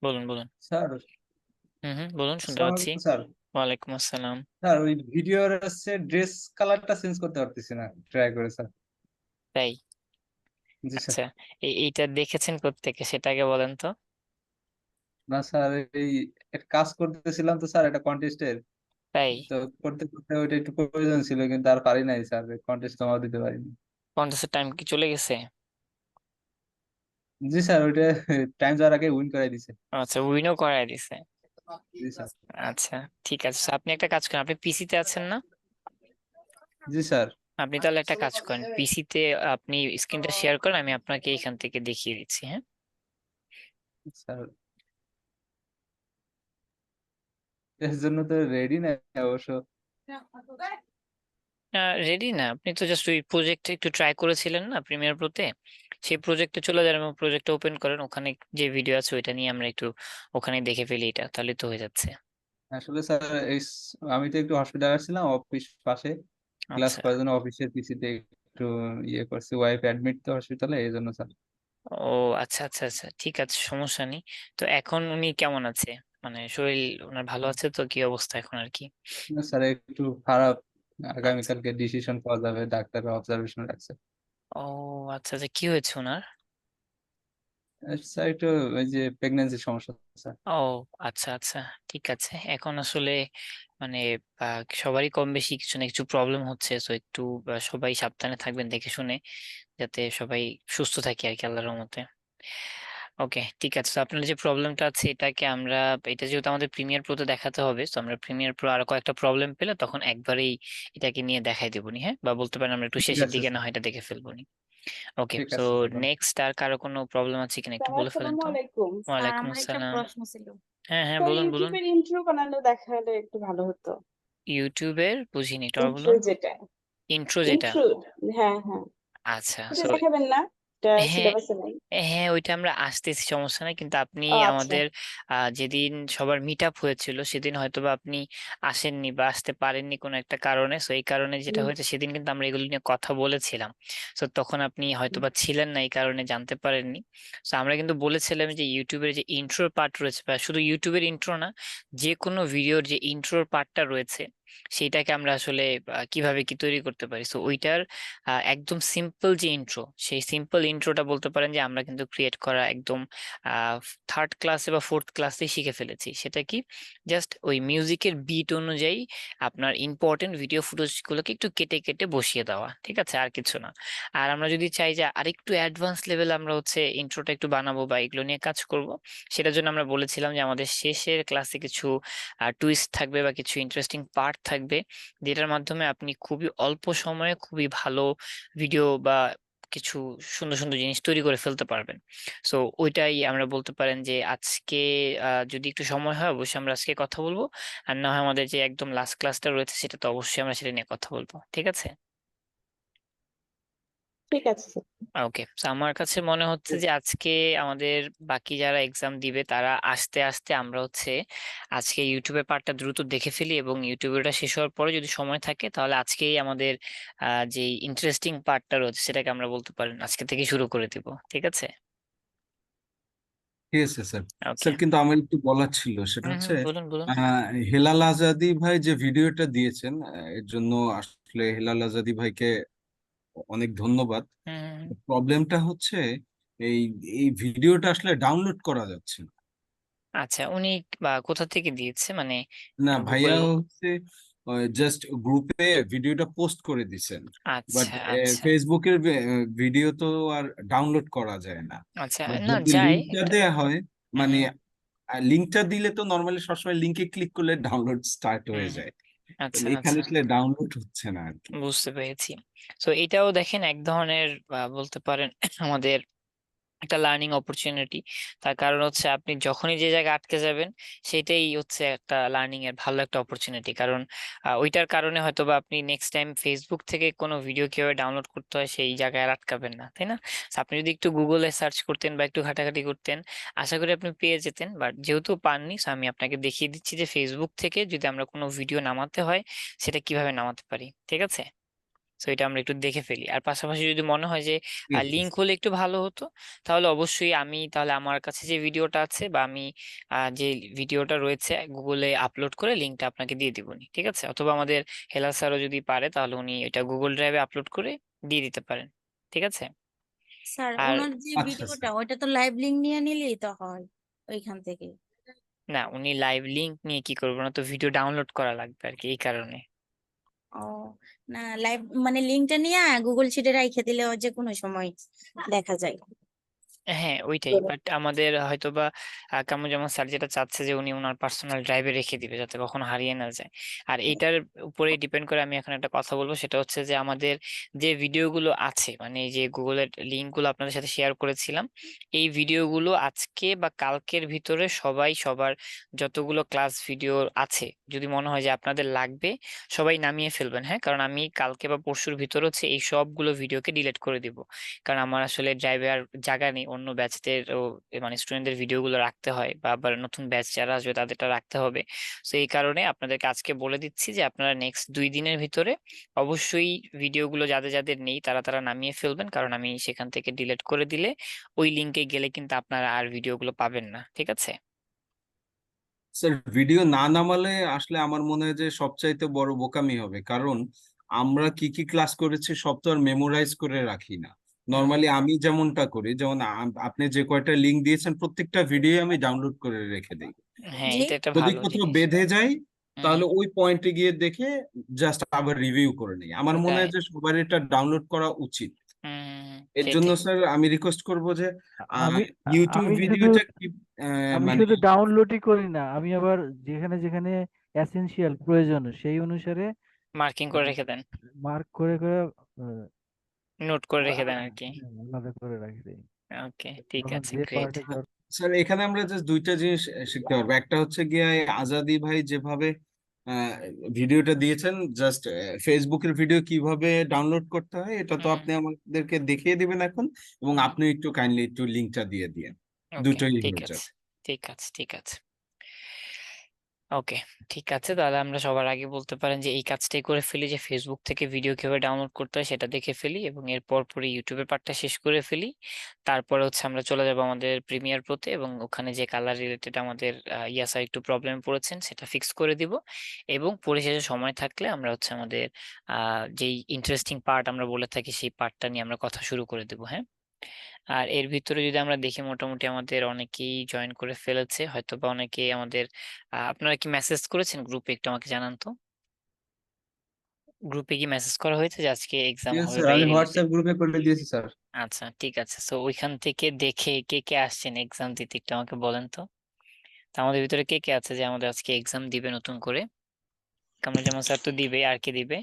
বলুন বলুন। স্যার, বলুন, শুনতে আসসালামু পাচ্ছি। আলাইকুম স্যার। ওয়ালাইকুম আসসালাম। স্যার, ওই ভিডিওর হচ্ছে ড্রেস কালারটা চেঞ্জ করতে পারতেছি না, ট্রাই করে স্যার। তাই? জি স্যার। আচ্ছা, এইটা দেখেছেন কোত্থেকে সেটা আগে বলেন তো। না স্যার, এই একটা কাজ করতেছিলাম তো স্যার, একটা কন্টেস্টের। তাই? তো করতে করতে ওইটা একটু প্রয়োজন ছিল, কিন্তু আর পারি নাই স্যার, কন্টেস্ট জমা দিতে পারিনি। কন্টেস্টের টাইম কি চলে গেছে? জি স্যার, ওইটা টাইম যাওয়ার আগে উইন করাই দিছে। আচ্ছা, উইনও করায় দিছে। জি স্যার। আচ্ছা, ঠিক আছে। So, আপনি একটা কাজ করেন, আপনি পিসিতে আছেন না? জি স্যার। আপনি তাহলে একটা কাজ করেন, পিসিতে আপনি স্ক্রিনটা শেয়ার করেন, আমি আপনাকে এখান থেকে দেখিয়ে দিচ্ছি, হ্যাঁ। স্যার, এর জন্য তো রেডি না অবশ্য। রেডি না, আপনি তো জাস্ট ওই প্রজেক্টে একটু ট্রাই করেছিলেন না প্রিমিয়ার প্রোতে, সেই প্রজেক্টে চলে যান এবং প্রজেক্টটা ওপেন করেন, ওখানে যে ভিডিও আছে ওইটা নিয়ে আমরা একটু ওখানে দেখে ফেলি, এটা তাহলে তো হয়ে যাচ্ছে। আসলে স্যার, আমি তো একটু হসপিটাল আসছিলাম, অফিস পাশে। ক্লাস আচ্ছা। করার জন্য অফিসের পিসিতে একটু ইয়ে করছি, ওয়াইফ অ্যাডমিট তো হসপিটালে, এই জন্য স্যার। ও আচ্ছা আচ্ছা আচ্ছা, ঠিক আছে, সমস্যা নেই। তো এখন উনি কেমন আছে? মানে শরীর ওনার ভালো আছে তো? কি অবস্থা এখন আর কি? না স্যার, একটু খারাপ। আচ্ছা। আগামীকালকে ডিসিশন পাওয়া যাবে, ডাক্তার অবজারভেশন রাখছে। ও আচ্ছা আচ্ছা, কি হয়েছে ওনার? স্যার, একটু ওই যে প্রেগন্যান্সির সমস্যা স্যার। ও আচ্ছা আচ্ছা, ঠিক আছে। এখন আসলে মানে সবারই কম বেশি কিছু না কিছু প্রবলেম হচ্ছে, তো একটু সবাই সাবধানে থাকবেন, দেখে শুনে, যাতে সবাই সুস্থ থাকি আর কি, আল্লাহর রহমতে। ওকে, ঠিক আছে। তো আপনার যে প্রবলেমটা আছে এটাকে আমরা, এটা যেহেতু আমাদের প্রিমিয়ার প্রোতে দেখাতে হবে, তো আমরা প্রিমিয়ার প্রো আরো কয়েকটা প্রবলেম পেলে তখন একবারেই এটাকে নিয়ে দেখাই দেবনি, হ্যাঁ, বা বলতে পারেন আমরা একটু ঠিক শেষের আছে দিকে না স্যার। হয় এটা দেখে ফেলবনি। ওকে, ঠিক তো আছে স্যার, বলুন। নেক্সট আর কারো কোনো প্রবলেম আছে কিনা একটু স্যার বলে ফেলেন আসসালামু তো। আলাইকুম। স্যার ওয়ালাইকুম আমার একটা আসসালাম। প্রশ্ন ছিল। হ্যাঁ হ্যাঁ, স্যার বলুন বলুন। ইউটিউবের ইন্ট্রো বানানো দেখালে একটু ভালো হতো। ইউটিউবের বুঝিনি, একটু আবার ইন্ট্রো বলুন। যেটা, ইন্ট্রো যেটা? ইন্ট্রো, হ্যাঁ হ্যাঁ, আচ্ছা, এটা সো দেখাবেন না? এটা হ্যাঁ সিলেবাসে নাই? হ্যাঁ, ওইটা আমরা আসতেছি, সমস্যা নাই, কিন্তু আপনি ও আচ্ছা। আমাদের যেদিন সবার মিট আপ হয়েছিল সেদিন হয়তোবা আপনি আসেননি বা আসতে পারেননি কোনো একটা কারণে, সো এই কারণে যেটা হুম, হয়েছে সেদিন কিন্তু আমরা এগুলো নিয়ে কথা বলেছিলাম। তো তখন আপনি হুম, হয়তোবা ছিলেন না, এই কারণে জানতে পারেননি। তো আমরা কিন্তু বলেছিলাম যে ইউটিউবের যে ইন্ট্রোর পার্ট রয়েছে, বা শুধু ইউটিউবের ইন্ট্রো না, যে কোনো ভিডিওর যে ইন্ট্রোর পার্টটা রয়েছে সেইটাকে আমরা আসলে কিভাবে কি তৈরি করতে পারি। তো ওইটার একদম সিম্পল যে ইন্ট্রো, সেই সিম্পল ইন্ট্রোটা বলতে পারেন যে আমরা কিন্তু ক্রিয়েট করা একদম থার্ড ক্লাসে বা ফোর্থ ক্লাসে শিখে ফেলেছি। সেটা কি, জাস্ট ওই মিউজিকের বিট অনুযায়ী আপনার ইম্পর্টেন্ট ভিডিও ফুটেজ গুলোকে একটু কেটে কেটে বসিয়ে দেওয়া, ঠিক আছে, আর কিছু না। আর আমরা যদি চাই যে আরেকটু অ্যাডভান্স লেভেল আমরা হচ্ছে ইন্ট্রোটা একটু বানাবো বা এগুলো নিয়ে কাজ করব, সেটার জন্য আমরা বলেছিলাম যে আমাদের শেষের ক্লাসে কিছু টুইস্ট থাকবে বা কিছু ইন্টারেস্টিং পার্ট থাকবে, যেটার মাধ্যমে আপনি খুবই অল্প সময়ে খুবই ভালো ভিডিও বা কিছু সুন্দর সুন্দর জিনিস তৈরি করে ফেলতে পারবেন। সো ওইটাই আমরা বলতে পারেন যে আজকে যদি একটু সময় হয় অবশ্যই আমরা আজকে কথা বলবো, আর না হয় আমাদের যে একদম লাস্ট ক্লাসটা রয়েছে সেটা তো অবশ্যই আমরা সেটা নিয়ে কথা বলবো, ঠিক আছে। ঠিক আছে স্যার। ওকে, আমার কাছে মনে হচ্ছে যে আজকে আমাদের বাকি যারা এক্সাম দিবে তারা আসতে আসতে আমরা হচ্ছে আজকে ইউটিউবের পার্টটা দ্রুত দেখে ফেলি, এবং ইউটিউবেরটা শেষ হওয়ার পরে যদি সময় থাকে তাহলে আজকেই আমাদের যে ইন্টারেস্টিং পার্টটা রয়েছে সেটাকে আমরা বলতে পারেন আজকে থেকে শুরু করে দিব, ঠিক আছে। ঠিক আছে স্যার। ওকে। স্যার, কিন্তু আমার একটু বলার ছিল, সেটা হচ্ছে বলুন বলুন। হেলাল আজাদি ভাই যে ভিডিওটা দিয়েছেন, এর জন্য আসলে হেলাল আজাদি ভাইকে অনেক ধন্যবাদ। হুম হুম, হুম। প্রবলেমটা হচ্ছে এই এই ভিডিওটা আসলে ডাউনলোড করা যাচ্ছে না। আচ্ছা, উনি বা কোথা থেকে দিয়েছে মানে? না ভাইয়া গুগল? হচ্ছে জাস্ট গ্রুপে ভিডিওটা পোস্ট করে দিছেন, বাট আচ্ছা আচ্ছা ফেসবুকের ভিডিও তো আর ডাউনলোড করা যায় না। আচ্ছা, বা না যদি যায় লিঙ্কটা এটা। দেয়া হয়, হুম মানে হুম লিঙ্কটা দিলে তো নর্মালি সবসময় লিঙ্কে ক্লিক করলে ডাউনলোড স্টার্ট হুম হয়ে হুম, যায়। আচ্ছা তাহলে এখানে আচ্ছা, আসলে ডাউনলোড হচ্ছে না আর কি। বুঝতে পেরেছি। তো এটাও দেখেন এক ধরনের বলতে পারেন আমাদের একটা লার্নিং অপরচুনিটি। তার কারণ হচ্ছে আপনি যখনই যে জায়গায় আটকে যাবেন সেটাই হচ্ছে একটা লার্নিং এর ভালো একটা অপরচুনিটি, কারণ ওইটার কারণে হয়তো বা আপনি নেক্সট টাইম ফেসবুক থেকে কোনো ভিডিও কিভাবে ডাউনলোড করতে হয় সেই জায়গায় আর আটকাবেন না, তাই না? So, আপনি যদি একটু গুগলে সার্চ করতেন বা একটু ঘাটাঘাটি করতেন আশা করি আপনি পেয়ে যেতেন, বাট যেহেতু পাননি, so আমি আপনাকে দেখিয়ে দিচ্ছি যে ফেসবুক থেকে যদি আমরা কোনো ভিডিও নামাতে হয় সেটা কিভাবে নামাতে পারি, ঠিক আছে। তো এটা আমরা একটু দেখে ফেলি। আর পাশাপাশি যদি মনে হয় যে ঠিক আছে লিঙ্ক হলে একটু ভালো হতো, তাহলে অবশ্যই আমি তাহলে আমার কাছে যে ভিডিওটা আছে বা আমি যে ভিডিওটা রয়েছে গুগলে আপলোড করে লিঙ্কটা আপনাকে দিয়ে দিবনি, ঠিক আছে? অথবা আমাদের হেলাল স্যারও যদি পারে তাহলে উনি এটা গুগল ড্রাইভে আপলোড করে দিয়ে দিতে পারেন, ঠিক আছে? স্যার আর ওনার যে আচ্ছা ভিডিওটা স্যার ওইটা তো লাইভ লিংক নিয়ে নিলেই তো হয় ওইখান থেকে। না, উনি লাইভ লিঙ্ক নিয়ে কি করবো না, তো ভিডিও ডাউনলোড করা লাগবে আর কি, এই কারণে। ও না, লাইভ মানে লিংকটা নিয়ে গুগল শিটে রাইখে দিলে যে কোনো সময় দেখা যায়। হ্যাঁ ওইটাই, বাট আমাদের হয়তোবা কামরুজ্জামান স্যার যেটা চাচ্ছে যে উনি ওনার পার্সোনাল ড্রাইভে রেখে দিবে যাতে কখনো হারিয়ে না যায়। আর এইটার উপরে ডিপেন্ড করে আমি এখন একটা কথা বলবো, সেটা হচ্ছে যে আমাদের যে ভিডিওগুলো আছে, মানে এই যে গুগলের লিঙ্কগুলো আপনাদের সাথে শেয়ার করেছিলাম, এই ভিডিওগুলো আজকে বা কালকের ভিতরে সবাই সবার যতগুলো ক্লাস ভিডিও আছে যদি মনে হয় যে আপনাদের লাগবে, সবাই নামিয়ে ফেলবেন। হ্যাঁ, কারণ আমি কালকে বা পরশুর ভিতরে হচ্ছে এই সবগুলো ভিডিওকে ডিলিট করে দিব, কারণ আমার আসলে ড্রাইভে আর জায়গা নেই, অন্য ব্যাচদের ও মানে স্টুডেন্টদের ভিডিওগুলো রাখতে হয়, বা আবার নতুন ব্যাচ যারা আসবে তাদেরটা রাখতে হবে। তো এই কারণে আপনাদেরকে আজকে বলে দিচ্ছি যে আপনারা নেক্সট 2 দিনের ভিতরে অবশ্যই ভিডিওগুলো যাদের যাদের নেই তারা তারা নামিয়ে ফেলবেন, কারণ আমি সেখান থেকে ডিলিট করে দিলে ওই লিঙ্কে গেলে কিন্তু আপনারা আর ভিডিওগুলো পাবেন না, ঠিক আছে? স্যার। ভিডিও না নামালে আসলে আমার মনে হয় যে সবচাইতে বড় বোকামি হবে, কারণ আমরা কি কি ক্লাস করেছি সব তো আর মেমোরাইজ করে রাখি না। হুম, নর্মালি আমি যেমনটা করি, যেমন আপনি যে কয়টা লিঙ্ক দিয়েছেন প্রত্যেকটা ভিডিও আমি ডাউনলোড করে রেখে দিই। হ্যাঁ জি। এটা একটা যদি ভালো কোথাও জিনিস। বেঁধে যায় হুম, তাহলে ওই পয়েন্টে গিয়ে দেখে জাস্ট আবার রিভিউ করে নিই। আমার মনে তাই। হয় যে সবার এটা ডাউনলোড করা উচিত। এর জন্য সেটাই। স্যার আমি রিকোয়েস্ট করব যে আমি ইউটিউব আমি শুধু ভিডিওটা কি আমি মানে শুধু ডাউনলোডই করি না, আমি আবার যেখানে যেখানে এসেনশিয়াল প্রয়োজন সেই অনুসারে মার্কিং করে রেখে দেন, মার্ক করে করে আহ, নোট করে রেখে দেন আর কি। আলাদা করে রাখি দিই। ওকে, ঠিক তখন আছে, যে গ্রেট। পার্টে স্যার এখানে আমরা জাস্ট দুইটা জিনিস শিখতে পারবো। একটা হচ্ছে গিয়ে এই আজাদি ভাই যেভাবে ভিডিওটা দিয়েছেন, জাস্ট ফেসবুকের ভিডিও কিভাবে ডাউনলোড করতে হয় এটা তো হুম, আপনি আমাদেরকে দেখিয়ে দিবেন এখন, এবং হুম, আপনি একটু কাইন্ডলি একটু লিঙ্কটা দিয়ে দিয়েন। ওকে, দুটোই ঠিক হয়ে আছে, যাবে। ঠিক আছে, ঠিক আছে। ওকে, ঠিক আছে, তাহলে আমরা সবার আগে বলতে পারেন যে এই কাজটাই করে ফেলি, যে ফেসবুক থেকে ভিডিও কিভাবে ডাউনলোড করতে হয় সেটা দেখে ফেলি, এবং এরপর পরে ইউটিউবের পার্টটা শেষ করে ফেলি। তারপরে হচ্ছে আমরা চলে যাব আমাদের প্রিমিয়ার প্রোতে, এবং ওখানে যে কালার রিলেটেড আমাদের ইয়াসা একটু প্রবলেম পড়েছেন সেটা ফিক্স করে দিব। এবং পরিশেষে সময় থাকলে আমরা হচ্ছে আমাদের যেই ইন্টারেস্টিং পার্ট আমরা বলে থাকি সেই পার্টটা নিয়ে আমরা কথা শুরু করে দেবো। হ্যাঁ, আর এর ভিতরে যদি আমরা দেখি মোটামুটি আমাদের অনেকেই জয়েন করে ফেলেছে, হয়তো বা অনেকেই আমাদের আপনারা কি মেসেজ করেছেন গ্রুপে? একটু আমাকে জানান তো, গ্রুপে কি মেসেজ করা হয়েছে যে আজকে এক্সাম হবে স্যার বা এই আমি রিলেটেড? হোয়াটসঅ্যাপ গ্রুপে করে দিয়েছি স্যার। আচ্ছা, ঠিক আছে, তো ওইখান থেকে দেখে কে কে আসছেন এক্সাম দিতে একটু আমাকে বলেন তো। তো আমাদের ভিতরে কে কে আছে যে আমাদের আজকে এক্সাম দিবে নতুন করে? কামরুজ্জামান স্যার তো দিবে, আর কে দিবে?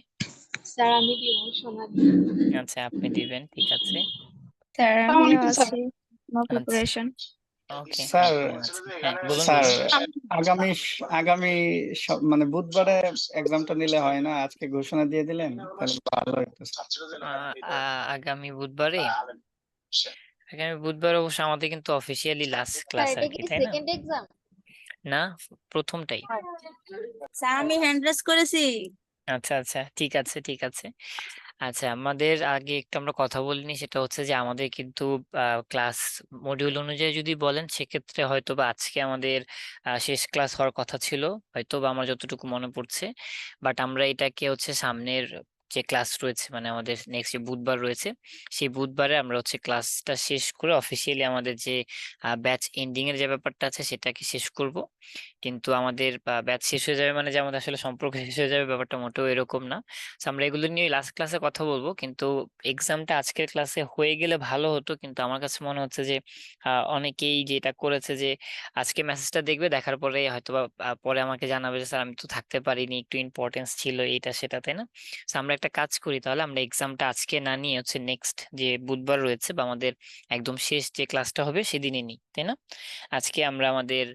স্যার আমি দিব সমাধি। আচ্ছা, আপনি দিবেন, ঠিক আছে। স্যার আমিও আছি, নো আচ্ছা, প্রিপারেশন। ওকে, স্যার আপনিও আছেন। হ্যাঁ বলুন, স্যার বলুন। আগামী আগামী মানে বুধবারে এক্সামটা নিলে হয় না? আজকে ঘোষণা দিয়ে দিলেন তাহলে ভালো হতো স্যার। আগামী বুধবারে, আগামী বুধবার অবশ্য আমাদের কিন্তু অফিসিয়ালি লাস্ট স্যার ক্লাস আর এটা কি, কি তাই না? Second exam? না, প্রথমটাই। স্যার আমি হ্যান্ড রেজ করেছি। আচ্ছা, আচ্ছা, ঠিক আছে, ঠিক আছে। আচ্ছা, আমাদের আগে একটু আমরা কথা বলিনি, সেটা হচ্ছে যে আমাদের কিন্তু ক্লাস মডিউল অনুযায়ী যদি বলেন সেক্ষেত্রে হয়তো বা আজকে আমাদের শেষ ক্লাস হওয়ার কথা ছিল, হয়তো বা আমার যতটুকু মনে পড়ছে। বাট আমরা এটাকে হচ্ছে সামনের যে ক্লাস রয়েছে, মানে আমাদের নেক্সট যে বুধবার রয়েছে, সেই বুধবারে আমরা হচ্ছে ক্লাসটা শেষ করে অফিসিয়ালি আমাদের যে ব্যাচ এন্ডিং এর যে ব্যাপারটা আছে সেটাকে শেষ করব। কিন্তু আমাদের ব্যাচ শেষ হয়ে যাবে মানে যে আমাদের আসলে সম্পর্ক শেষ হয়ে যাবে, ব্যাপারটা মোটেও এরকম না। So, আমরা এগুলো নিয়ে লাস্ট ক্লাসে কথা বলবো, কিন্তু এক্সামটা আজকের ক্লাসে হয়ে গেলে ভালো হতো। কিন্তু আমার কাছে মনে হচ্ছে যে অনেকেই যেটা করেছে যে আজকে মেসেজটা দেখবে, দেখার পরে হয়তোবা পরে আমাকে জানাবে যে স্যার আমি তো থাকতে পারিনি, একটু ইম্পর্টেন্স ছিল এইটা সেটা, তাই না? So, আমরা একটা কাজ করি তাহলে, আমরা এক্সামটা আজকে না নিয়ে হচ্ছে নেক্সট যে বুধবার রয়েছে বা আমাদের একদম শেষ যে ক্লাসটা হবে সেদিনই নিই, তাই না? আজকে আমরা আমাদের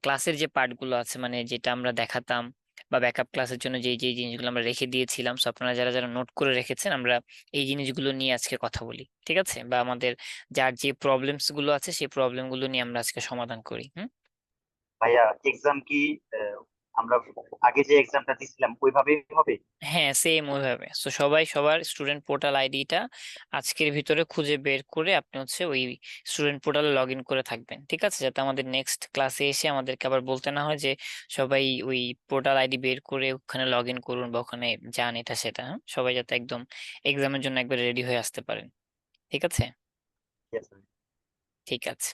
ক্লাসের যে পার্টগুলো আছে, মানে যেটা আমরা দেখাতাম বা ব্যাকআপ ক্লাসের জন্য যে যে জিনিসগুলো আমরা রেখে দিয়েছিলাম, সো আপনারা যারা যারা নোট করে রেখেছেন, আমরা এই জিনিসগুলো নিয়ে আজকে কথা বলি, ঠিক আছে? বা আমাদের যার যে প্রবলেমস গুলো আছে সেই প্রবলেম গুলো নিয়ে আমরা আজকে সমাধান করি। হুম, ভাইয়া এক্সাম কি আমরা আগে যে এক্সামটা দিছিলাম ওইভাবেই হবে? হ্যাঁ, সেম ওইভাবে। তো সবাই সবার স্টুডেন্ট পোর্টাল আইডিটা আজকের ভিতরে খুঁজে বের করে আপনি হচ্ছে ওই স্টুডেন্ট পোর্টালে লগ ইন করে থাকবেন, ঠিক আছে? যাতে আমাদের নেক্সট ক্লাসে এসে আমাদেরকে আবার বলতে না হয় যে সবাই ওই পোর্টাল আইডি বের করে ওখানে লগ ইন করুন বা ওখানে যান এটা সেটা। হ্যাঁ, সবাই যাতে একদম এক্সামের জন্য একবার রেডি হয়ে আসতে পারেন, ঠিক আছে? Yes, sir. ঠিক আছে,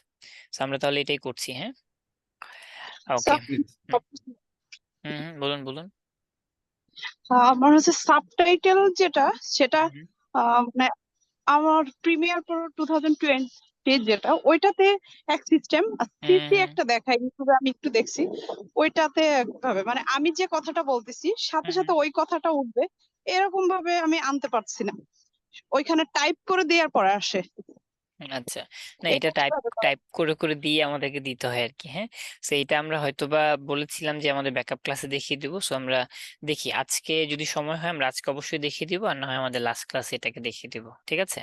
তো আমরা তাহলে এটাই করছি। হ্যাঁ, ওকে। স্যার, বলুন বলুন। আমার হচ্ছে সাবটাইটেল যেটা সেটা হুম, মানে আমার প্রিমিয়ার প্রো 2020 যেটা ওইটাতে এক সিস্টেম আর সিসি হুম, একটা দেখায় ইউটিউবে আমি একটু দেখছি ওইটাতে ভাবে মানে আমি যে কথাটা বলতেছি সাথে সাথে ওই কথাটা উঠবে এরকম ভাবে আমি আনতে পারছি না ওইখানে টাইপ করে দেওয়ার পরে আসে আচ্ছা, না এটা এটা টাইপ কিভাবে করা? টাইপ করে করে দিয়ে আমাদেরকে দিতে হয় আর কি। হ্যাঁ, তো এটা আমরা হয়তোবা বলেছিলাম যে আমাদের ব্যাকআপ ক্লাসে দেখিয়ে দিব। সো আমরা দেখি আজকে যদি সময় হয় আমরা আজকে অবশ্যই দেখিয়ে দিব, আর না হয় আমাদের লাস্ট ক্লাসে এটাকে দেখিয়ে দিব, ঠিক আছে?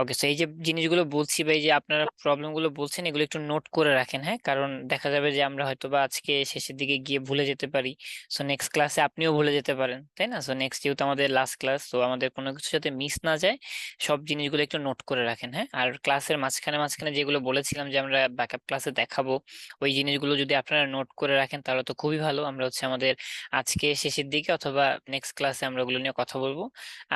ওকে, তো এই যে জিনিসগুলো বলছি বা এই যে আপনারা প্রবলেম গুলো বলছেন এগুলো একটু নোট করে রাখেন। হ্যাঁ, কারণ দেখা যাবে যে আমরা হয়তোবা আজকে শেষের দিকে গিয়ে ভুলে যেতে পারি। সো নেক্সট ক্লাসে আপনিও ভুলে যেতে পারেন, তাই না? সো নেক্সট যেহেতু আমাদের লাস্ট ক্লাস, তো আমাদের কোনো কিছু যাতে মিস না যায় সব জিনিসগুলো একটু নোট করে রাখেন। হ্যাঁ, আর ক্লাসের মাঝখানে মাঝখানে যেগুলো বলেছিলাম যে আমরা ব্যাকআপ ক্লাসে দেখাবো, ওই জিনিসগুলো যদি আপনারা নোট করে রাখেন তাহলে তো খুবই ভালো। আমরা হচ্ছে আমাদের আজকে শেষের দিকে অথবা নেক্সট ক্লাসে আমরা ওগুলো নিয়ে কথা বলবো।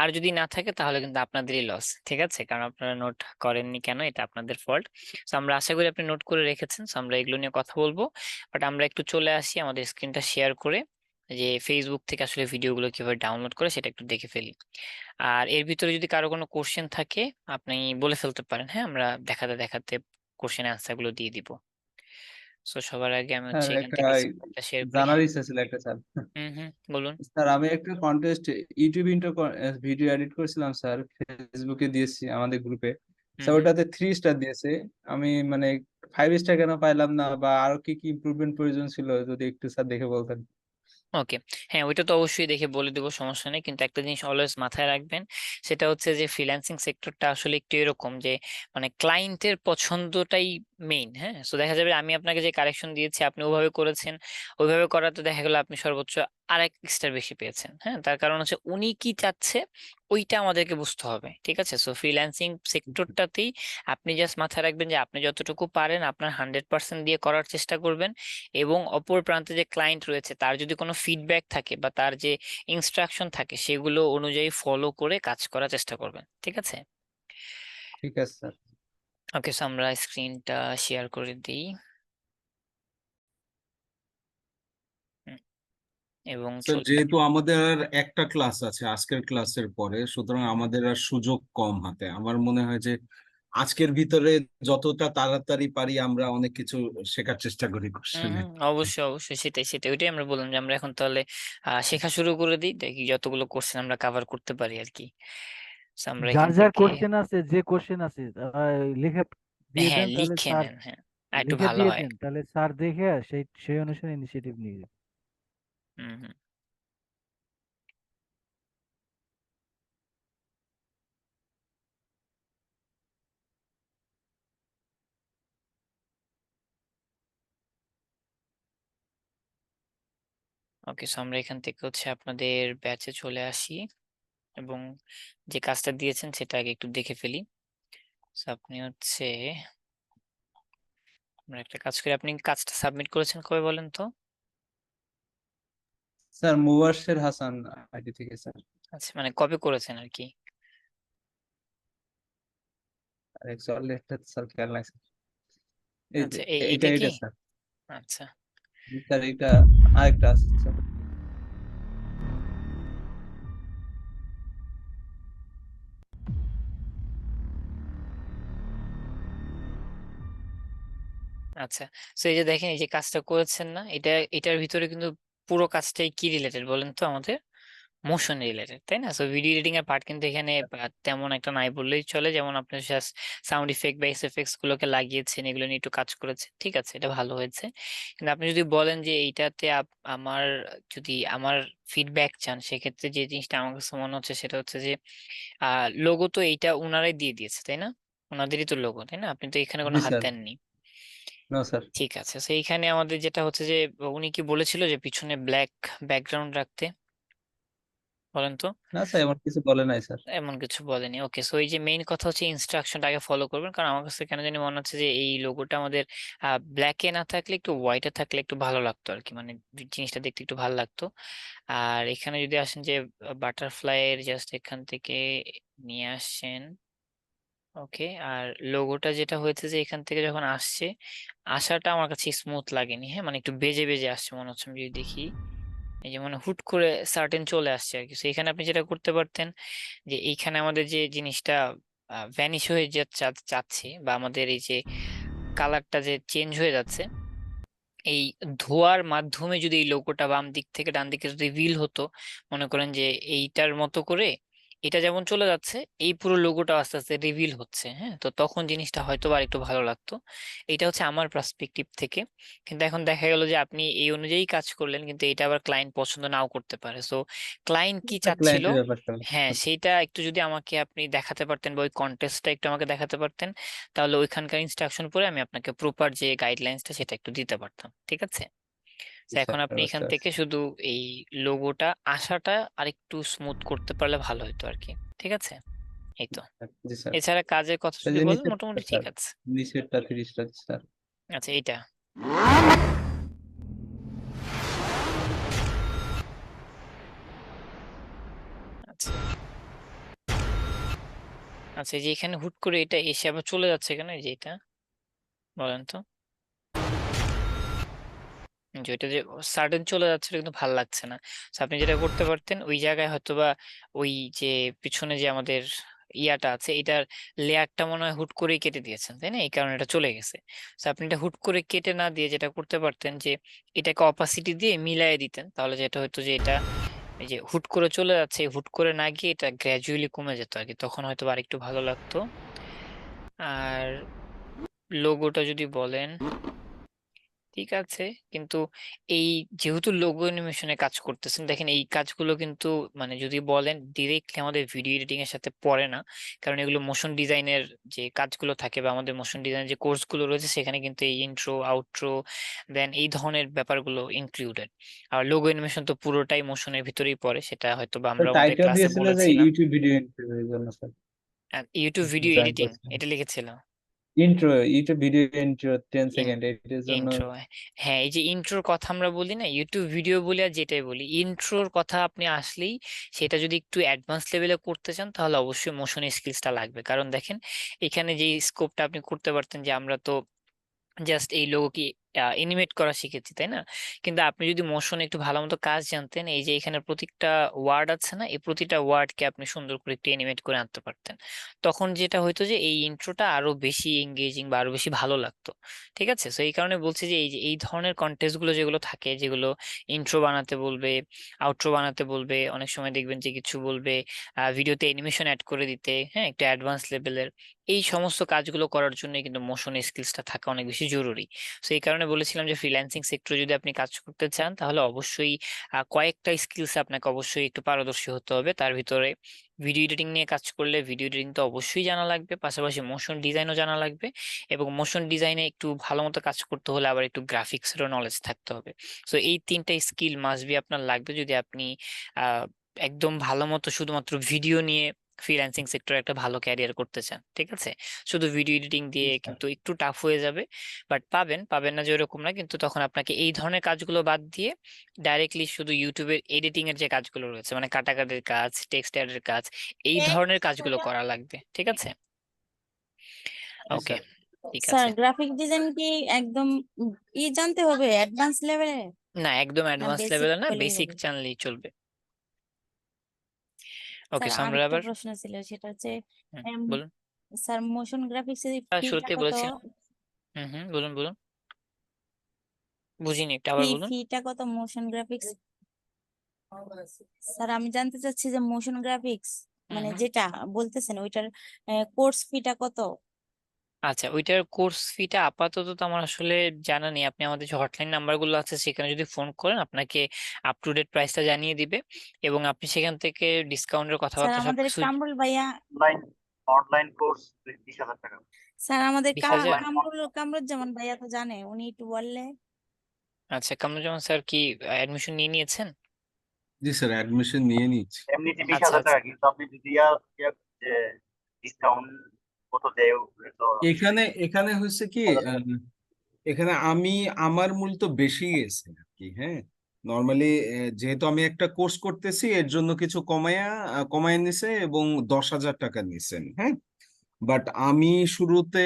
আর যদি না থাকে তাহলে কিন্তু আপনাদেরই লস, ঠিক আছে? কারণ আপনারা নোট করেননি কেন, এটা আপনাদের ফল্ট। তো আমরা আশা করি আপনি নোট করে রেখেছেন। তো আমরা এগুলো নিয়ে কথা বলবো, বাট আমরা একটু চলে আসি আমাদের স্ক্রিনটা শেয়ার করে যে ফেসবুক থেকে আসলে ভিডিওগুলো কিভাবে ডাউনলোড করে সেটা একটু দেখে ফেলি। আর এর ভিতরে যদি কারো কোনো কোশ্চেন থাকে আপনি বলে ফেলতে পারেন। হ্যাঁ, আমরা দেখাতে দেখাতে কোশ্চেন অ্যান্সার গুলো দিয়ে দিব। তো সবার আগে আমি স্যার হচ্ছে এখান একটা থেকে স্ক্রিনটা শেয়ার করি। জানার হ্যাঁ, ইচ্ছা ছিল একটা স্যার। বলুন। স্যার আমি একটা contest YouTube inter video edit করেছিলাম স্যার, ফেসবুকে দিয়েছি আমাদের গ্রুপে। হুম স্যার হুম ওটাতে 3 স্টার দিয়েছে। আমি মানে 5 স্টার কেন পাইলাম না, বা আরো কি কি ইমপ্রুভমেন্ট প্রয়োজন ছিল যদি একটু স্যার দেখে বলতেন। ওকে, হ্যাঁ ওইটা তো অবশ্যই দেখে বলে দেবো, সমস্যা নেই। কিন্তু একটা জিনিস অলওয়েজ মাথায় রাখবেন, সেটা হচ্ছে যে ফ্রিল্যান্সিং সেক্টরটা আসলে একটু এরকম যে মানে ক্লায়েন্টের পছন্দটাই মেইন। হ্যাঁ, তো দেখা যাবে আমি আপনাকে যে কারেকশন দিয়েছি আপনি ওইভাবে করেছেন, ওইভাবে করাতে দেখা গেল আপনি সর্বোচ্চ আরেক স্টার বেশি পেয়েছেন। হ্যাঁ, তার কারণ হচ্ছে উনি কি চাচ্ছে ওইটা আমাদেরকে বুঝতে হবে, ঠিক আছে? সো ফ্রিল্যান্সিং সেক্টরটাতেই আপনি জাস্ট মাথায় রাখবেন যে আপনি যতটুকু পারেন আপনার 100% দিয়ে করার চেষ্টা করবেন, এবং অপর প্রান্তে যে ক্লায়েন্ট রয়েছে তার যদি কোনো ফিডব্যাক থাকে বা তার যে ইনস্ট্রাকশন থাকে সেগুলো অনুযায়ী ফলো করে কাজ করার চেষ্টা করবেন, ঠিক আছে? ঠিক আছে স্যার। ওকে, সো আমরা স্ক্রিনটা শেয়ার করে দিই। হুম, এবং স্যার চলে যেহেতু আমাদের আর একটা ক্লাস আছে আজকের ক্লাসের পরে, সুতরাং আমাদের আর সুযোগ কম হাতে। আমার মনে হয় যে আজকের ভিতরে যতটা তাড়াতাড়ি পারি আমরা অনেক কিছু শেখার চেষ্টা করি কোশ্চেনে। অবশ্যই অবশ্যই, সেটাই সেটাই, ওইটাই আমরা বললাম যে আমরা এখন তাহলে শেখা শুরু করে দিই, দেখি যতগুলো কোশ্চেন আমরা কভার করতে পারি আর কি। So আমরা যার এখান যার থেকে কোশ্চেন আছে, যে কোশ্চেন আছে লিখে দিয়ে হ্যাঁ দেন, তাহলে লিখে স্যার নেন। হ্যাঁ, আর একটু লিখে ভালো দিয়ে হয়। দেন, তাহলে স্যার দেখে সেই অনুসারে ইনিশিয়েটিভ নিয়ে হুম হুম ওকে, সো আমরা এখান থেকে হচ্ছে আপনাদের ব্যাচে চলে আসি এবং যে কাজটা দিয়েছেন সেটা আগে একটু দেখে ফেলি। So, আপনি হচ্ছে আমরা একটা কাজ করি, আপনি কাজটা সাবমিট করেছেন কবে বলেন তো? স্যার মুবাশশির হাসান আইডি থেকে স্যার। আচ্ছা, মানে কবে করেছেন আর কি? অ্যাকচুয়ালি একটা স্যার খেয়াল নাই স্যার। এই যে আচ্ছা, এইটা এইটা কি? এইটা স্যার। আচ্ছা স্যার এইটা আরেকটা আছে স্যার। আচ্ছা, তো এই যে দেখেন এই যে কাজটা করেছেন না, এটার ভিতরে কিন্তু পুরো কাজটাই কি রিলেটেড বলেন তো আমাদের? মোশন রিলেটেড, তাই না? সো ভিডিও এডিটিং এর পার্ট কিন্তু এখানে তেমন একটা নাই বললেই চলে। যেমন আপনি জাস্ট সাউন্ড ইফেক্ট বা এফেক্টস গুলোকে লাগিয়েছেন, এগুলো নিয়ে একটু কাজ করেছেন, ঠিক আছে, এটা ভালো হয়েছে। কিন্তু আপনি যদি বলেন যে এইটাতে আমার যদি আমার ফিডব্যাক চান, সেক্ষেত্রে যে জিনিসটা আমার কাছে মনে হচ্ছে সেটা হচ্ছে যে লোগো তো এইটা উনারাই দিয়ে দিয়েছে, তাই না? ওনাদেরই তো লোগো, তাই না? আপনি তো এখানে কোনো জি হাত স্যার। দেননি। No sir. ঠিক আছে, তো এইখানে আমাদের যেটা হচ্ছে যে উনি কি বলেছিল যে পিছনে ব্ল্যাক ব্যাকগ্রাউন্ড রাখতে, বলেন তো? না স্যার, এমন কিছু বলে নাই স্যার। এমন কিছু বলেনি। ওকে, সো এই যে মেইন কথা হচ্ছে ইনস্ট্রাকশনটা আগে ফলো করবেন, কারণ আমার কাছে কেন জানি মনে হচ্ছে যে এই লোগোটা আমাদের ব্ল্যাকে না থাকলে একটু হোয়াইটে থাকলে একটু ভালো লাগতো আর কি, মানে জিনিসটা দেখতে একটু ভালো লাগতো। আর এখানে যদি আসেন যে বাটারফ্লাই এর জাস্ট এখান থেকে নিয়ে আসেন। ওকে, আর লোগোটা যেটা হয়েছে যে এখান থেকে যখন আসছে, আসাটা আমার কাছে স্মুথ লাগেনি। হ্যাঁ, মানে একটু বেজে বেজে আসছে মনে হচ্ছে, আমি যদি দেখি এই যে মানে হুট করে সার্টেন চলে আসছে আর কি। So এখানে আপনি যেটা করতে পারতেন যে এইখানে আমাদের যে জিনিসটা ভ্যানিশ হয়ে যাচ্ছে বা আমাদের এই যে কালারটা যে চেঞ্জ হয়ে যাচ্ছে, এই ধোয়ার মাধ্যমে যদি এই লোগোটা বাম দিক থেকে ডান দিকে যদি রিভিল হতো, মনে করেন যে এইটার মতো করে এটা যেমন চলে যাচ্ছে, এই পুরো লোগোটা আস্তে আস্তে রিভিল হচ্ছে, হ্যাঁ, তো তখন জিনিসটা হয়তো বা একটু ভালো লাগতো। এটা হচ্ছে আমার পার্সপেক্টিভ থেকে। কিন্তু এখন দেখা গেল যে আপনি এই অনুযায়ী কাজ করলেন, কিন্তু এটা আবার ক্লায়েন্ট পছন্দ নাও করতে পারে। সো ক্লায়েন্ট কি চাচ্ছিল, ক্লায়েন্টের ব্যাপারটা। হ্যাঁ, সেইটা একটু যদি আমাকে আপনি দেখাতে পারতেন বা ওই কন্টেস্টটা একটু আমাকে দেখাতে পারতেন, তাহলে ওইখানকার ইনস্ট্রাকশন পরে আমি আপনাকে প্রপার যে গাইডলাইন্সটা সেটা একটু দিতে পারতাম। ঠিক আছে, তো এখন স্যার আপনি এখান বুঝতে থেকে পারছি। শুধু এই লোগোটা আসাটা আরেকটু স্মুথ করতে পারলে ভালো হতো আর কি। ঠিক আছে, এই তো। জি স্যার। এছাড়া কাজের কথা এই যদি যে বলেন নিচের মোটামুটি ঠিক স্যার, আছে। নিচেরটা 30টা স্যার। আচ্ছা, এইটা আচ্ছা আচ্ছা, এই যে এখানে হুট করে এটা এসে আবার চলে যাচ্ছে কেন, এই যে এটা বলেন তো, যে ওইটা যে সাডেন চলে যাচ্ছে এটা কিন্তু ভালো লাগছে না। So আপনি যেটা করতে পারতেন ওই জায়গায় হয়তোবা ওই যে পিছনে যে আমাদের ইয়াটা আছে, এটার লেয়ারটা মনে হয় হুট করেই কেটে দিয়েছেন, তাই না? এই কারণে এটা চলে গেছে। তো আপনি এটা হুট করে কেটে না দিয়ে যেটা করতে পারতেন যে এটাকে অপাসিটি দিয়ে মিলাই দিতেন, তাহলে যেটা হতো যে এটা এই যে হুট করে চলে যাচ্ছে, হুট করে না গিয়ে এটা গ্র্যাজুয়ালি কমে যেত আর কি, তখন হয়তো আরেকটু ভালো লাগতো। আর লোগোটা যদি বলেন ঠিক আছে, কিন্তু এই যেহেতু লোগো অ্যানিমেশনে কাজ করতেছেন, দেখেন এই কাজগুলো কিন্তু মানে যদি বলেন ডিরেক্টলি আমাদের ভিডিও এডিটিং এর সাথে পড়ে না, কারণ এগুলো মোশন ডিজাইনের যে কাজগুলো থাকে বা আমাদের মোশন ডিজাইন যে কোর্সগুলো রয়েছে সেখানে কিন্তু এই ইন্ট্রো আউট্রো দেন এই ধরনের ব্যাপারগুলো ইনক্লুডেড। আর লোগো অ্যানিমেশন তো পুরোটাই মোশনের ভিতরেই পড়ে, সেটা হয়তো বা আমরা আমাদের টাইটেল ক্লাসে দিয়েছিল যে বলেছিলাম। ইউটিউব ভিডিও ইন্টারভিউর জন্য sir. YouTube video join editing করছেন এটা লিখেছিল। Intro, YouTube video intro 10 second এর জন্য। ইন্ট্রো, হ্যাঁ, এই যে ইন্ট্রোর কথা আমরা বলি না, ইউটিউব ভিডিও বলি আর যেটাই বলি, ইন্ট্রোর কথা আপনি আসলেই সেটা যদি একটু অ্যাডভান্স লেভেলে করতে চান তাহলে অবশ্যই মোশন স্কিলসটা লাগবে। কারণ দেখেন এখানে যে স্কোপটা আপনি করতে পারতেন যে আমরা তো জাস্ট এই লোগোকে এনিমেট করা শিখেছি, তাই না? কিন্তু আপনি যদি মোশনে একটু ভালো মতো কাজ জানতেন, এই যে এখানে প্রত্যেকটা ওয়ার্ড আছে না, এই প্রতিটা ওয়ার্ডকে আপনি সুন্দর করে একটু এনিমেট করে আনতে পারতেন, তখন যেটা হইতো যে এই ইন্ট্রোটা আরো বেশি এঙ্গেজিং বা আরো বেশি ভালো লাগতো। ঠিক আছে, তো এই কারণে বলছি যে এই যে এই ধরনের কন্টেন্ট গুলো যেগুলো থাকে, যেগুলো ইন্ট্রো বানাতে বলবে, আউট্রো বানাতে বলবে, অনেক সময় দেখবেন যে কিছু বলবে ভিডিওতে অ্যানিমেশন অ্যাড করে দিতে, হ্যাঁ, একটু অ্যাডভান্স লেভেলের, এই সমস্ত কাজগুলো করার জন্য কিন্তু মোশন স্কিলসটা থাকা অনেক বেশি জরুরি। তো এই কারণে বলেছিলাম যে ফ্রিল্যান্সিং সেক্টরে যদি আপনি কাজ করতে চান তাহলে অবশ্যই কয়েকটা স্কিলস আপনাকে অবশ্যই একটু পারদর্শী হতে হবে। তার ভিতরে ভিডিও এডিটিং নিয়ে কাজ করলে ভিডিও এডিটিং তো অবশ্যই জানা লাগবে, পাশাপাশি মোশন ডিজাইনও জানা লাগবে, এবং মোশন ডিজাইনে একটু ভালো মতো কাজ করতে হলে আবার একটু গ্রাফিক্সেরও নলেজ থাকতে হবে। তো এই তিনটা স্কিল মাস্ট বি আপনার লাগবে যদি আপনি আহ একদম ভালো মতো শুধুমাত্র ভিডিও নিয়ে ফ্রিল্যান্সিং সেক্টরে একটা ভালো ক্যারিয়ার করতে চান। ঠিক আছে, শুধু ভিডিও এডিটিং দিয়ে কিন্তু একটু টাফ হয়ে যাবে, বাট পাবেন পাবেন না যে এরকম না, কিন্তু তখন আপনাকে এই ধরনের কাজগুলো বাদ দিয়ে ডাইরেক্টলি শুধু ইউটিউবের এডিটিং এর যে কাজগুলো রয়েছে, মানে কাটাকাটির কাজ, টেক্সট অ্যাডের কাজ, এই ধরনের কাজগুলো করা লাগবে। ঠিক আছে, ওকে, স্যার ঠিক স্যার আছে। গ্রাফিক ডিজাইন কি একদম জানতে হবে অ্যাডভান্স লেভেলে, না, একদম না অ্যাডভান্স বেসিক লেভেলে না, হলেই বেসিক হবে? জানলেই চলবে। ওকে, স্যার সো আমরা আরেকটা আবার প্রশ্ন ছিল, সেটা হচ্ছে এম, বলুন। স্যার মোশন গ্রাফিক্স এর ফিটা শুরুতেই কত? বলেছিলাম। বলুন বলুন, বুঝিনি, একটু আবার বলুন। ফিটা কত মোশন গ্রাফিক্স? স্যার আমি জানতে চাচ্ছি যে মোশন গ্রাফিক্স হুম মানে হুম যেটা বলতেছেন ওইটার কোর্স ফিটা কত? আচ্ছা, ওইটার কোর্স ফিটা আপাতত তো আমার আসলে জানা নেই। আপনি আমাদের যে হটলাইন নাম্বার গুলো আছে সেখানে যদি ফোন করেন আপনাকে আপ টু ডেট প্রাইসটা জানিয়ে দিবে, এবং আপনি সেখান থেকে ডিসকাউন্টের স্যার কথাবার্তা আমাদের সবকিছু। কামরুল ভাইয়া অনলাইন অনলাইন কোর্স 30,000 টাকা। স্যার আমাদের 20,000 কামরুজ্জামান ভাইয়া তো জানে, উনি একটু বললে। আচ্ছা, কামরুজ্জামান স্যার কি অ্যাডমিশন নিয়ে নিয়েছেন? জি স্যার, অ্যাডমিশন নিয়ে নিচ্ছি। এমনিতে 20,000 আচ্ছা আচ্ছা টাকা, কিন্তু আপনি যদি ডিসকাউন্ট কত দেয় তো এখানে এখানে হয়েছে কি, এখানে আমার মূলত বেশি গেছে আর কি। হ্যাঁ, নর্মালি যেহেতু আমি একটা কোর্স করতেছি, এর জন্য কিছু কমায়া নিছে এবং 10,000 টাকা নিছেন। হ্যাঁ, বাট আমি শুরুতে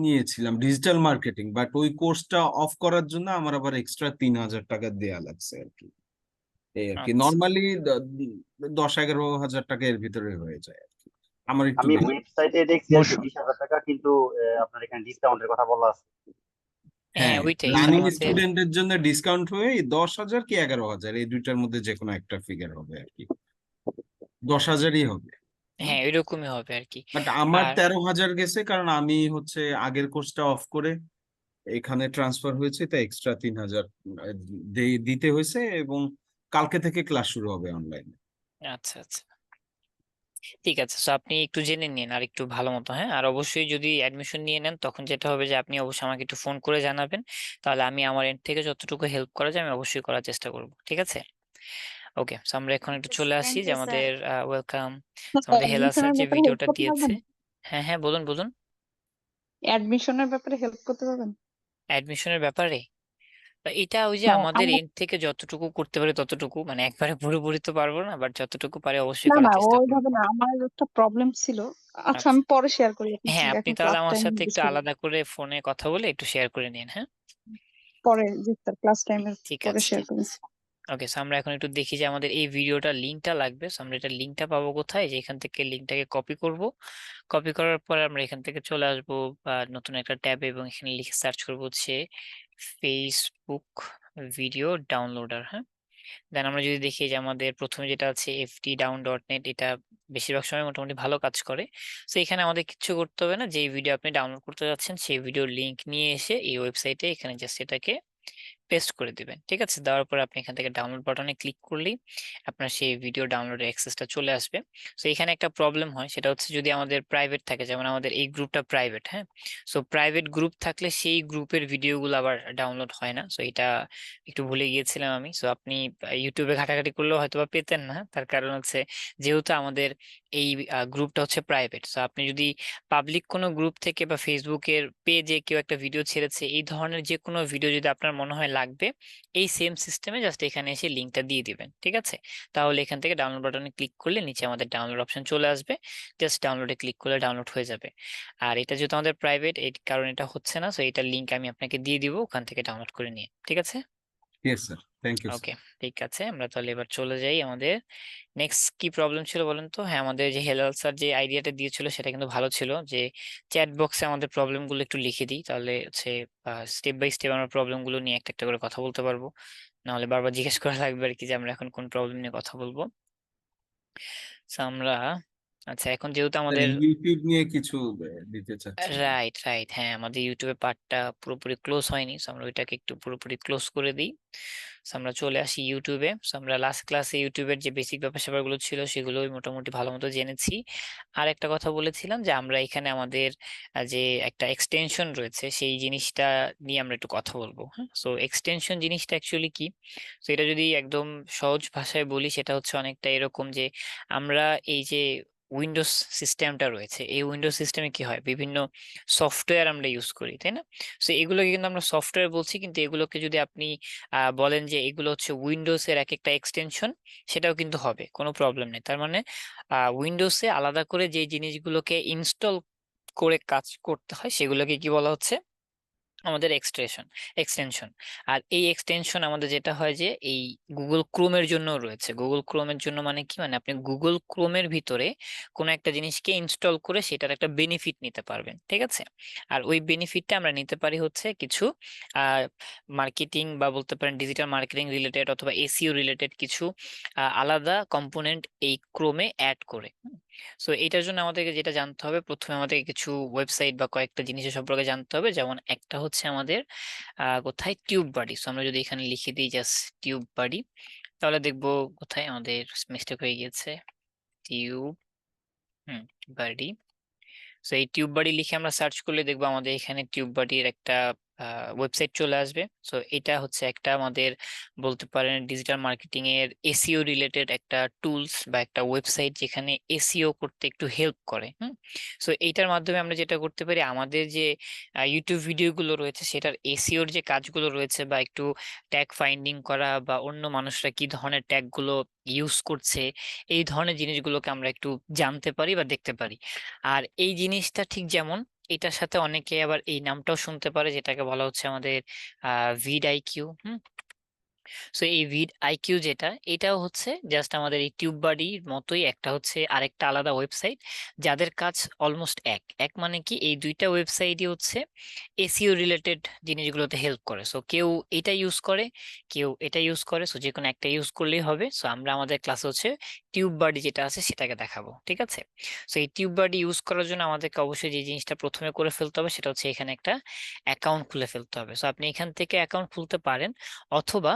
নিয়েছিলাম ডিজিটাল মার্কেটিং, বাট ওই কোর্সটা অফ করার জন্য আমার আবার এক্সট্রা 3,000 টাকা দেয়া লাগছে আর কি। এই আর কি, আচ্ছা নর্মালি 10-11 হাজার টাকা এর ভিতরে হয়ে যায় আর কি। আমার একটু আমি বেশি। ওয়েবসাইটে দেখছি আর কি 20,000 টাকা, কিন্তু আপনার এখানে ডিসকাউন্টের কথা বলা আছে। হ্যাঁ, হ্যাঁ, ওইটাই রানিং আমাদের। স্টুডেন্টের জন্য ডিসকাউন্ট হয়ে 10,000 কি 11,000, এই দুইটার মধ্যে যে কোনো একটা ফিগার হবে আর কি। 10,000ই হবে। হ্যাঁ, ওইরকমই হবে আর কি। বাট আমার আর 13,000 গেছে, কারণ আমি হচ্ছে আগের কোর্সটা অফ করে এখানে ট্রান্সফার হয়েছে, তাই এক্সট্রা 3,000 দিতে হয়েছে। এবং কালকে থেকে ক্লাস শুরু হবে অনলাইনে। আচ্ছা আচ্ছা, ঠিক আছে। তো আপনি একটু জেনে নিন আর একটু ভালো মতো, হ্যাঁ। আর অবশ্যই যদি অ্যাডমিশন নিয়ে নেন, তখন যেটা হবে যে আপনি অবশ্যই আমাকে একটু ফোন করে জানাবেন, তাহলে আমি আমার এন্ড থেকে যতটুকু হেল্প করা যায় আমি অবশ্যই করার চেষ্টা করব, ঠিক আছে? ওকে, সো আমরা এখন একটু চলে আসি থ্যাংক যে ইউ স্যার। আমাদের ওয়েলকাম, আমাদের হেলা স্যার অ্যাডমিশনের যে ব্যাপারে হেল্প ভিডিওটা করতে দিয়েছে। পারবেন? হ্যাঁ হ্যাঁ, বলুন বলুন। অ্যাডমিশনের ব্যাপারে হেল্প করতে পারবেন? অ্যাডমিশনের ব্যাপারে এটা ওই যে হ্যাঁ, আমাদের আমরা এন্ড থেকে যতটুকু করতে পারি ততটুকু, মানে একবারে পুরোপুরি তো পারবো না, বাট যতটুকু পারি অবশ্যই না করার না, চেষ্টা করবো। ওইভাবে না, আমার একটা প্রবলেম ছিল। আচ্ছা, আচ্ছা, আমি পরে শেয়ার করি, আপনি হ্যাঁ, আপনি এখন তাহলে ক্লাস আমার টাইম সাথে একটু ডিসকাস আলাদা করে ফোনে কথা বলে একটু শেয়ার করে নিন, হ্যাঁ। পরে, জি স্যার, ক্লাস টাইমের ঠিক পরে আছে শেয়ার ঠিক করি। আছে। ওকে, সো আমরা এখন একটু দেখি যে আমাদের এই ভিডিওটার লিঙ্কটা লাগবে। সো আমরা এটা লিঙ্কটা পাবো কোথায়, যে এখান থেকে লিঙ্কটাকে কপি করব। কপি করার পরে আমরা এখান থেকে চলে আসবো নতুন একটা ট্যাবে, এবং এখানে লিখে সার্চ করবো হচ্ছে ফেসবুক ভিডিও ডাউনলোডার, হ্যাঁ। দেন আমরা যদি দেখি যে আমাদের প্রথমে যেটা আছে ftdown.net, এটা বেশিরভাগ সময় মোটামুটি ভালো কাজ করে। তো এখানে আমাদের কিচ্ছু করতে হবে না, যে ভিডিও আপনি ডাউনলোড করতে যাচ্ছেন সেই ভিডিওর লিংক নিয়ে এসে এই ওয়েবসাইটে এখানে জাস্ট এটাকে পেস্ট করে দিবেন, ঠিক আছে? দেওয়ার পরে আপনি এখান থেকে ডাউনলোড বাটনে ক্লিক করলেই আপনার সেই ভিডিও ডাউনলোডের অ্যাক্সেসটা চলে আসবে। সো এখানে একটা প্রবলেম হয়, সেটা হচ্ছে যদি আমাদের প্রাইভেট থাকে, যেমন আমাদের এই গ্রুপটা প্রাইভেট, হ্যাঁ। সো প্রাইভেট গ্রুপ থাকলে সেই গ্রুপের ভিডিওগুলো আবার ডাউনলোড হয় না। সো এটা একটু ভুলে গিয়েছিলাম আমি। সো আপনি ইউটিউবে ঘাটাঘাটি করলেও হয়তো বা পেতেন না, তার কারণ হচ্ছে যেহেতু আমাদের এই গ্রুপটা হচ্ছে প্রাইভেট। সো আপনি যদি পাবলিক কোনো গ্রুপ থেকে বা ফেসবুকের পেজে কেউ একটা ভিডিও ছেড়েছে, এই ধরনের যে কোনো ভিডিও যদি আপনার মনে হয় লাগবে, এই সেম সিস্টেমে জাস্ট এখানে এসে লিঙ্কটা দিয়ে দিবেন, ঠিক আছে? তাহলে এখান থেকে ডাউনলোড বাটনে ক্লিক করলে নিচে আমাদের ডাউনলোড অপশন চলে আসবে, জাস্ট ডাউনলোডে ক্লিক করলে ডাউনলোড হয়ে যাবে। আর এটা যেহেতু আমাদের প্রাইভেট, এই কারণে এটা হচ্ছে না। সো এটার লিঙ্ক আমি আপনাকে দিয়ে দিব, ওখান থেকে ডাউনলোড করে নিয়ে, ঠিক আছে? Yes sir, thank you okay, sir. ঠিক আছে। আমরা তাহলে এবার চলে যাই আমাদের নেক্সট কি প্রবলেম ছিল বলেন তো। হ্যাঁ, আমাদের যে হেলাল স্যার যে আইডিয়াটা দিয়েছিল সেটা কিন্তু ভালো ছিল, যে চ্যাট বক্সে আমাদের প্রবলেম গুলো একটু লিখে দিই, তাহলে হচ্ছে স্টেপ বাই স্টেপ আমরা প্রবলেম গুলো নিয়ে একটা একটা করে কথা বলতে পারবো। নাহলে বারবার জিজ্ঞেস করা লাগবে আর কি, যে আমরা এখন কোন প্রবলেম নিয়ে কথা বলবো। So, আমরা আচ্ছা, এখন যেহেতু আমাদের ইউটিউব নিয়ে কিছু দিতে চাচ্ছিলাম। রাইট রাইট, হ্যাঁ, আমাদের ইউটিউবে পার্টটা পুরোপুরি ক্লোজ হয়নি। সো আমরা ওইটাকে একটু পুরোপুরি ক্লোজ করে দিই। সো আমরা চলে আসি ইউটিউবে। সো আমরা লাস্ট ক্লাসে ইউটিউবের যে বেসিক ব্যাপার স্যাপারগুলো ছিল সেগুলোই মোটামুটি ভালো মতো জেনেছি। আর একটা কথা বলেছিলাম যে আমরা এখানে আমাদের যে একটা এক্সটেনশন রয়েছে সেই জিনিসটা নিয়ে আমরা একটু কথা বলবো, হ্যাঁ। সো এক্সটেনশন জিনিসটা অ্যাকচুয়ালি কি? তো এটা যদি একদম সহজ ভাষায় বলি, সেটা হচ্ছে অনেকটা এরকম যে আমরা এই যে উইন্ডোজ সিস্টেমটা রয়েছে, এই উইন্ডোজ সিস্টেমে কি হয়, বিভিন্ন সফটওয়্যার আমরা ইউজ করি, তাই না? সো এগুলোকে কিন্তু আমরা সফটওয়্যার বলছি, কিন্তু এগুলোকে যদি আপনি বলেন যে এগুলো হচ্ছে উইন্ডোজ এর এক একটা এক্সটেনশন, সেটাও কিন্তু হবে, কোনো প্রবলেম নেই। তার মানে উইন্ডোজে আলাদা করে যে জিনিসগুলোকে ইনস্টল করে কাজ করতে হয় সেগুলোকে কি বলা হচ্ছে, আমাদের এক্সটেনশন। আর এই এক্সটেনশন আমাদের যেটা হয় যে এই গুগল ক্রোমের জন্য রয়েছে। গুগল ক্রোমের জন্য মানে কি, মানে আপনি গুগল ক্রোমের ভিতরে কোনো একটা জিনিসকে ইনস্টল করে সেটার একটা বেনিফিট নিতে পারবেন, ঠিক আছে? আর ওই বেনিফিটটা আমরা নিতে পারি হচ্ছে কিছু মার্কেটিং বা বলতে পারেন ডিজিটাল মার্কেটিং রিলেটেড অথবা এসইও রিলেটেড কিছু আলাদা কম্পোনেন্ট এই ক্রোমে অ্যাড করে। সো এটার জন্য আমাদেরকে যেটা জানতে হবে, প্রথমে আমাদেরকে কিছু ওয়েবসাইট বা কয়েকটা জিনিসের সম্পর্কে জানতে হবে। যেমন একটা হচ্ছে আমাদের কোথায় টিউব বাডি। সো আমরা যদি এখানে লিখে দিই জাস্ট টিউব বাডি, তাহলে দেখবো কোথায় আমাদের মিস্টেক হয়ে গিয়েছে, টিউব বাডি। সো এই টিউব বাড়ি লিখে আমরা সার্চ করলে দেখবো আমাদের এখানে টিউব বাড়ির একটা ওয়েবসাইট চলে আসবে। সো এটা হচ্ছে একটা আমাদের বলতে পারেন ডিজিটাল মার্কেটিং এর এসইও রিলেটেড একটা টুলস বা একটা ওয়েবসাইট যেখানে এসইও করতে একটু হেল্প করে। সো এইটার মাধ্যমে আমরা যেটা করতে পারি, আমাদের যে ইউটিউব ভিডিওগুলো রয়েছে সেটার এসইওর যে কাজগুলো রয়েছে বা একটু ট্যাগ ফাইন্ডিং করা বা অন্য মানুষরা কি ধরনের ট্যাগ গুলো ইউজ করছে, এই ধরনের জিনিসগুলোকে আমরা একটু জানতে পারি বা দেখতে পারি। আর এই জিনিসটা ঠিক যেমন এটার সাথে অনেকে আবার এই নামটাও শুনতে পারে, যেটাকে বলা হচ্ছে আমাদের ভিড আইকিউ। সো এই ভিড আইকিউ যেটা, এটাও হচ্ছে জাস্ট আমাদের এই টিউব বাড়ির মতোই একটা হচ্ছে আরেকটা আলাদা ওয়েবসাইট, যাদের কাজ অলমোস্ট এক এক মানে কি এই দুইটা ওয়েবসাইটই হচ্ছে এসইও রিলেটেড জিনিসগুলোতে হেল্প করে। সো কেউ এটা ইউজ করে, কেউ এটা ইউজ করে, সো যে কোনো একটা ইউজ করলেই হবে। সো আমরা আমাদের ক্লাসে হচ্ছে টিউব বাড়ি যেটা আছে সেটাকে দেখাবো, ঠিক আছে? সো এই টিউব বাড়ি ইউজ করার জন্য আমাদেরকে অবশ্যই যে জিনিসটা প্রথমে করে ফেলতে হবে সেটা হচ্ছে এখানে একটা অ্যাকাউন্ট খুলে ফেলতে হবে। সো আপনি এখান থেকে অ্যাকাউন্ট খুলতে পারেন, অথবা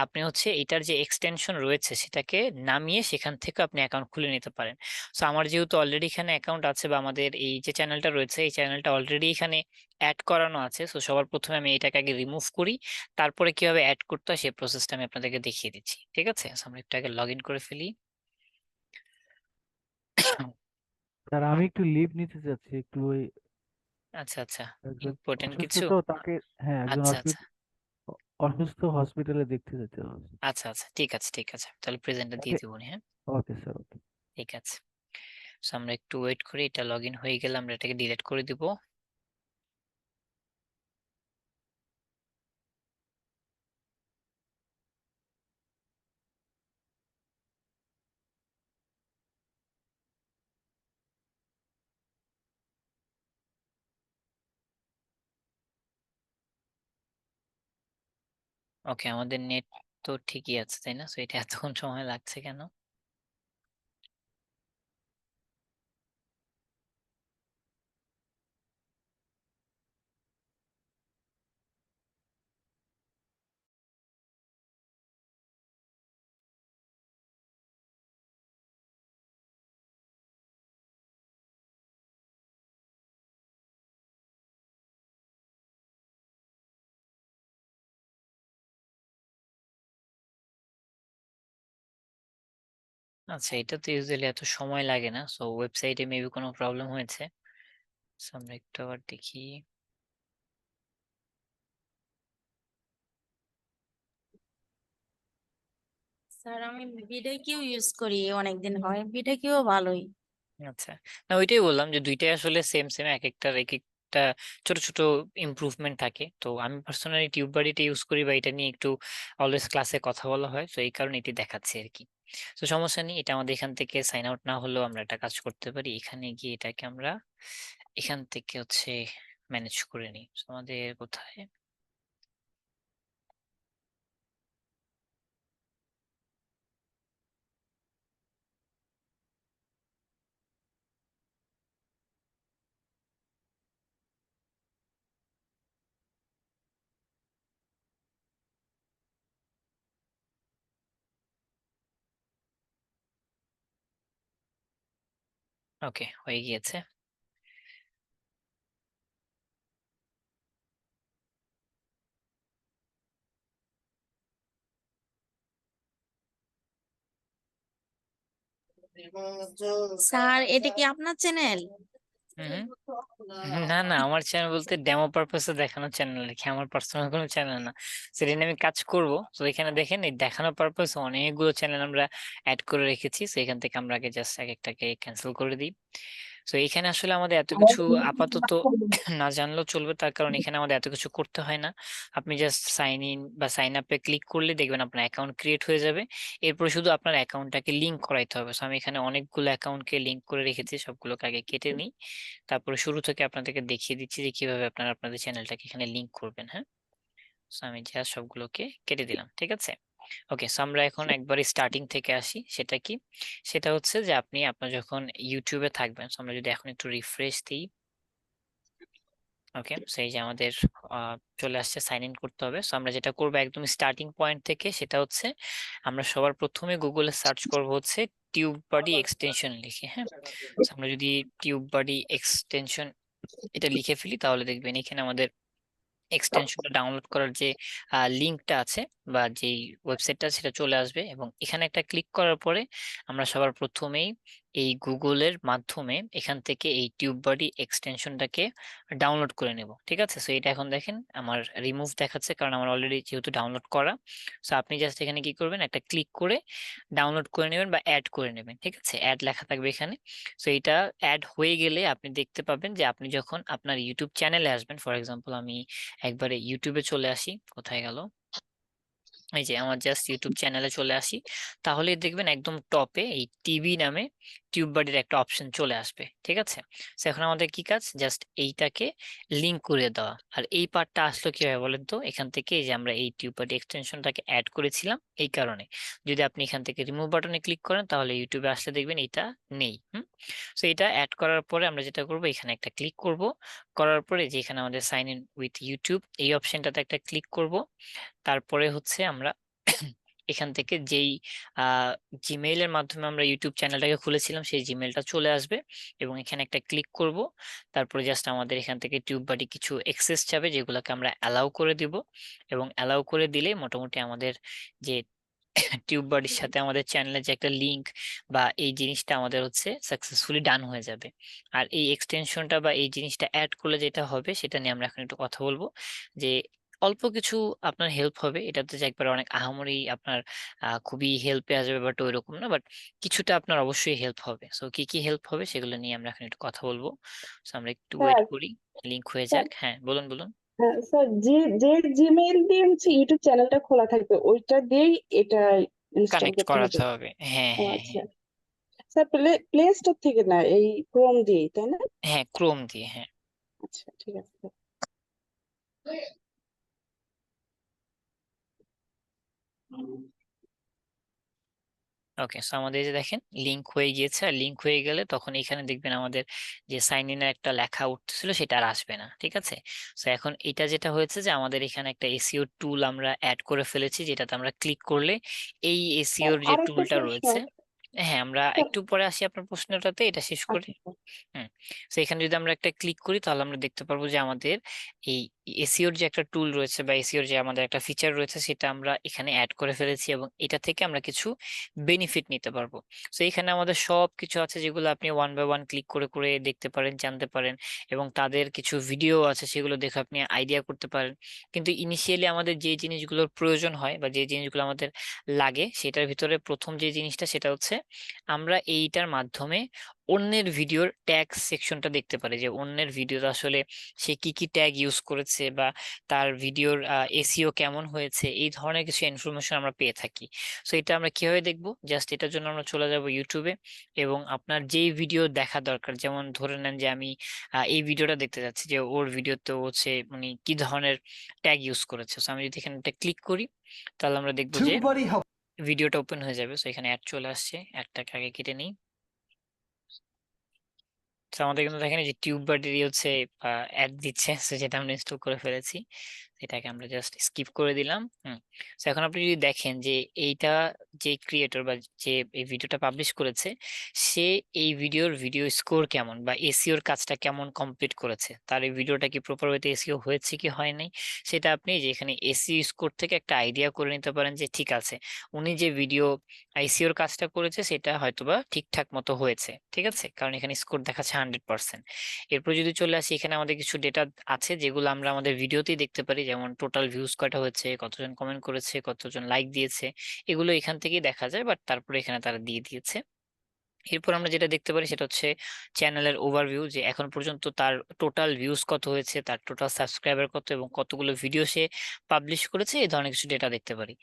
আপনি হচ্ছে এটার যে এক্সটেনশন রয়েছে সেটাকে নামিয়ে সেখান থেকে আপনি অ্যাকাউন্ট খুলে নিতে পারেন। সো আমার যেহেতু অলরেডি এখানে অ্যাকাউন্ট আছে বা আমাদের এই যে চ্যানেলটা রয়েছে এই চ্যানেলটা অলরেডি এখানে অ্যাড করানো আছে, সো সবার প্রথমে আমি এটাকে আগে রিমুভ করি, তারপরে কিভাবে অ্যাড করতে হয় সেই প্রসেসটা আমি আপনাদেরকে দেখিয়ে দিচ্ছি, ঠিক আছে? সো আমরা একটু আগে লগ ইন করে ফেলি। স্যার আমি একটু লিভ নিতে চাচ্ছি, একটু ওই আচ্ছা আচ্ছা, একজন ইম্পর্টেন্ট অসুস্থ কিছু। তো তাকে, হ্যাঁ একজন আচ্ছা আচ্ছা অসুস্থ হসপিটালে দেখতে যেতে হবে। আচ্ছা আচ্ছা, ঠিক আছে ঠিক আছে, তাহলে প্রেজেন্টটা দিয়ে ওকে, দিব। হ্যাঁ, ওকে স্যার, ওকে। ঠিক আছে। সো আমরা একটু ওয়েট করি, এটা লগ ইন হয়ে গেলে আমরা এটাকে ডিলিট করে দিব। ওকে, আমাদের নেট তো ঠিকই আছে তাই না? সো এটা এতক্ষণ সময় লাগছে কেন? আচ্ছা, এটা তো ইউজুয়ালি এত সময় লাগে না, সো ওয়েবসাইটে মেবি কোনো প্রবলেম হয়েছে। সো আমরা একটু আবার দেখি। স্যার আমি ভিডিও কিউ ইউজ করি, অনেকদিন হয়, ভিডিও কিউ ভালোই। আচ্ছা, না ওইটাই বললাম যে দুইটাই আসলে সেম সেম, এক একটার এক একটা ছোট ছোট ইমপ্রুভমেন্ট থাকে। তো আমি পার্সোনালি টিউব বাড়িটা ইউজ করি বা এটা নিয়ে একটু অলওয়েজ ক্লাসে কথা বলা হয়, তো এই কারণে এটি দেখাচ্ছি আর কি। তো সমস্যা নেই, এটা আমাদের এখান থেকে সাইন আউট না হলেও আমরা একটা কাজ করতে পারি, এখানে গিয়ে এটাকে আমরা এখান থেকে হচ্ছে ম্যানেজ করে নিই। So, আমাদের কোথায়, ওকে হয়ে গিয়েছে। স্যার এটা কি আপনার চ্যানেল? হুম, না না, আমার চ্যানেল বলতে ডেমো পারপাসে দেখানো চ্যানেল আর কি, আমার পার্সোনাল কোনো চ্যানেল না। সেটা নিয়ে আমি কাজ করব। তো এখানে দেখেন এই দেখানো পারপাসে অনেকগুলো চ্যানেল আমরা অ্যাড করে রেখেছি, তো এখান থেকে আমরা আগে জাস্ট এক একটাকে ক্যান্সেল করে দিই। তো এখানে আসলে আমাদের এত কিছু আপাতত না জানলেও চলবে, তার কারণ এখানে আমাদের এত কিছু করতে হয় না। আপনি জাস্ট সাইন ইন বা সাইন আপে ক্লিক করলে দেখবেন আপনার অ্যাকাউন্ট ক্রিয়েট হয়ে যাবে। এরপর শুধু আপনার অ্যাকাউন্টটাকে লিংক করাইতে হবে। So, আমি এখানে অনেকগুলো অ্যাকাউন্টকে লিংক করে রেখেছি, সবগুলোকে আগে কেটে নিই, তারপরে শুরু থেকে আপনাদেরকে দেখিয়ে দিচ্ছি যে কিভাবে আপনারা আপনাদের চ্যানেলটাকে এখানে লিংক করবেন। হ্যাঁ, So, আমি যা সবগুলোকে কেটে দিলাম, ঠিক আছে? ওকে, সো আমরা এখন একবারে স্টার্টিং থেকে আসি। সেটা কি, সেটা হচ্ছে যে আপনি আপনার যখন ইউটিউবে থাকবেন, so আমরা যদি এখন একটু রিফ্রেশ দিই, ওকে, সেই যে আমাদের চলে আসছে সাইন ইন করতে হবে। সো আমরা যেটা করবো একদম স্টার্টিং পয়েন্ট থেকে, সেটা হচ্ছে আমরা সবার প্রথমে গুগলে সার্চ করব হচ্ছে টিউব বডি এক্সটেনশন লিখি, হ্যাঁ। So আমরা যদি টিউব বডি এক্সটেনশন এটা লিখে ফেলি তাহলে দেখবেন এখানে আমাদের এক্সটেনশনটা ডাউনলোড করার যে লিঙ্কটা আছে বা যেই ওয়েবসাইটটা সেটা চলে আসবে, এবং এখানে একটা ক্লিক করার পরে আমরা সবার প্রথমেই এই গুগলের মাধ্যমে এখান থেকে এই টিউব বডি এক্সটেনশনটাকে ডাউনলোড করে নেব, ঠিক আছে। সো এটা এখন দেখেন আমার রিমুভ দেখাচ্ছে, কারণ আমার অলরেডি যেহেতু ডাউনলোড করা। সো আপনি জাস্ট এখানে কি করবেন, একটা ক্লিক করে ডাউনলোড করে নেবেন বা অ্যাড করে নেবেন, ঠিক আছে। অ্যাড লেখা থাকবে এখানে। সো এটা অ্যাড হয়ে গেলে আপনি দেখতে পাবেন যে আপনি যখন আপনার ইউটিউব চ্যানেলে আসবেন, ফর এক্সাম্পল আমি একবারে ইউটিউবে চলে আসি, কোথায় গেল, এই যে আমার জাস্ট ইউটিউব চ্যানেলে চলে আসি, তাহলে দেখবেন একদম টপে এই টিভি নামে টিউব বডির একটা অপশন চলে আসবে, ঠিক আছে। তো এখন আমাদের কি কাজ, জাস্ট এইটাকে লিংক করে দেওয়া। আর এই পার্টটা আসলো কিভাবে বলেন তো, এখান থেকে এই যে আমরা এই টিউব বডি এক্সটেনশনটাকে অ্যাড করেছিলাম এই কারণে। যদি আপনি এখান থেকে রিমুভ বাটনে ক্লিক করেন তাহলে ইউটিউবে আসলে দেখবেন এটা নেই। সো এটা অ্যাড করার পরে আমরা যেটা করব, এখানে একটা ক্লিক করব, করার পরে যে এখানে আমাদের সাইন ইন উইথ ইউটিউব এই অপশনটাতে একটা ক্লিক করব। তারপরে হচ্ছে আমরা এখান থেকে যেই জিমেইলের মাধ্যমে আমরা ইউটিউব চ্যানেলটাকে খুলেছিলাম সেই জিমেইলটা চলে আসবে, এবং এখানে একটা ক্লিক করব। তারপরে জাস্ট আমাদের এখান থেকে টিউব বডি কিছু অ্যাক্সেস যাবে যেগুলোকে আমরা অ্যালাউ করে দিব, এবং অ্যালাউ করে দিলে মোটামুটি আমাদের যে টিউব বডির সাথে আমাদের চ্যানেলের যে একটা লিংক বা এই জিনিসটা আমাদের হচ্ছে সাকসেসফুলি ডান হয়ে যাবে। আর এই এক্সটেনশনটা বা এই জিনিসটা অ্যাড করলে যেটা হবে সেটা নিয়ে আমরা এখন একটু কথা বলবো, যে অল্প কিছু আপনার হেল্প হবে এটাতে, যে একবার অনেক আহামরি আপনার খুবই হেল্পে আসবে বাট ওইরকম না, বাট কিছুটা আপনার অবশ্যই হেল্প হবে। সো কি কি হেল্প হবে সেগুলো নিয়ে আমরা এখন একটু কথা বলবো। সো আমরা একটু ওয়েট স্যার করি, লিংক হয়ে স্যার যাক। হ্যাঁ বলুন বলুন। স্যার যে যে জিমেইল দিয়ে হচ্ছে ইউটিউব চ্যানেলটা খোলা থাকবে ওইটা দিয়েই এটা ইনস্টল কানেক্ট করতে হবে? করাতে হবে, হ্যাঁ ও হ্যাঁ আচ্ছা হ্যাঁ। স্যার, প্লে স্টোর থেকে না, এই ক্রোম দিয়েই তাই না? হ্যাঁ ক্রোম দিয়ে, হ্যাঁ। আচ্ছা ঠিক আছে স্যার। ওকে, সো আমাদের এই যে দেখেন লিংক হয়ে গিয়েছে, আর লিংক হয়ে গেলে তখন এখানে দেখবেন আমাদের যে সাইন ইনের একটা লেখা উঠতেছিল সেটা আর আসবে না, ঠিক আছে। সো এখন এটা যেটা হয়েছে যে আমাদের এখানে একটা এসইও টুল আমরা অ্যাড করে ফেলেছি, যেটাতে আমরা ক্লিক করলে এই স্যার এসইওর যে আরেকটা টুলটা প্রশ্ন। রয়েছে, হ্যাঁ আমরা স্যার একটু পরে আসি আপনার প্রশ্নটাতে, এটা শেষ করি। আচ্ছা স্যার। হুম। তো এখানে যদি আমরা একটা ক্লিক করি তাহলে আমরা দেখতে পারবো যে আমাদের এই এসইওর যে একটা টুল রয়েছে বা এসইওর যে আমাদের একটা ফিচার রয়েছে সেটা আমরা এখানে অ্যাড করে ফেলেছি, এবং এটা থেকে আমরা কিছু বেনিফিট নিতে পারবো। তো এখানে আমাদের সব কিছু আছে যেগুলো আপনি ওয়ান বাই ওয়ান ক্লিক করে করে দেখতে পারেন, জানতে পারেন, এবং তাদের কিছু ভিডিও আছে সেগুলো দেখে আপনি আইডিয়া করতে পারেন। কিন্তু ইনিশিয়ালি আমাদের যে জিনিসগুলোর প্রয়োজন হয় বা যে জিনিসগুলো আমাদের লাগে সেটার ভিতরে প্রথম যে জিনিসটা সেটা হচ্ছে আমরা এইটার মাধ্যমে অন্যের ভিডিওর ট্যাগ সেকশনটা দেখতে পারি, যে অন্যের ভিডিওতে আসলে সে কি কি ট্যাগ ইউজ করেছে বা তার ভিডিওর এসইও কেমন হয়েছে, এই ধরনের কিছু ইনফরমেশন আমরা পেয়ে থাকি। সো এটা আমরা কিভাবে দেখবো, জাস্ট এটার জন্য আমরা চলে যাব ইউটিউবে, এবং আপনার যেই ভিডিও দেখা দরকার, যেমন ধরে নেন যে আমি এই ভিডিওটা দেখতে যাচ্ছি যে ওর ভিডিওতে হচ্ছে মানে কি ধরনের ট্যাগ ইউজ করেছে। সো আমি যদি এখানে একটা ক্লিক করি তাহলে আমরা দেখবো যে ভিডিওটা ওপেন হয়ে যাবে। সো এখানে অ্যাড চলে আসছে, অ্যাডটাকে আগে কেটে নিই। তো আমাদের কিন্তু দেখেন এই যে টিউব বডির হচ্ছে অ্যাড দিচ্ছে, তো যেটা আমরা ইনস্টল করে ফেলেছি সেটাকে আমরা জাস্ট স্কিপ করে দিলাম। তো এখন আপনি যদি দেখেন যে এইটা যে ক্রিয়েটর বা যে এই ভিডিওটা পাবলিশ করেছে সে এই ভিডিও স্কোর কেমন বা এসইওর কাজটা কেমন কমপ্লিট করেছে, তার এই ভিডিওটা কি প্রপার ওয়েতে এসইও হয়েছে কি হয় নাই, সেটা আপনি যে এখানে এসইও স্কোর থেকে একটা আইডিয়া করে নিতে পারেন যে ঠিক আছে উনি যে ভিডিও আইসিওর কাজটা করেছে সেটা হয়তোবা ঠিকঠাক মতো হয়েছে, ঠিক আছে, কারণ এখানে স্কোর দেখাচ্ছে 100%। এরপর যদি চলে আসি এখানে আমাদের কিছু ডেটা আছে যেগুলো আমরা আমাদের ভিডিওতেই দেখতে পারি, যেমন টোটাল ভিউজ কয়টা হয়েছে, কতজন কমেন্ট করেছে, কতজন লাইক দিয়েছে, এগুলো এখান থেকেই দেখা যায়, বাট তারপরে এখানে তারা দিয়ে দিয়েছে। এরপর আমরা যেটা দেখতে পারি সেটা হচ্ছে চ্যানেলের ওভারভিউ, যে এখন পর্যন্ত তার টোটাল ভিউজ কত হয়েছে, তার টোটাল সাবস্ক্রাইবার কত, এবং কতগুলো ভিডিও সে পাবলিশ করেছে, এই ধরনের কিছু ডেটা দেখতে পারি।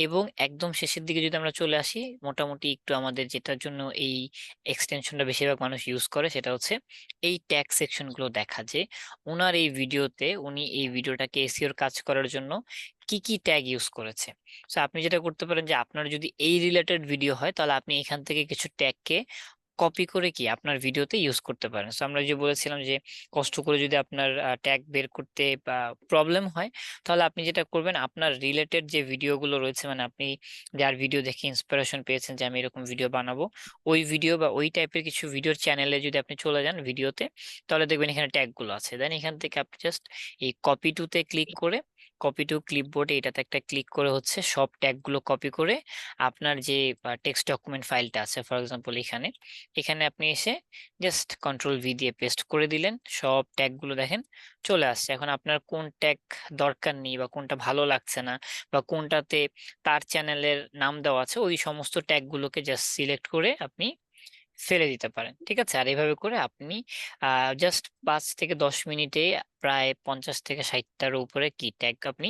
এবং একদম শেষের দিকে যদি আমরা চলে আসি, মোটামুটি একটু আমাদের যেটার জন্য এই এক্সটেনশনটা বেশিরভাগ মানুষ ইউজ করে সেটা হচ্ছে এই ট্যাগ সেকশন গুলো দেখা, যে ওনার এই ভিডিওতে উনি এই ভিডিওটাকে এসইওর কাজ করার জন্য কি কি ট্যাগ ইউজ করেছে। সো আপনি যেটা করতে পারেন যে আপনার যদি এই রিলেটেড ভিডিও হয় তাহলে আপনি এখান থেকে কিছু ট্যাগকে কপি করে কি আপনার ভিডিওতে ইউজ করতে পারেন। তো আমরা যে বলেছিলাম যে কষ্ট করে যদি আপনার ট্যাগ বের করতে প্রবলেম হয়, তাহলে আপনি যেটা করবেন আপনার রিলেটেড যে ভিডিওগুলো রয়েছে, মানে আপনি যার ভিডিও দেখে ইন্সপিরেশন পেয়েছেন যে আমি এরকম ভিডিও বানাবো, ওই ভিডিও বা ওই টাইপের কিছু ভিডিওর চ্যানেলে যদি আপনি চলে যান ভিডিওতে, তাহলে দেখবেন এখানে ট্যাগ গুলো আছে। দেন এখান থেকে আপনি জাস্ট এই কপি টুতে ক্লিক করে, কপি টু ক্লিপবোর্ডে এটাতে একটা ক্লিক করে হচ্ছে সব ট্যাগ গুলো কপি করে আপনার যে টেক্সট ডকুমেন্ট ফাইলটা আছে, ফর এক্সাম্পল এখানে, এখানে আপনি এসে জাস্ট কন্ট্রোল ভি দিয়ে পেস্ট করে দিলেন, সব ট্যাগ গুলো দেখেন চলে আসছে। এখন আপনার কোন ট্যাগ দরকার নেই বা কোনটা ভালো লাগছে না বা কোনটাতে তার চ্যানেলের নাম দেওয়া আছে, ওই সমস্ত ট্যাগ গুলোকে জাস্ট সিলেক্ট করে আপনি ফেলে দিতে পারেন। ঠিক আছে, আর এইভাবে করে আপনি জাস্ট 5 থেকে 10 মিনিটে প্রায় 50 থেকে 60টার উপরে কি ট্যাগ আপনি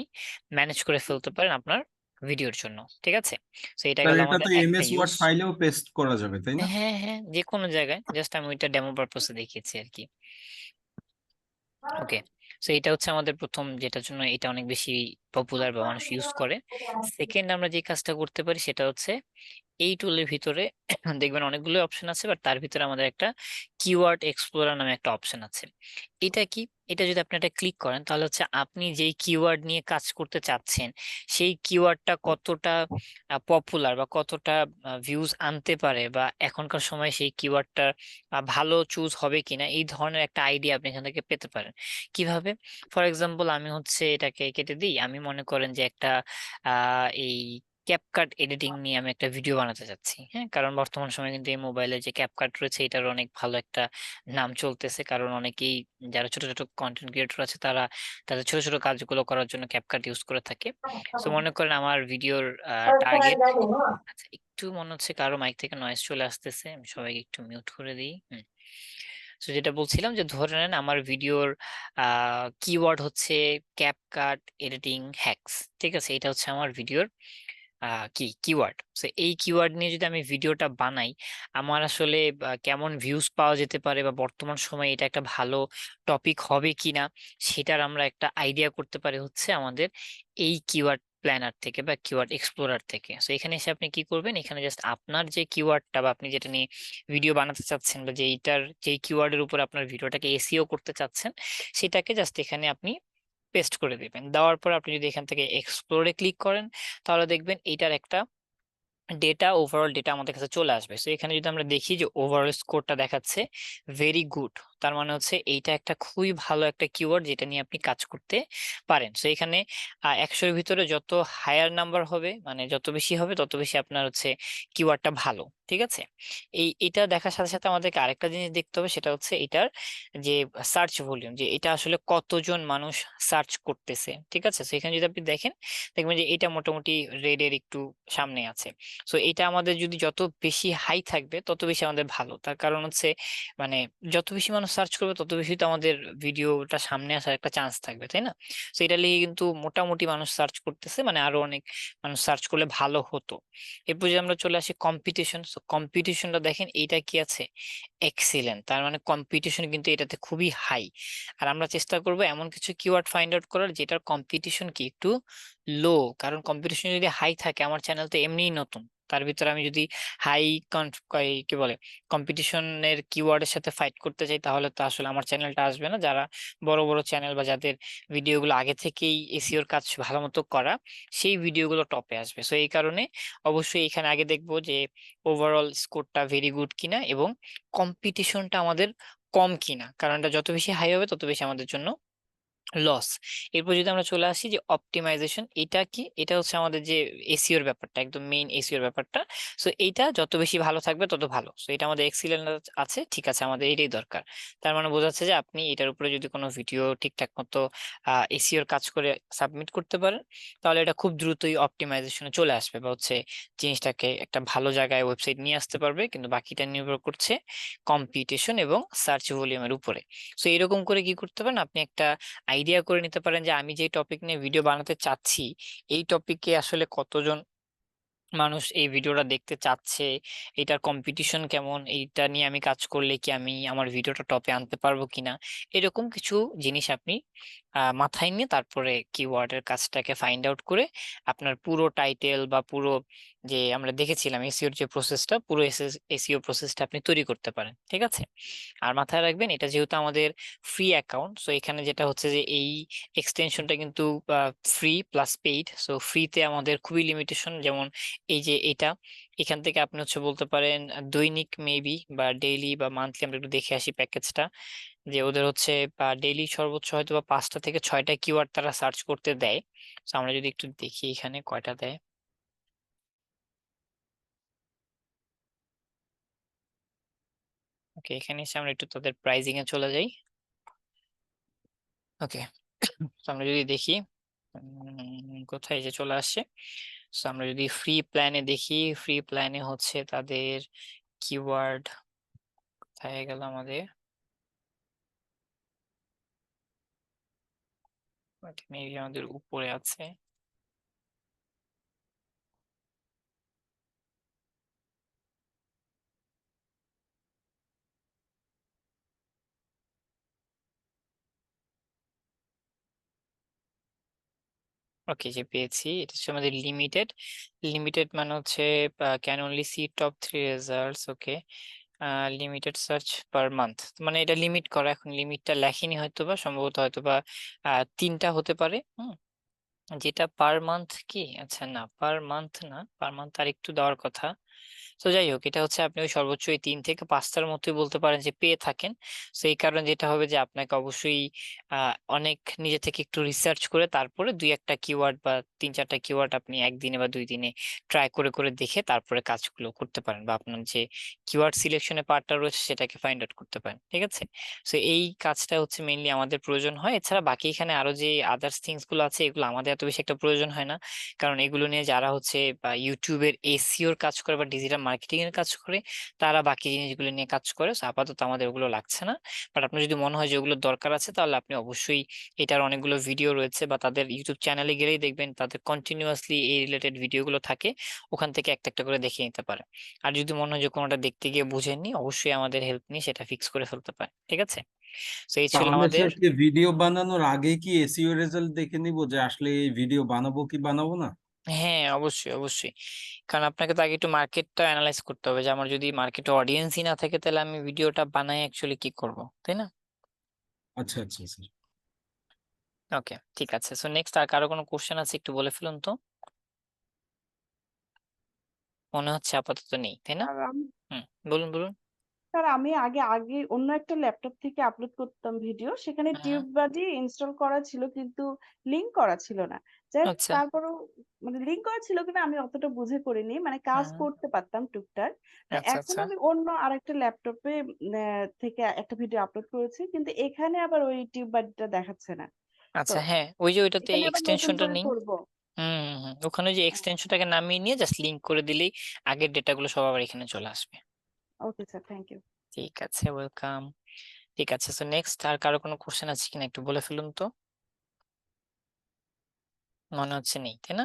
ম্যানেজ করে ফেলতে পারেন আপনার ভিডিওর জন্য। ঠিক আছে, তো এটা স্যার গেল এটা আমাদের তো একটা এমএস ওয়ার্ড ইউজ। ফাইলেও পেস্ট করা যাবে তাই না? হ্যাঁ হ্যাঁ, যে কোনো জায়গায়, জাস্ট আমি ওইটা ডেমো পারপসে দেখিয়েছি আর কি। ওকে, সো এটা হচ্ছে আমাদের প্রথম, যেটার জন্য এটা অনেক বেশি পপুলার বা মানুষ ইউজ করে। সেকেন্ড আমরা যে কাজটা করতে পারি সেটা হচ্ছে এই টুলের ভিতরে দেখবেন অনেকগুলো অপশন আছে, বাট তার ভিতরে আমাদের একটা কিওয়ার্ড এক্সপ্লোরার নামে একটা অপশন আছে। এটা কি, এটা যদি আপনি এটা ক্লিক করেন তাহলে হচ্ছে আপনি যেই কিওয়ার্ড নিয়ে কাজ করতে চাচ্ছেন সেই কিওয়ার্ডটা কতটা পপুলার বা কতটা ভিউজ আনতে পারে, বা এখনকার সময় সেই কিওয়ার্ডটা ভালো চুজ হবে কিনা, এই ধরনের একটা আইডিয়া আপনি এখান থেকে পেতে পারেন। কিভাবে? ফর এক্সাম্পল আমি হচ্ছে এটাকে কেটে দিই, আমি মনে করেন যে একটা এই ক্যাপকাট এডিটিং নিয়ে আমি একটা ভিডিও বানাতে চাচ্ছি। হ্যাঁ, কারণ বর্তমান সময়ে কিন্তু এই মোবাইলে যে ক্যাপকাট রয়েছে এটার অনেক ভালো একটা নাম চলতেছে, কারণ অনেকেই যারা ছোট ছোট কন্টেন্ট ক্রিয়েটর আছে তারা তাদের ছোট ছোট কাজগুলো করার জন্য ক্যাপকাট ইউজ করে থাকে। তো মনে করেন আমার ভিডিওর টার্গেট, আচ্ছা একটু মনে হচ্ছে কারো মাইক থেকে নয়েজ চলে আসতেছে, আমি সবাইকে একটু মিউট করে দিই। তো যেটা বলছিলাম যে ধরে নেন আমার ভিডিওর কিওয়ার্ড হচ্ছে ক্যাপকাট এডিটিং হ্যাকস। ঠিক আছে, এটা হচ্ছে আমার ভিডিওর কি কিওয়ার্ড। তো এই কিওয়ার্ড নিয়ে যদি আমি ভিডিওটা বানাই, আমার আসলে কেমন ভিউজ পাওয়া যেতে পারে বা বর্তমান সময়ে এটা একটা ভালো টপিক হবে কিনা, সেটার আমরা একটা আইডিয়া করতে পারি হচ্ছে আমাদের এই কিওয়ার্ড প্ল্যানার থেকে বা কিওয়ার্ড এক্সপ্লোরার থেকে। তো এখানে এসে আপনি কি করবেন, এখানে জাস্ট আপনার যে কিওয়ার্ডটা বা আপনি যেটা নিয়ে ভিডিও বানাতে চাচ্ছেন বা যেই কিওয়ার্ডের উপর আপনার ভিডিওটাকে এসইও করতে চাচ্ছেন, সেটাকে জাস্ট এখানে আপনি পেস্ট করে দিবেন। দেওয়ার পর আপনি যদি এখান থেকে এক্সপ্লোরে ক্লিক করেন তাহলে দেখবেন এইটার একটা ওভারঅল ডেটা আমাদের কাছে চলে আসবে। তো এখানে যদি আমরা দেখি যে ওভারঅল স্কোরটা দেখাচ্ছে ভেরি গুড, তার মানে হচ্ছে এইটা একটা খুবই ভালো একটা কিওয়ার্ড যেটা নিয়ে আপনি কাজ করতে পারেন। তো এখানে 100-এর ভিতরে যত হায়ার নাম্বার হবে, মানে যত বেশি হবে তত বেশি আপনার হচ্ছে কিওয়ার্ডটা ভালো। ঠিক আছে, এটা দেখার সাথে সাথে আমাদেরকে আরেকটা জিনিস দেখতে হবে, সেটা হচ্ছে এটার যে সার্চ ভলিউম, যে এটা আসলে কতজন মানুষ সার্চ করতেছে। ঠিক আছে, তো এখানে যদি আপনি দেখেন দেখবেন যে এটা মোটামুটি রেডের একটু সামনে আছে। সো এটা আমাদের যদি যত বেশি হাই থাকবে তত বেশি আমাদের ভালো, তার কারণ হচ্ছে মানে যত বেশি মানুষ সার্চ করবে তত বেশি তো আমাদের ভিডিওটা সামনে আসার একটা চান্স থাকবে, তাই না? তো এটা লিগে কিন্তু মোটামুটি মানুষ সার্চ করতেছে, মানে আরো অনেক মানুষ সার্চ করলে ভালো হতো। এরপর যদি আমরা চলে আসি কম্পিটিশন, সো কম্পিটিশনটা দেখেন এইটা কি আছে, এক্সিলেন্ট, তার মানে কম্পিটিশন কিন্তু এটাতে খুবই হাই। আর আমরা চেষ্টা করব এমন কিছু কিওয়ার্ড ফাইন্ড আউট করার যেটার কম্পিটিশন কি একটু লো, কারণ কম্পিটিশন যদি হাই থাকে, আমার চ্যানেল তো এমনিই নতুন, তার ভিতরে আমি যদি হাই কি বলে কম্পিটিশনের কিওয়ার্ডের সাথে ফাইট করতে চাই, তাহলে তো আসলে আমার চ্যানেলটা আসবে না। যারা বড় বড় চ্যানেল বা যাদের ভিডিওগুলো আগে থেকেই এসইওর কাজ ভালো মতো করা, সেই ভিডিওগুলো টপে আসবে। সো এই কারণে অবশ্যই এখানে আগে দেখবো যে ওভারঅল স্কোরটা ভেরি গুড কিনা এবং কম্পিটিশনটা আমাদের কম কিনা, কারণ এটা যত বেশি হাই হবে তত বেশি আমাদের জন্য লস। এরপর যদি আমরা চলে আসি যে অপটিমাইজেশন, এটা কি, এটা হচ্ছে আমাদের যে এসইওর ব্যাপারটা, একদম মেইন এসইওর ব্যাপারটা। সো এইটা যত বেশি ভালো থাকবে তত ভালো। সো এটা আমাদের এক্সিলেন্ট আছে, ঠিক আছে, আমাদের এটাই দরকার। তার মানে বোঝাচ্ছে যে আপনি এটার উপরে যদি কোনো ভিডিও ঠিকঠাক মতো এসইওর কাজ করে সাবমিট করতে পারেন, তাহলে এটা খুব দ্রুতই অপটিমাইজেশনে চলে আসবে বা হচ্ছে জিনিসটাকে একটা ভালো জায়গায় ওয়েবসাইট নিয়ে আসতে পারবে। কিন্তু বাকিটা নির্ভর করছে কম্পিটিশন এবং সার্চ ভলিউমের উপরে। সো এরকম করে কি করতে পারেন, আপনি একটা আইডিয়া করে নিতে পারেন যে আমি যে টপিক নিয়ে ভিডিও বানাতে চাচ্ছি, এই টপিকে আসলে কতজন মানুষ এই ভিডিওটা দেখতে চাচ্ছে, এটার কম্পিটিশন কেমন, এইটা নিয়ে আমি কাজ করলে কি আমি আমার ভিডিওটা টপে আনতে পারবো কিনা, এরকম কিছু জিনিস আপনি মাথায় নিয়ে তারপরে কিওয়ার্ডের কাজটাকে ফাইন্ড আউট করে আপনার পুরো টাইটেল বা পুরো যে আমরা দেখেছিলাম এসইওর যে প্রসেসটা, পুরো এসইও প্রসেসটা আপনি তৈরি করতে পারেন। ঠিক আছে, আর মাথায় রাখবেন এটা যেহেতু আমাদের ফ্রি অ্যাকাউন্ট, সো এখানে যেটা হচ্ছে যে এই এক্সটেনশনটা কিন্তু ফ্রি প্লাস পেইড। সো ফ্রিতে আমাদের খুবই লিমিটেশন, যেমন এই যে এটা, এখান থেকে আপনি হচ্ছে বলতে পারেন দৈনিক মেবি বা ডেইলি বা মান্থলি, আমরা একটু দেখে আসি প্যাকেজটা, যে ওদের হচ্ছে ডেইলি সর্বোচ্চ হয়তো বা 5টা থেকে 6টা কিওয়ার্ড তারা সার্চ করতে দেয়। তো আমরা যদি একটু দেখি এখানে কয়টা দেয়। ওকে, এখানে এসে আমরা একটু তাদের প্রাইজিং এ চলে যাই। ওকে, তো আমরা যদি দেখি কোথায় যে চলে আসছে। তো আমরা যদি ফ্রি প্ল্যানে দেখি, ফ্রি প্ল্যানে হচ্ছে তাদের কিওয়ার্ড কোথায় গেল আমাদের, মেবি আমাদের উপরে আছে। ওকে, যে পেয়েছি, এটা হচ্ছে আমাদের লিমিটেড। লিমিটেড মানে হচ্ছে can only see top 3 results. Okay, limited search per month, মানে এটা লিমিট করা, এখন লিমিটটা লেখেনি হয়তো বা, সম্ভবত হয়তো বা 3টা হতে পারে। যেটা পার মান্থ কি, আচ্ছা না পার মান্থ না, পার মান্থ আর একটু দেওয়ার কথা। তো যাই হোক, এটা হচ্ছে আপনি ওই সর্বোচ্চ এই 3 থেকে 5টার মধ্যে বলতে পারেন যে পেয়ে থাকেন। তো এই কারণে যেটা হবে যে আপনাকে অবশ্যই অনেক নিজে থেকে একটু রিসার্চ করে তারপরে 2-1টা কিওয়ার্ড বা 3-4টা কিওয়ার্ড আপনি একদিনে বা 2 দিনে ট্রাই করে করে দেখে তারপরে কাজগুলো করতে পারেন, বা আপনার যে কিওয়ার্ড সিলেকশনের পার্টটা রয়েছে সেটাকে ফাইন্ড আউট করতে পারেন। ঠিক আছে, তো এই কাজটা হচ্ছে মেইনলি আমাদের প্রয়োজন হয়। এছাড়া বাকি এখানে আরো যে আদার্স থিংস গুলো আছে এগুলো আমাদের এত বেশি একটা প্রয়োজন হয় না, কারণ এগুলো নিয়ে যারা হচ্ছে বা ইউটিউবের এসইওর কাজ করে বা ডিজিটাল মার্কেটিং এর কাজ করে তারা বাকি জিনিসগুলো নিয়ে কাজ করে। So আপাতত আমাদের ওগুলো লাগছে না, বাট আপনার যদি মনে হয় যে ওগুলো দরকার আছে তাহলে আপনি অবশ্যই, এটার অনেকগুলো ভিডিও রয়েছে বা তাদের ইউটিউব চ্যানেলে গেলেই দেখবেন তাদের কন্টিনিউয়াসলি এই রিলেটেড ভিডিওগুলো থাকে, ওখান থেকে একটা একটা করে দেখে নিতে পারে। আর যদি মনে হয় যে কোনোটা দেখতে গিয়ে বুঝেননি, অবশ্যই আমাদের হেল্প নিয়ে সেটা ফিক্স করে ফেলতে পারে। ঠিক আছে, তো এই ছিল তাহলে আমাদের। স্যার কি ভিডিও বানানোর আগে কি এসইও রেজাল্ট দেখে নিব যে আসলে এই ভিডিও বানাবো কি বানাবো না? হ্যাঁ, অবশ্যই অবশ্যই, কারণ আপনাকে তো আগে একটু মার্কেটটা অ্যানালাইজ করতে হবে, যে আমার যদি মার্কেটে অডিয়েন্সই না থাকে তাহলে আমি ভিডিওটা বানাই অ্যাকচুয়ালি কি করব, তাই না? আচ্ছা আচ্ছা স্যার। ওকে, ঠিক আছে। সো নেক্সট আর কারো কোনো কোশ্চেন আছে একটু বলে ফেলুন তো, মনে হচ্ছে আপাতত নেই, তাই না? আর আমি হুম, বলুন বলুন। স্যার আমি আগে অন্য একটা ল্যাপটপ থেকে আপলোড করতাম ভিডিও, সেখানে হুম, টিউববাজি ইনস্টল করা ছিল কিন্তু লিংক করা ছিল না। যাই হোক, আচ্ছা। তারপরও মানে লিংক করা ছিল কিনা আমি অতটা বুঝে করিনি, মানে কাজ হুম, করতে পারতাম টুকটাক। তো আচ্ছা এখন আচ্ছা আমি অন্য আরেকটা ল্যাপটপে থেকে একটা ভিডিও আপলোড করেছি, কিন্তু এখানে আবার ওই টিউববাজিটা দেখাচ্ছে না। তো আচ্ছা, হ্যাঁ ওই যে ওইটাতে এখানে আবার নতুন এক্সটেনশনটা করে নেই। করব? ওখানে ওই যে এক্সটেনশনটাকে নামিয়ে নিয়ে জাস্ট লিংক করে দিলেই আগের ডেটাগুলো সব আবার এখানে চলে আসবে। Okay sir, thank you. ঠিক আছে, ওয়েলকাম। ঠিক আছে, সো নেক্সট আর কারো কোনো কোশ্চেন আছে কিনা একটু বলে ফেলুন তো, মনে হচ্ছে নেই, তাই না?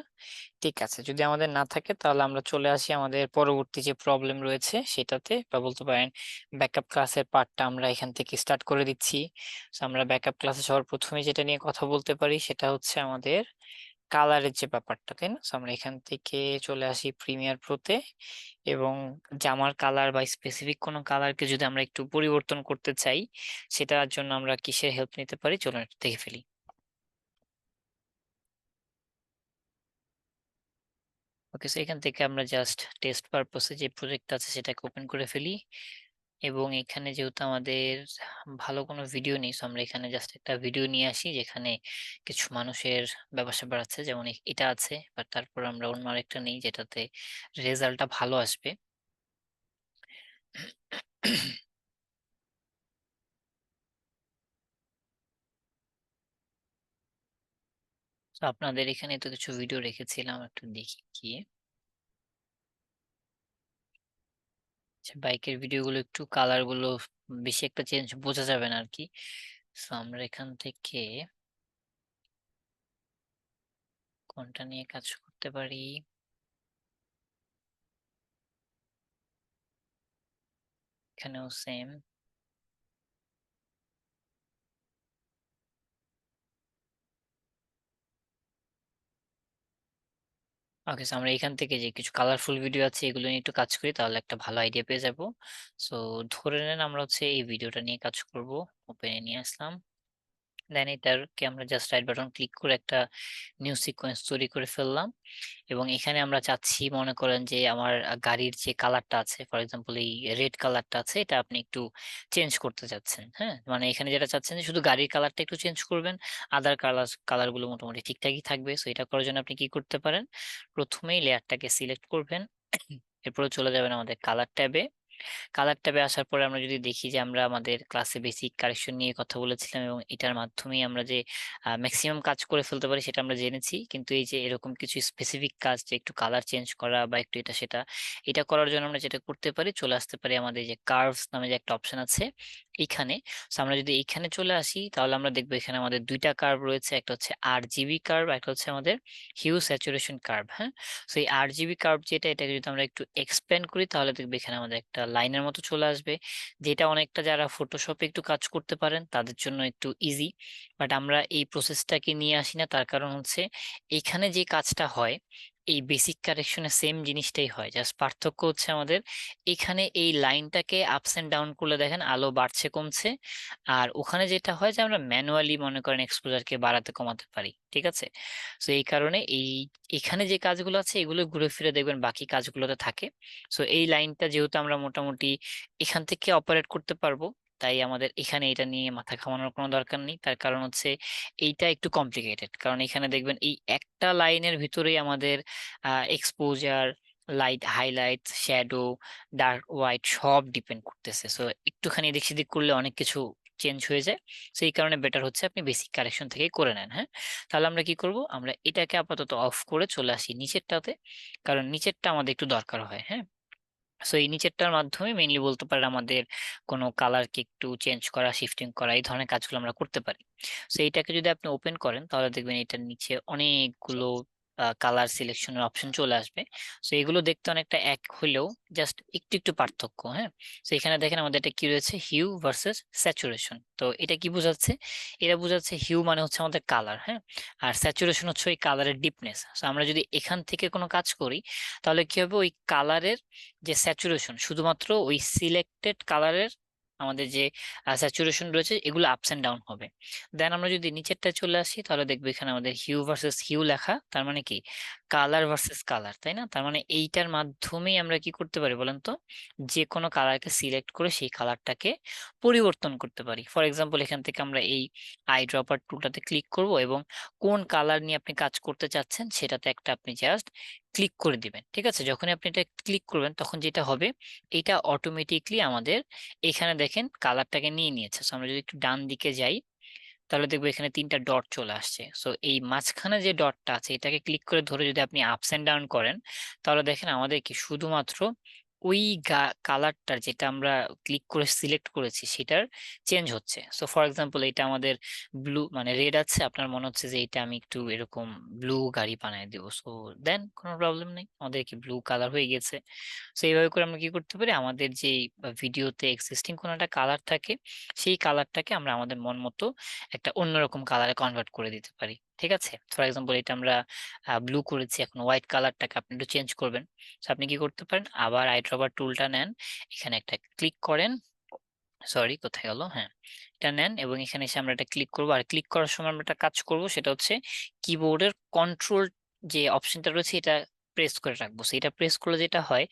ঠিক আছে, যদি আমাদের না থাকে তাহলে আমরা চলে আসি আমাদের পরবর্তী যে প্রবলেম রয়েছে সেটাতে, বা বলতে পারেন ব্যাকআপ ক্লাসের পার্টটা আমরা এখান থেকে স্টার্ট করে দিচ্ছি। So, আমরা ব্যাকআপ ক্লাসে সবার প্রথমে যেটা নিয়ে কথা বলতে পারি সেটা হচ্ছে আমাদের কালারের যে ব্যাপারটা, তাই না? So, আমরা এখান থেকে চলে আসি প্রিমিয়ার প্রোতে, এবং জামার কালার বা স্পেসিফিক কোনো কালারকে যদি আমরা একটু পরিবর্তন করতে চাই, সেটার জন্য আমরা কিসের হেল্প নিতে পারি, চলুন একটু দেখে ফেলি। ওকে, সো এখান থেকে আমরা জাস্ট টেস্ট পারপসে যে প্রজেক্ট আছে সেটাকে ওপেন করে ফেলি, এবং এখানে যেহেতু আমাদের ভালো কোনো ভিডিও নেই, সো আমরা এখানে জাস্ট একটা ভিডিও নিয়ে আসি যেখানে কিছু মানুষের ব্যাপার স্যাপার আছে, যেমন এটা আছে, বাট তারপর আমরা অন্য আরেকটা নেই যেটাতে রেজাল্টটা ভালো আসবে। তো আপনাদের এখানে তো কিছু ভিডিও রেখেছিলাম, একটু দেখি কি বাইকের ভিডিওগুলো, একটু কালার গুলো বেশি একটা চেঞ্জ বোঝা যাবে না আর কি। তো আমরা এখান থেকে কোনটা নিয়ে কাজ করতে পারি, এখানেও সেম। ওকে, আমরা এখান থেকে যে কিছু কালারফুল ভিডিও আছে এগুলো নিয়ে একটু কাজ করি, তাহলে একটা ভালো আইডিয়া পেয়ে যাবো। সো ধরে নেন আমরা হচ্ছে এই ভিডিওটা নিয়ে কাজ করব। ওপেনে নিয়ে আসলাম, দেন এটাকে আমরা জাস্ট রাইট বাটন ক্লিক করে একটা নিউ সিকোয়েন্স তৈরি করে ফেললাম। এবং এখানে আমরা চাচ্ছি, মনে করেন যে আমার গাড়ির যে কালারটা আছে, ফর এক্সাম্পল এই রেড কালারটা আছে, এটা আপনি একটু চেঞ্জ করতে চাচ্ছেন। হ্যাঁ, মানে এখানে যেটা চাচ্ছেন যে শুধু গাড়ির কালারটা একটু চেঞ্জ করবেন, আদার কালারগুলো মোটামুটি ঠিকঠাকই থাকবে। সো এটা করার জন্য আপনি কি করতে পারেন, প্রথমেই লেয়ারটাকে সিলেক্ট করবেন, এরপরে চলে যাবেন আমাদের কালার ট্যাবে। কালার ট্যাবে আসার পরে আমরা যদি দেখি যে আমরা আমাদের ক্লাসে বেসিক কারেকশন নিয়ে কথা বলেছিলাম এবং এটার মাধ্যমেই আমরা যে ম্যাক্সিমাম কাজ করে ফেলতে পারি সেটা আমরা জেনেছি। কিন্তু এই যে এরকম কিছু স্পেসিফিক কাজ, যে একটু কালার চেঞ্জ করা বা একটু এটা সেটা, এটা করার জন্য আমরা যেটা করতে পারি, চলে আসতে পারি আমাদের যে কার্ভস নামে যে একটা অপশন আছে এইখানে। So আমরা যদি এইখানে চলে আসি তাহলে আমরা দেখবো এখানে আমাদের দুইটা কার্ভ রয়েছে, একটা হচ্ছে RGB কার্ভ, একটা হচ্ছে আমাদের হিউ স্যাচুরেশন কার্ভ। হ্যাঁ, সো এই RGB কার্ভ যেটা, এটাকে যদি আমরা একটু এক্সপ্যান্ড করি তাহলে দেখবে এখানে আমাদের একটা লাইনের মতো চলে আসবে, যেটা অনেকটা যারা ফটোশপে একটু কাজ করতে পারেন তাদের জন্য একটু ইজি। বাট আমরা এই প্রসেসটাকে নিয়ে আসি না, তার কারণ হচ্ছে এইখানে যে কাজটা হয় এই বেসিক কারেকশনে সেম জিনিসটাই হয়, জাস্ট পার্থক্য হচ্ছে আমাদের এখানে এই লাইনটাকে আপস এন্ড ডাউন করলে দেখেন আলো বাড়ছে কমছে, আর ওখানে যেটা হয় যে আমরা ম্যানুয়ালি মনে করেন এক্সপোজারকে বাড়াতে কমাতে পারি। ঠিক আছে, সো এই কারণে এখানে যে কাজগুলো আছে এগুলো ঘুরে ফিরে দেখবেন বাকি কাজগুলোতে থাকে। সো এই লাইনটা যেহেতু আমরা মোটামুটি এখান থেকে অপারেট করতে পারবো, তাই আমাদের এখানে এটা নিয়ে মাথা ঘামানোর কোনো দরকার নেই। তার কারণ হচ্ছে এইটা একটু কমপ্লিকেটেড, কারণ এখানে দেখবেন এই একটা লাইনের ভিতরেই আমাদের exposure, light, highlight, shadow, dark, white সব ডিপেন্ড করতেছে। সো একটুখানি এদিক সেদিক করলে অনেক কিছু চেঞ্জ হয়ে যায়। সেই কারণে বেটার হচ্ছে আপনি বেসিক কারেকশন থেকেই করে নেন। হ্যাঁ, তাহলে আমরা কি করব, আমরা এটাকে আপাতত অফ করে চলে আসি নিচেরটাতে, কারণ নিচেরটা আমাদের একটু দরকার হয়। হ্যাঁ, সো এই নিচেরটার মাধ্যমে মেইনলি বলতে পারেন আমাদের কোনো কালারকে একটু চেঞ্জ করা, শিফটিং করা, এই ধরনের কাজগুলো আমরা করতে পারি। সো এইটাকে যদি আপনি ওপেন করেন তাহলে দেখবেন এটার নিচে অনেকগুলো কালার সিলেকশনের অপশন চলে আসবে। সো এগুলো দেখতে অনেকটা এক হলেও জাস্ট একটু একটু পার্থক্য। হ্যাঁ, সো এখানে দেখেন আমাদের এটা কি রয়েছে, হিউ ভার্সেস স্যাচুরেশন। তো এটা কি বোঝাচ্ছে, এটা বোঝাচ্ছে হিউ মানে হচ্ছে আমাদের কালার, হ্যাঁ, আর স্যাচুরেশন হচ্ছে ওই কালারের ডিপনেস। সো আমরা যদি এখান থেকে কোনো কাজ করি তাহলে কি হবে, ওই কালারের যে স্যাচুরেশন, শুধুমাত্র ওই সিলেক্টেড কালারের আমাদের যে স্যাচুরেশন রয়েছে এগুলো আপস এন্ড ডাউন হবে। দেন আমরা যদি নিচেরটা চলে আসি তাহলে দেখবো এখানে আমাদের হিউ ভার্সেস হিউ লেখা, তার মানে কি কালার ভার্সেস কালার, তাই না? তার মানে এইটার মাধ্যমেই আমরা কি করতে পারি বলেন তো, যে কোনো কালারকে সিলেক্ট করে সেই কালারটাকে পরিবর্তন করতে পারি। ফর এক্সাম্পল এখান থেকে আমরা এই আই ড্রপার টুলটাতে ক্লিক করব এবং কোন কালার নিয়ে আপনি কাজ করতে চাচ্ছেন সেটাতে একটা আপনি জাস্ট ক্লিক করে দিবেন। ঠিক আছে, যখনই আপনি এটা ক্লিক করবেন তখন যেটা হবে, এটা অটোমেটিকলি আমাদের এখানে দেখেন কালারটাকে নিয়ে নিয়েছে। সো আমরা যদি একটু ডান দিকে যাই তাহলে দেখবো এখানে তিনটা ডট চলে আসছে। সো এই মাঝখানে যে ডটটা আছে এটাকে ক্লিক করে ধরে যদি আপনি আপস এন্ড ডাউন করেন তাহলে দেখেন আমাদের কি শুধুমাত্র ওই কালারটার যেটা আমরা ক্লিক করে সিলেক্ট করেছি সেটার চেঞ্জ হচ্ছে। সো ফর এক্সাম্পল এটা আমাদের ব্লু মানে রেড আছে, আপনার মনে হচ্ছে যে এটা আমি একটু এরকম ব্লু গাড়ি বানাই দেবো, সো দেন কোনো প্রবলেম নেই, আমাদের কি ব্লু কালার হয়ে গেছে। সো এইভাবে করে আমরা কি করতে পারি, আমাদের যে ভিডিওতে এক্সিস্টিং কোনো একটা কালার থাকে সেই কালারটাকে আমরা আমাদের মন মতো একটা অন্যরকম কালারে কনভার্ট করে দিতে পারি। ঠিক আছে, ফর এক্সাম্পল এটা আমরা ব্লু করেছি, এখন হোয়াইট কালারটাকে আপনি একটু চেঞ্জ করবেন। তো আপনি কি করতে পারেন, আবার আই ড্রপার টুলটা নেন, এখানে একটা ক্লিক করেন, সরি কোথায় গেল, হ্যাঁ এটা নেন এবং এখানে এসে আমরা এটা ক্লিক করবো। আর ক্লিক করার সময় আমরা একটা কাজ করব, সেটা হচ্ছে কিবোর্ডের কন্ট্রোল যে অপশনটা রয়েছে এটা প্রেস করে রাখবো। এটা প্রেস করলে যেটা হয়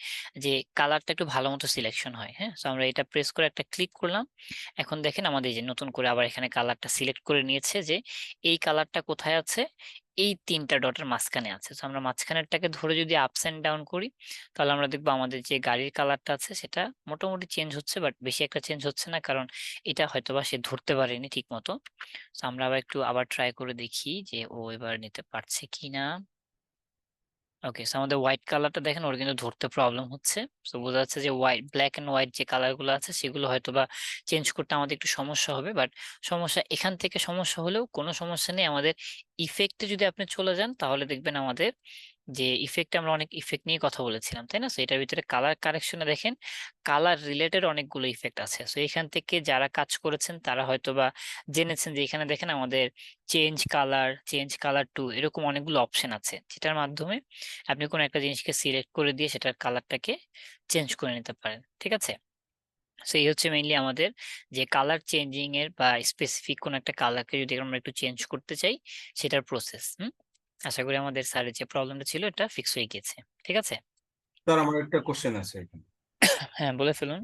যে কালারটা একটু ভালো মতো সিলেকশন হয়। হ্যাঁ, তো আমরা এটা প্রেস করে একটা ক্লিক করলাম, এখন দেখেন আমাদের এই যে নতুন করে আবার এখানে কালারটা সিলেক্ট করে নিয়েছে, যে এই কালারটা কোথায় আছে, এই তিনটা ডটের মাঝখানে আছে। তো আমরা মাঝখানেরটাকে ধরে যদি আপস এন্ড ডাউন করি তাহলে আমরা দেখবো আমাদের যে গাড়ির কালারটা আছে সেটা মোটামুটি চেঞ্জ হচ্ছে, বাট বেশি একটা চেঞ্জ হচ্ছে না, কারণ এটা হয়তোবা সে ধরতে পারেনি ঠিক মতো। তো আমরা আবার ট্রাই করে দেখি যে ও এবার নিতে পারছে কিনা। ওকে, সো আমাদের হোয়াইট কালারটা দেখেন ওর কিন্তু ধরতে প্রবলেম হচ্ছে। তো বোঝা যাচ্ছে যে ব্ল্যাক এন্ড হোয়াইট যে কালার গুলো আছে সেগুলো হয়তোবা চেঞ্জ করতে আমাদের একটু সমস্যা হবে, বাট সমস্যা এখান থেকে সমস্যা হলেও কোনো সমস্যা নেই। আমাদের ইফেক্টে যদি আপনি চলে যান তাহলে দেখবেন আমাদের যে ইফেক্ট আমরা অনেক ইফেক্ট নিয়ে কথা বলেছিলাম, তাই না? সো এটার ভিতরে কালার কারেকশনে দেখেন কালার রিলেটেড অনেকগুলো ইফেক্ট আছে। সো এখান থেকে যারা কাজ করেছেন তারা হয়তোবা জেনেছেন যে এখানে দেখেন আমাদের চেঞ্জ কালার টু এরকম অনেকগুলো অপশন আছে, যেটার মাধ্যমে আপনি কোনো একটা জিনিসকে সিলেক্ট করে দিয়ে সেটার কালারটাকে চেঞ্জ করে নিতে পারেন, ঠিক আছে? সো এই হচ্ছে মেইনলি আমাদের যে কালার চেঞ্জিং এর বা স্পেসিফিক কোন একটা কালারকে যদি আমরা একটু চেঞ্জ করতে চাই সেটার প্রসেস। আশা করি আমাদের স্যারের যে প্রবলেমটা ছিল এটা ফিক্স হয়ে গেছে, ঠিক আছে? স্যার আমার একটা কোশ্চেন আছে এখানে। হ্যাঁ, বলে ফেলুন।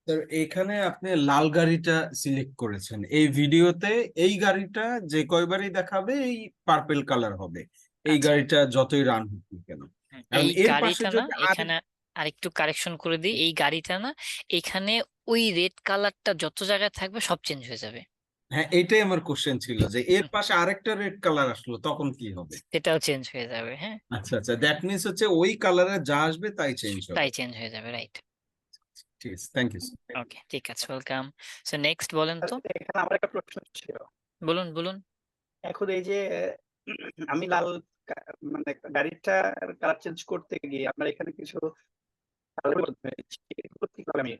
স্যার এখানে আপনি লাল গাড়িটা সিলেক্ট করেছেন, এই ভিডিওতে এই গাড়িটা যে কয়বারই দেখাবে এই পার্পেল কালার হবে, এই আচ্ছা, গাড়িটা যতই রান হোক না কেন। এই এখন এর পাশে গাড়িটা না, যদি আর এখানে আরেকটু কারেকশন করে দিই, এই গাড়িটা না, এখানে ওই রেড কালারটা যত জায়গায় থাকবে সব চেঞ্জ হয়ে যাবে। হ্যাঁ, এইটাই আমার কোশ্চেন ছিল যে এর পাশে আরেকটা রেড কালার আসলো তখন কি হবে? সেটাও চেঞ্জ হয়ে যাবে, হ্যাঁ, আচ্ছা আচ্ছা, দ্যাট মিনস হচ্ছে ওই কালারে যা আসবে তাই চেঞ্জ হবে। তাই চেঞ্জ হয়ে যাবে, রাইট? ঠিক আছে, থ্যাংক ইউ স্যার। ওকে, ঠিক আছে, ওয়েলকাম। সো নেক্সট বলেন তো। এখানে আমার একটা প্রশ্ন ছিল। বলুন বলুন। এখন এই যে আমি লাল মানে গাড়িটার কালার চেঞ্জ করতে গিয়ে আপনার এখানে কিছু কিভাবে আমি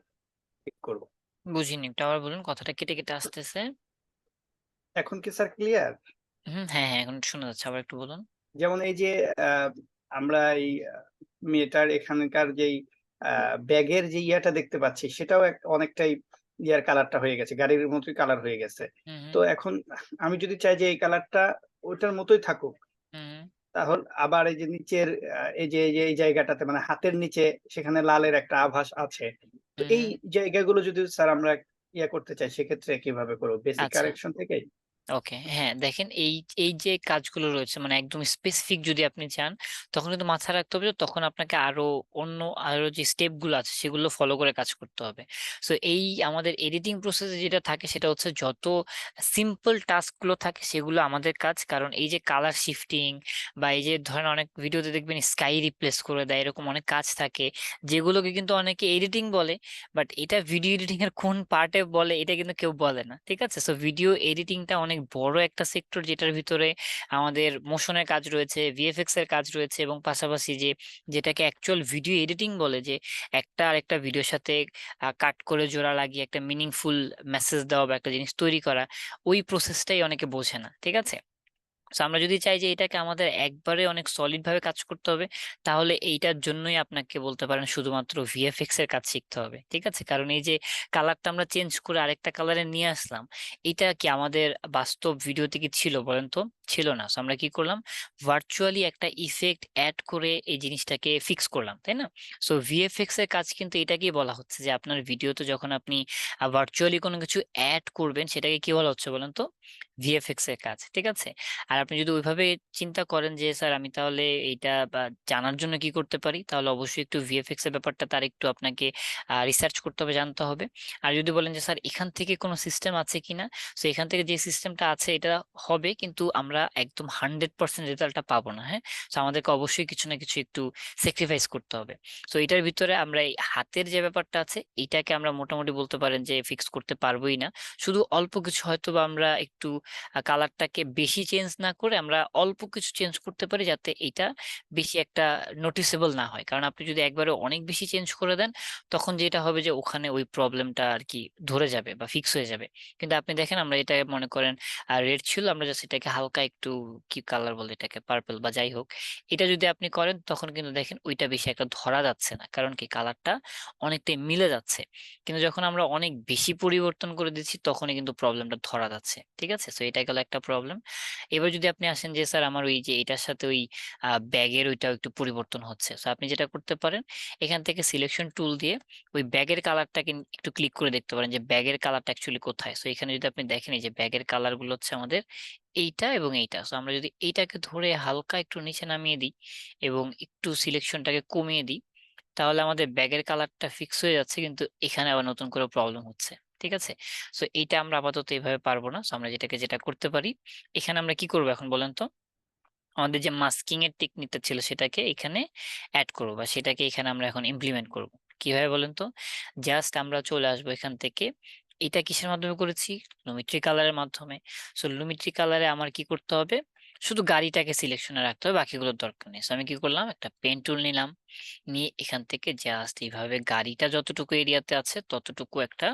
ঠিক করবো? বুঝিনি, একটু আবার বলুন, কথাটা কেটে কেটে আসতেছে। এখন কি স্যার ক্লিয়ার? হ্যাঁ হ্যাঁ, এখন শোনা যাচ্ছে, আবার একটু বলুন। যেমন এই যে আমরা এই মেয়েটার এখানকার যেই ব্যাগের যে ইয়াটা দেখতে পাচ্ছি সেটাও অনেকটাই ইয়ার কালারটা হয়ে গেছে, গাড়ির মতোই কালার হয়ে গেছে। হুম তো এখন আমি যদি চাই যে এই কালারটা ওটার মতোই থাকুক, হুম তাহলে আবার এই যে নিচের এই জায়গাটাতে মানে হাতের নিচে সেখানে লালের একটা আভাস আছে, তো এই হুম। জায়গাগুলো যদি স্যার আমরা ইয়া করতে চাই সেক্ষেত্রে কিভাবে করবো? বেসিক আচ্ছা, কারেকশন থেকেই? ওকে, হ্যাঁ, দেখেন এই এই যে কাজগুলো রয়েছে মানে একদম স্পেসিফিক যদি আপনি চান, তখন কিন্তু মাথায় রাখতে হবে যে তখন আপনাকে আরো যে স্টেপ গুলো আছে সেগুলো ফলো করে কাজ করতে হবে। সো এই আমাদের এডিটিং প্রসেসে যেটা থাকে সেটা হচ্ছে যত সিম্পল টাস্ক গুলো থাকে সেগুলো আমাদের কাজ, কারণ এই যে কালার শিফটিং বা এই যে ধরেন অনেক ভিডিওতে দেখবেন স্কাই রিপ্লেস করে দেয়, এরকম অনেক কাজ থাকে যেগুলোকে কিন্তু অনেকে এডিটিং বলে, বাট এটা ভিডিও এডিটিং এর কোন পার্টে বলে এটা কিন্তু কেউ বলে না, ঠিক আছে? সো ভিডিও এডিটিংটা অনেক বড় একটা সেক্টর, যেটার ভিতরে আমাদের মোশনের কাজ রয়েছে, ভিএফএক্স এর কাজ রয়েছে, এবং পাশাপাশি যেটাকে অ্যাকচুয়াল ভিডিও এডিটিং বলে, যে একটা আরেকটা ভিডিওর সাথে কাট করে জোড়া লাগিয়ে একটা মিনিংফুল মেসেজ দেওয়া বা একটা জিনিস তৈরি করা, ওই প্রসেসটাই অনেকে বোঝে না, ঠিক আছে? So আমরা যদি চাই যে এটাকে আমাদের একবারে অনেক সলিড ভাবে কাজ করতে হবে, তাহলে এইটার জন্যই আপনাকে বলতে পারেন শুধুমাত্র ভিএফএক্স এর কাজ শিখতে হবে, ঠিক আছে? কারণ এই যে কালারটা আমরা চেঞ্জ করে আরেকটা কালারে নিয়ে আসলাম, এটা কি আমাদের বাস্তব ভিডিওতে কি ছিল বলেন তো? ছিল না। So আমরা কি করলাম, ভার্চুয়ালি একটা ইফেক্ট অ্যাড করে এই জিনিসটাকে ফিক্স করলাম, তাই না? সো ভিএফএক্স এর কাজ কিন্তু এটাকেই বলা হচ্ছে যে আপনার ভিডিওতে যখন আপনি ভার্চুয়ালি কোনো কিছু অ্যাড করবেন সেটাকে কি বলা হচ্ছে বলেন তো? ভিএফএক্স এর কাজ, ঠিক আছে? আর আপনি যদি ওইভাবে চিন্তা করেন যে স্যার আমি তাহলে এইটা বা জানার জন্য কি করতে পারি, তাহলে অবশ্যই একটু ভিএফএক্স এর ব্যাপারটা তার একটু আপনাকে রিসার্চ করতে হবে, জানতে হবে। আর যদি বলেন যে স্যার এখান থেকে কোনো সিস্টেম আছে কিনা, তো এখান থেকে যে সিস্টেমটা আছে এটা হবে, কিন্তু আমরা একদম 100% রেজাল্টটা পাবো না, হ্যাঁ? তো আমাদেরকে অবশ্যই কিছু না কিছু একটু স্যাক্রিফাইস করতে হবে। তো এটার ভিতরে আমরা এই হাতের যে ব্যাপারটা আছে এইটাকে আমরা মোটামুটি বলতে পারেন যে ফিক্স করতে পারবোই না, শুধু অল্প কিছু হয়তো বা আমরা একটু কালারটাকে বেশি চেঞ্জ না করে আমরা অল্প কিছু চেঞ্জ করতে পারি, যাতে এটা বেশি একটা নোটিসেবল না হয়। কারণ আপনি যদি একবারে অনেক বেশি চেঞ্জ করে দেন, তখন যেটা হবে যে ওখানে ওই প্রবলেমটা আর কি ধরে যাবে বা ফিক্স হয়ে যাবে। কিন্তু আপনি দেখেন আমরা এটা মনে করেন রেড ছিল, আমরা জাস্ট এটাকে হালকা একটু কি কালার বলে এটাকে, পার্পল বা যাই হোক, এটা যদি আপনি করেন তখন কিন্তু দেখেন ওইটা বেশি একটা ধরা যাচ্ছে না, কারণ কি কালারটা অনেকটাই মিলে যাচ্ছে। কিন্তু যখন আমরা অনেক বেশি পরিবর্তন করে দিচ্ছি তখনই কিন্তু প্রবলেমটা ধরা যাচ্ছে, ঠিক আছে? তো এটা গেল একটা প্রবলেম। এবার যদি আপনি আসেন যে স্যার আমার ওই যে এটার সাথে ওই ব্যাগের ওইটাও একটু পরিবর্তন হচ্ছে, তো আপনি যেটা করতে পারেন এখান থেকে সিলেকশন টুল দিয়ে ওই ব্যাগের কালারটাকে একটু ক্লিক করে দেখতে পারেন যে ব্যাগের কালারটা অ্যাকচুয়ালি কোথায়। তো এখানে যদি আপনি দেখেন এই যে ব্যাগের কালার গুলো হচ্ছে আমাদের এইটা এবং এইটা। তো আমরা যদি এইটাকে ধরে হালকা একটু নিচে নামিয়ে দিই এবং একটু সিলেকশনটাকে কমিয়ে দিই, তাহলে আমাদের ব্যাগের কালারটা ফিক্স হয়ে যাচ্ছে, কিন্তু এখানে আবার নতুন করে প্রবলেম হচ্ছে, ঠিক আছে? সো এইটা আমরা আপাতত এইভাবে পারবো না। সো আমরা যেটা করতে পারি, এখানে আমরা কি করবো এখন বলেন তো? আমাদের যে মাস্কিং এর টেকনিকটা ছিল সেটাকে এখানে অ্যাড করবো বা সেটাকে এখানে আমরা এখন ইমপ্লিমেন্ট করব। কিভাবে বলেন তো? জাস্ট আমরা চলে আসবো এখান থেকে, এটা কিসের মাধ্যমে করেছি? লুমিট্রি কালারের মাধ্যমে। সো লুমিট্রি কালারে আমার কি করতে হবে? শুধু গাড়িটাকে সিলেকশনে রাখতে হবে, বাকিগুলোর দরকার নেই। So আমি কি করলাম, একটা পেন টুল নিলাম, নিয়ে এখান থেকে জাস্ট এইভাবে গাড়িটা যতটুকু এরিয়াতে আছে ততটুকু একটা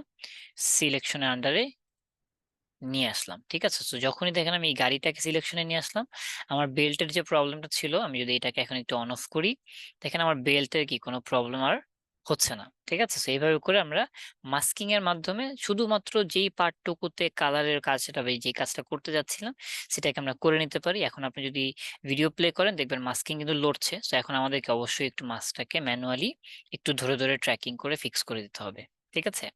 সিলেকশনের আন্ডারে নিয়ে আসলাম। ঠিক আছে, তো যখনই দেখেন আমি এই গাড়িটাকে সিলেকশনে নিয়ে আসলাম, আমার বেল্টের যে প্রবলেমটা ছিল, আমি যদি এটাকে এখন একটু অন অফ করি, দেখেন আমার বেল্টের কি কোনো প্রবলেম আর হচ্ছে না। ঠিক আছে, তো এইভাবে করে আমরা মাস্কিং এর মাধ্যমে শুধুমাত্র যেই পার্টটুকুতে কালারের কাজটা বা যে কাজটা করতে যাচ্ছিলাম সেটাকে আমরা করে নিতে পারি। এখন আপনি যদি ভিডিও প্লে করেন দেখবেন মাস্কিং কিন্তু লড়ছে। তো এখন আমাদেরকে অবশ্যই একটু মাস্কটাকে ম্যানুয়ালি একটু ধরে ধরে ট্র্যাকিং করে ফিক্স করে দিতে হবে। ঠিক আছে,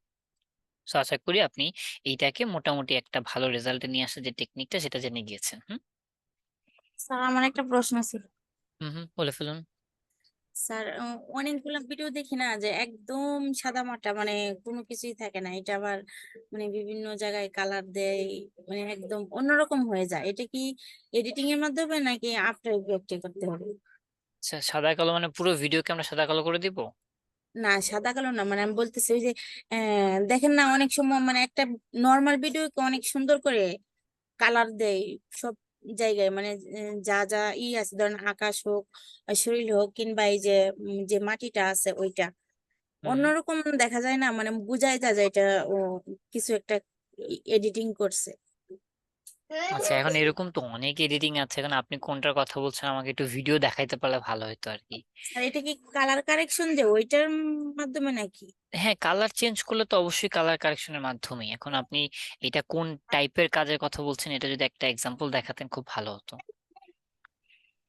সো আশা করি আপনি এইটাকে মোটামুটি একটা ভালো রেজাল্টে নিয়ে আসার যে টেকনিকটা সেটা জেনে গিয়েছেন। স্যার আমার একটা প্রশ্ন ছিল। হুম, বলে ফেলুন। স্যার অনেকগুলো ভিডিও দেখি না যে একদম সাদা মাটা, মানে কোনো কিছুই থাকে না, এটা আবার মানে বিভিন্ন জায়গায় কালার দেয়, মানে একদম অন্যরকম হয়ে যায়। এটা কি এডিটিং এর মাধ্যমে নাকি আফটার ইফেক্টে করতে হবে? আচ্ছা, সাদা কালো মানে পুরো ভিডিওকে আমরা সাদা কালো করে দিব? না, সাদা কালো না, মানে আমি বলতেছি ওই যে দেখেন না অনেক সময় মানে একটা নর্মাল ভিডিওকে অনেক সুন্দর করে কালার দেয় সব জায়গায়, মানে যা যা আছে, ধরেন আকাশ হোক, শরীর হোক, কিংবা এই যে যে মাটিটা আছে ওইটা হুম, অন্যরকম দেখা যায় না, মানে বোঝাই যায় এটা ও কিছু একটা এডিটিং করছে। আচ্ছা, এখন এরকম তো অনেক এডিটিং আছে, এখন আপনি কোনটার কথা বলছেন আমাকে একটু ভিডিও দেখাইতে পারলে ভালো হতো আর কি। আর এটা কি কালার কারেকশন যে ওইটার মাধ্যমে নাকি? হ্যাঁ, কালার চেঞ্জ করলে তো অবশ্যই কালার কারেকশনের মাধ্যমে। এখন আপনি এটা কোন টাইপের কাজের কথা বলছেন এটা যদি একটা এক্সাম্পল দেখাতেন খুব ভালো হতো।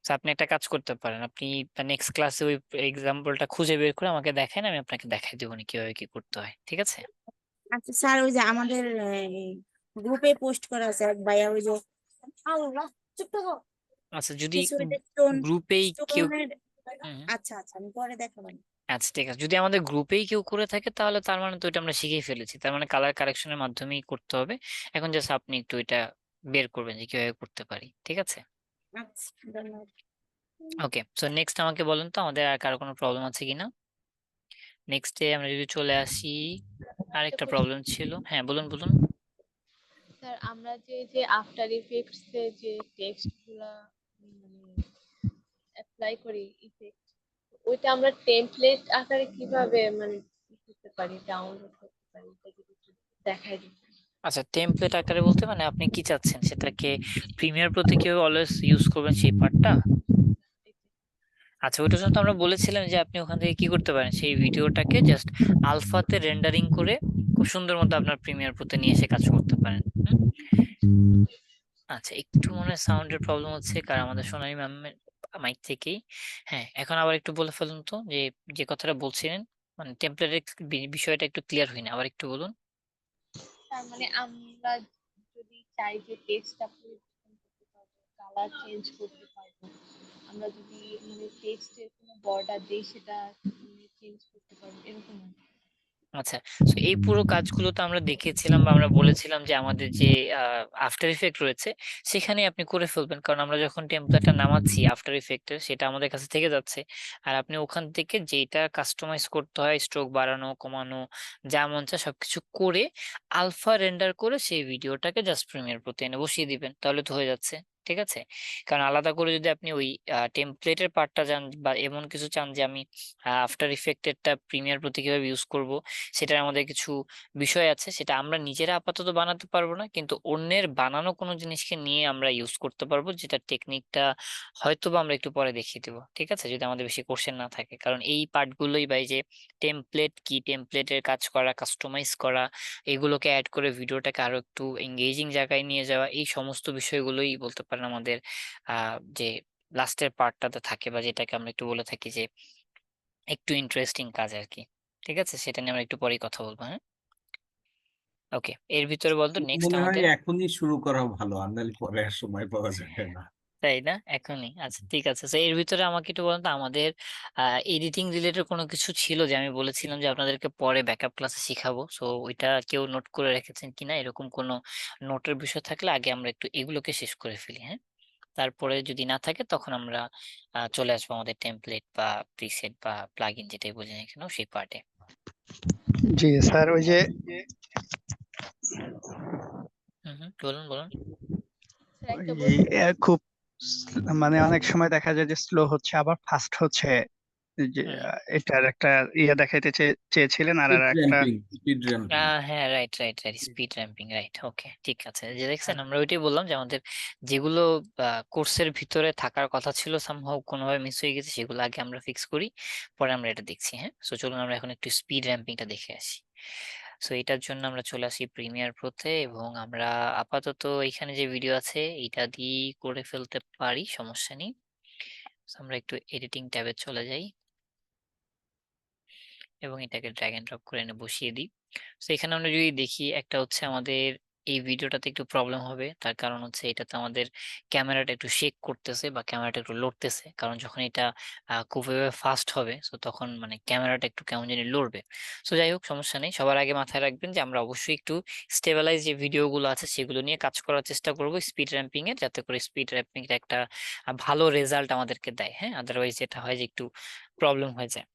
তো আপনি একটা কাজ করতে পারেন, আপনি নেক্সট ক্লাসে ওই এক্সাম্পলটা খুঁজে বের করে আমাকে দেখান, আমি আপনাকে দেখাই দেবো কিভাবে কি করতে হয়। ঠিক আছে। আচ্ছা স্যার, ওই যে আমাদের গ্রুপে পোস্ট করা আছে এক ভাইয়া, ওই যে আল্লাহ, চুপ থাকো, আচ্ছা, যদি কিছু ওই যে স্টোন গ্রুপেই কেউ স্টোনের। হুম, আচ্ছা আচ্ছা, আমি পরে দেখাবেন। আচ্ছা ঠিক আছে, যদি আমাদের গ্রুপেই কেউ করে থাকে তাহলে তার মানে তো এটা আমরা শিখেই ফেলেছি, তার মানে কালার কারেকশনের মাধ্যমেই করতে হবে। এখন জাস্ট আপনি একটু এটা বের করবেন যে কিভাবে করতে পারি। ঠিক আছে, আচ্ছা, ধন্যবাদ। ওকে। সো নেক্সট আমাকে বলেন তো আমাদের আর কারো কোনো প্রবলেম আছে কিনা। নেক্সটে আমরা যদি চলে আসি, আরেকটা প্রবলেম ছিল। হ্যাঁ, বলুন বলুন। স্যার আমরা যে আফটার ইফেক্টস এ যে টেক্সট গুলা মানে অ্যাপ্লাই করি ইফেক্ট, ওইটা আমরা টেমপ্লেট আকারে কিভাবে মানে করতে পারি, ডাউনলোড করতে পারি, এটা যদি একটু দেখাই দিতেন। আচ্ছা, টেমপ্লেট আকারে বলতে মানে আপনি কি চাচ্ছেন সেটাকে প্রিমিয়ার প্রোতে কিভাবে অলওয়েজ ইউজ করবেন সেই পার্টটা? আচ্ছা, ওইটার জন্য তো আমরা বলেছিলাম যে আপনি ওখান থেকে কি করতে পারেন, সেই ভিডিওটাকে জাস্ট আলফাতে রেন্ডারিং করে খুব সুন্দর মতো আপনার প্রিমিয়ার প্রোতে নিয়ে এসে কাজ করতে পারেন। আচ্ছা, একটু মনে হয় সাউন্ডের প্রবলেম হচ্ছে, কারণ আমাদের সোনালী ম্যামের মাইক থেকেই। হ্যাঁ, এখন আবার একটু বলে ফেলুন তো যে যে কথাটা বলছিলেন, মানে টেমপ্লেটের বিষয়টা একটু ক্লিয়ার হয়নি, আবার একটু বলুন। তার মানে আমরা যদি চাই যে টেক্সটটা পরিবর্তন করতে পারবো, কালার চেঞ্জ করতে পারবো, আমরা যদি মানে টেক্সটের কোনো বর্ডার দিই সেটা চেঞ্জ করতে পারবো, এরকম আর কি। আচ্ছা, তো এই পুরো কাজগুলো তো আমরা দেখিয়েছিলাম বা আমরা বলেছিলাম যে আমাদের যে আফটার ইফেক্ট রয়েছে সেখানে আপনি করে ফেলবেন, কারণ আমরা যখন টেমপ্লেটটা নামাচ্ছি আফটার ইফেক্টের সেটা আমাদের কাছে থেকে যাচ্ছে। আর আপনি ওখান থেকে যেটা কাস্টমাইজ করতে হয়, স্ট্রোক বাড়ানো কমানো যা মন চায় সবকিছু করে আলফা রেন্ডার করে সেই ভিডিওটাকে জাস্ট প্রিমিয়ার প্রোতে এনে বসিয়ে দিবেন, তাহলে তো হয়ে যাচ্ছে। ঠিক আছে, কারণ আলাদা করে যদি আপনি ওই টেমপ্লেটের পার্টটা চান বা এমন কিছু চান যে আমি আফটার ইফেক্টেরটা প্রিমিয়ার প্রোতে কিভাবে ইউজ করব, সেটার আমাদের কিছু বিষয় আছে, সেটা আমরা নিজেরা আপাতত বানাতে পারবো না, কিন্তু অন্যের বানানো কোনো জিনিসকে নিয়ে আমরা ইউজ করতে পারবো, যেটা টেকনিকটা হয়তো বা আমরা একটু পরে দেখিয়ে দেবো। ঠিক আছে, যদি আমাদের বেশি কোশ্চেন না থাকে, কারণ এই পার্টগুলোই বা এই যে টেমপ্লেট কি, টেমপ্লেটের কাজ করা, কাস্টমাইজ করা, এগুলোকে অ্যাড করে ভিডিওটাকে আরো একটু এঙ্গেজিং জায়গায় নিয়ে যাওয়া, এই সমস্ত বিষয়গুলোই বলতে পারেন আমাদের যে লাস্টের পার্টটাতে থাকে, বা যেটাকে আমরা একটু বলে থাকি যে একটু ইন্টারেস্টিং কাজ আর কি। ঠিক আছে, সেটা নিয়ে আমরা একটু পরেই কথা বলবো। হ্যাঁ, ওকে, এর ভিতরে বলতো নেক্সট মনে হয় আমাদের। এখনই শুরু করা ভালো, আর নাহলে পরে আর সময় পাওয়া যাবে না। তাই না, এখনই? আচ্ছা ঠিক আছে, তো এর ভিতরে আমাকে একটু বলুন তো আমাদের এডিটিং রিলেটেড কোনো কিছু ছিল যে আমি বলেছিলাম যে আপনাদেরকে পরে ব্যাকআপ ক্লাসে শিখাবো, সো ওইটা কেউ নোট করে রেখেছেন কিনা, এরকম কোনো নোটের বিষয় থাকলে আগে আমরা একটু এগুলোকে শেষ করে ফেলি। হ্যাঁ, তারপরে যদি না থাকে তখন আমরা চলে আসবো আমাদের টেমপ্লেট বা প্রিসেট বা প্লাগইন যেটাই বলি না কেন সেই পার্টে। জি স্যার, ওই যে বলুন বলুন। স্যার একটা ওই, বলতে খুব মানে অনেক সময় দেখা যায় যে স্লো হচ্ছে আবার ফাস্ট হচ্ছে, যে হুম এটার একটা ইয়ে দেখাইতে চেয়েছিলেন আর স্পিড আর একটা র্যাম্পিং, স্পিড র্যাম্পিং। হ্যাঁ, right right right, speed ramping, right, okay, ঠিক আছে। যে দেখছেন, আমরা ওইটাই বললাম যে আমাদের যেগুলো কোর্সের ভিতরে থাকার কথা ছিল সামহাও কোনোভাবে মিস হয়ে গেছে, সেগুলো আগে আমরা ফিক্স করি, পরে আমরা এটা দেখছি। হ্যাঁ, সো চলুন আমরা এখন একটু স্পিড র্যাম্পিংটা দেখে আসি। সো এটার জন্য আমরা চলে আসি প্রিমিয়ার প্রোতে, এবং আমরা আপাতত এখানে যে ভিডিও আছে এটা দিয়েই করে ফেলতে পারি, সমস্যা নেই। So আমরা একটু এডিটিং ট্যাবে চলে যাই এবং এটাকে ড্র্যাগ এন্ড ড্রপ করে এনে বসিয়ে দিই। তো এখানে আমরা যদি দেখি, একটা হচ্ছে আমাদের এই ভিডিওটাতে একটু প্রবলেম হবে, তার কারণ হচ্ছে এটাতে আমাদের ক্যামেরাটা একটু শেক করতেছে বা ক্যামেরাটা একটু লড়তেছে, কারণ যখন এটা খুব ফাস্ট হবে, সো তখন মানে ক্যামেরাটা একটু কেমন জানি লড়বে। সো যাই হোক, সমস্যা নেই, সবার আগে মাথায় রাখবেন যে আমরা অবশ্যই একটু স্টেবিলাইজ যে ভিডিওগুলো আছে সেগুলো নিয়ে কাজ করার চেষ্টা করব স্পিড র্যাম্পিং এর, যাতে করে স্পিড র্যাম্পিং একটা ভালো রেজাল্ট আমাদেরকে দেয়। হ্যাঁ, আদারওয়াইজ যেটা হয় যে একটু প্রবলেম হয়ে যায়।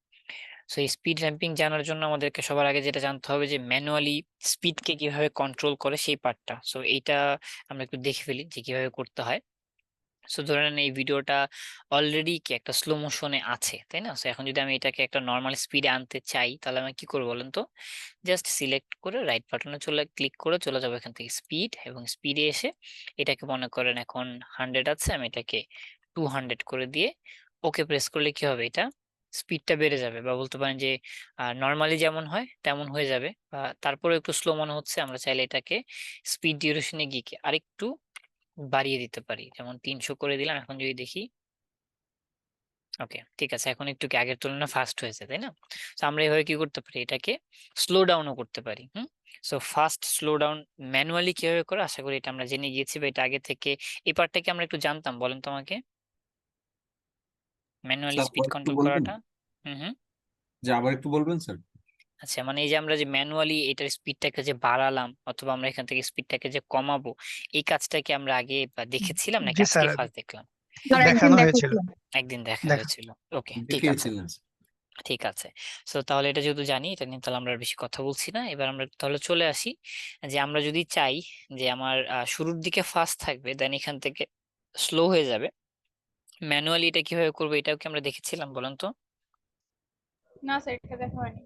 সো এই স্পিড র্যাম্পিং জানার জন্য আমাদেরকে সবার আগে যেটা জানতে হবে যে ম্যানুয়ালি স্পিডকে কিভাবে কন্ট্রোল করে সেই পার্টটা। সো এইটা আমরা একটু দেখে ফেলি যে কিভাবে করতে হয়। সো ধরে নেন এই ভিডিওটা অলরেডি কি একটা স্লো মোশনে আছে, তাই না? সো এখন যদি আমি এটাকে একটা নর্মাল স্পিডে আনতে চাই, তাহলে আমি কি করবো বলেন তো? জাস্ট সিলেক্ট করে রাইট বাটনে ক্লিক করে চলে যাবো এখান থেকে স্পিড, এবং স্পিডে এসে এটাকে মনে করেন এখন 100 আছে, আমি এটাকে 200 করে দিয়ে ওকে প্রেস করলে কি হবে, এটা স্পিডটা বেড়ে যাবে, বা বলতে পারেন যে নর্মালি যেমন হয় তেমন হয়ে যাবে, বা তারপরে একটু স্লো মনে হচ্ছে, আমরা চাইলে এটাকে স্পিড ডিউরেশনে গিয়ে কি আরেকটু বাড়িয়ে দিতে পারি, যেমন 300 করে দিলাম। এখন যদি দেখি, ওকে, ঠিক আছে, এখন একটু কি আগের তুলনায় ফাস্ট হয়েছে, তাই না? তো আমরা এভাবে কি করতে পারি, এটাকে স্লো ডাউনও করতে পারি। So fast slow down manually কিভাবে করে, আশা করি এটা আমরা জেনে গিয়েছি, বা এটা আগে থেকে এই পার্টটাকে আমরা একটু জানতাম, বলেন তো আমাকে, ম্যানুয়ালি স্যার স্পিড একটু কন্ট্রোল বলবেন, করাটা। হুম হুম যে আবার একটু বলবেন স্যার? আচ্ছা, মানে এই যে আমরা যে ম্যানুয়ালি এটার স্পিডটাকে যে বাড়ালাম, অথবা আমরা এখান থেকে স্পিডটাকে যে কমাবো, এই কাজটা কি আমরা আগে দেখেছিলাম নাকি জি আজকে স্যার, ফার্স্ট দেখলাম? দেখানো হয়েছিল। একদিন দেখা দেখা হয়েছিল, ওকে, ঠিক আছে, দেখিয়েছিলেন স্যার। ঠিক আছে। সো তাহলে এটা যেহেতু জানি, এটা নিয়ে তাহলে আমরা আর বেশি কথা বলছি না, এবার আমরা তাহলে চলে আসি যে আমরা যদি চাই যে আমার শুরুর দিকে ফাস্ট থাকবে, দেন এখান থেকে স্লো হয়ে যাবে, ম্যানুয়ালি এটা কিভাবে করবো, এটাও কি আমরা দেখেছিলাম বলেন তো? না স্যার, এটা দেখা হয়নি।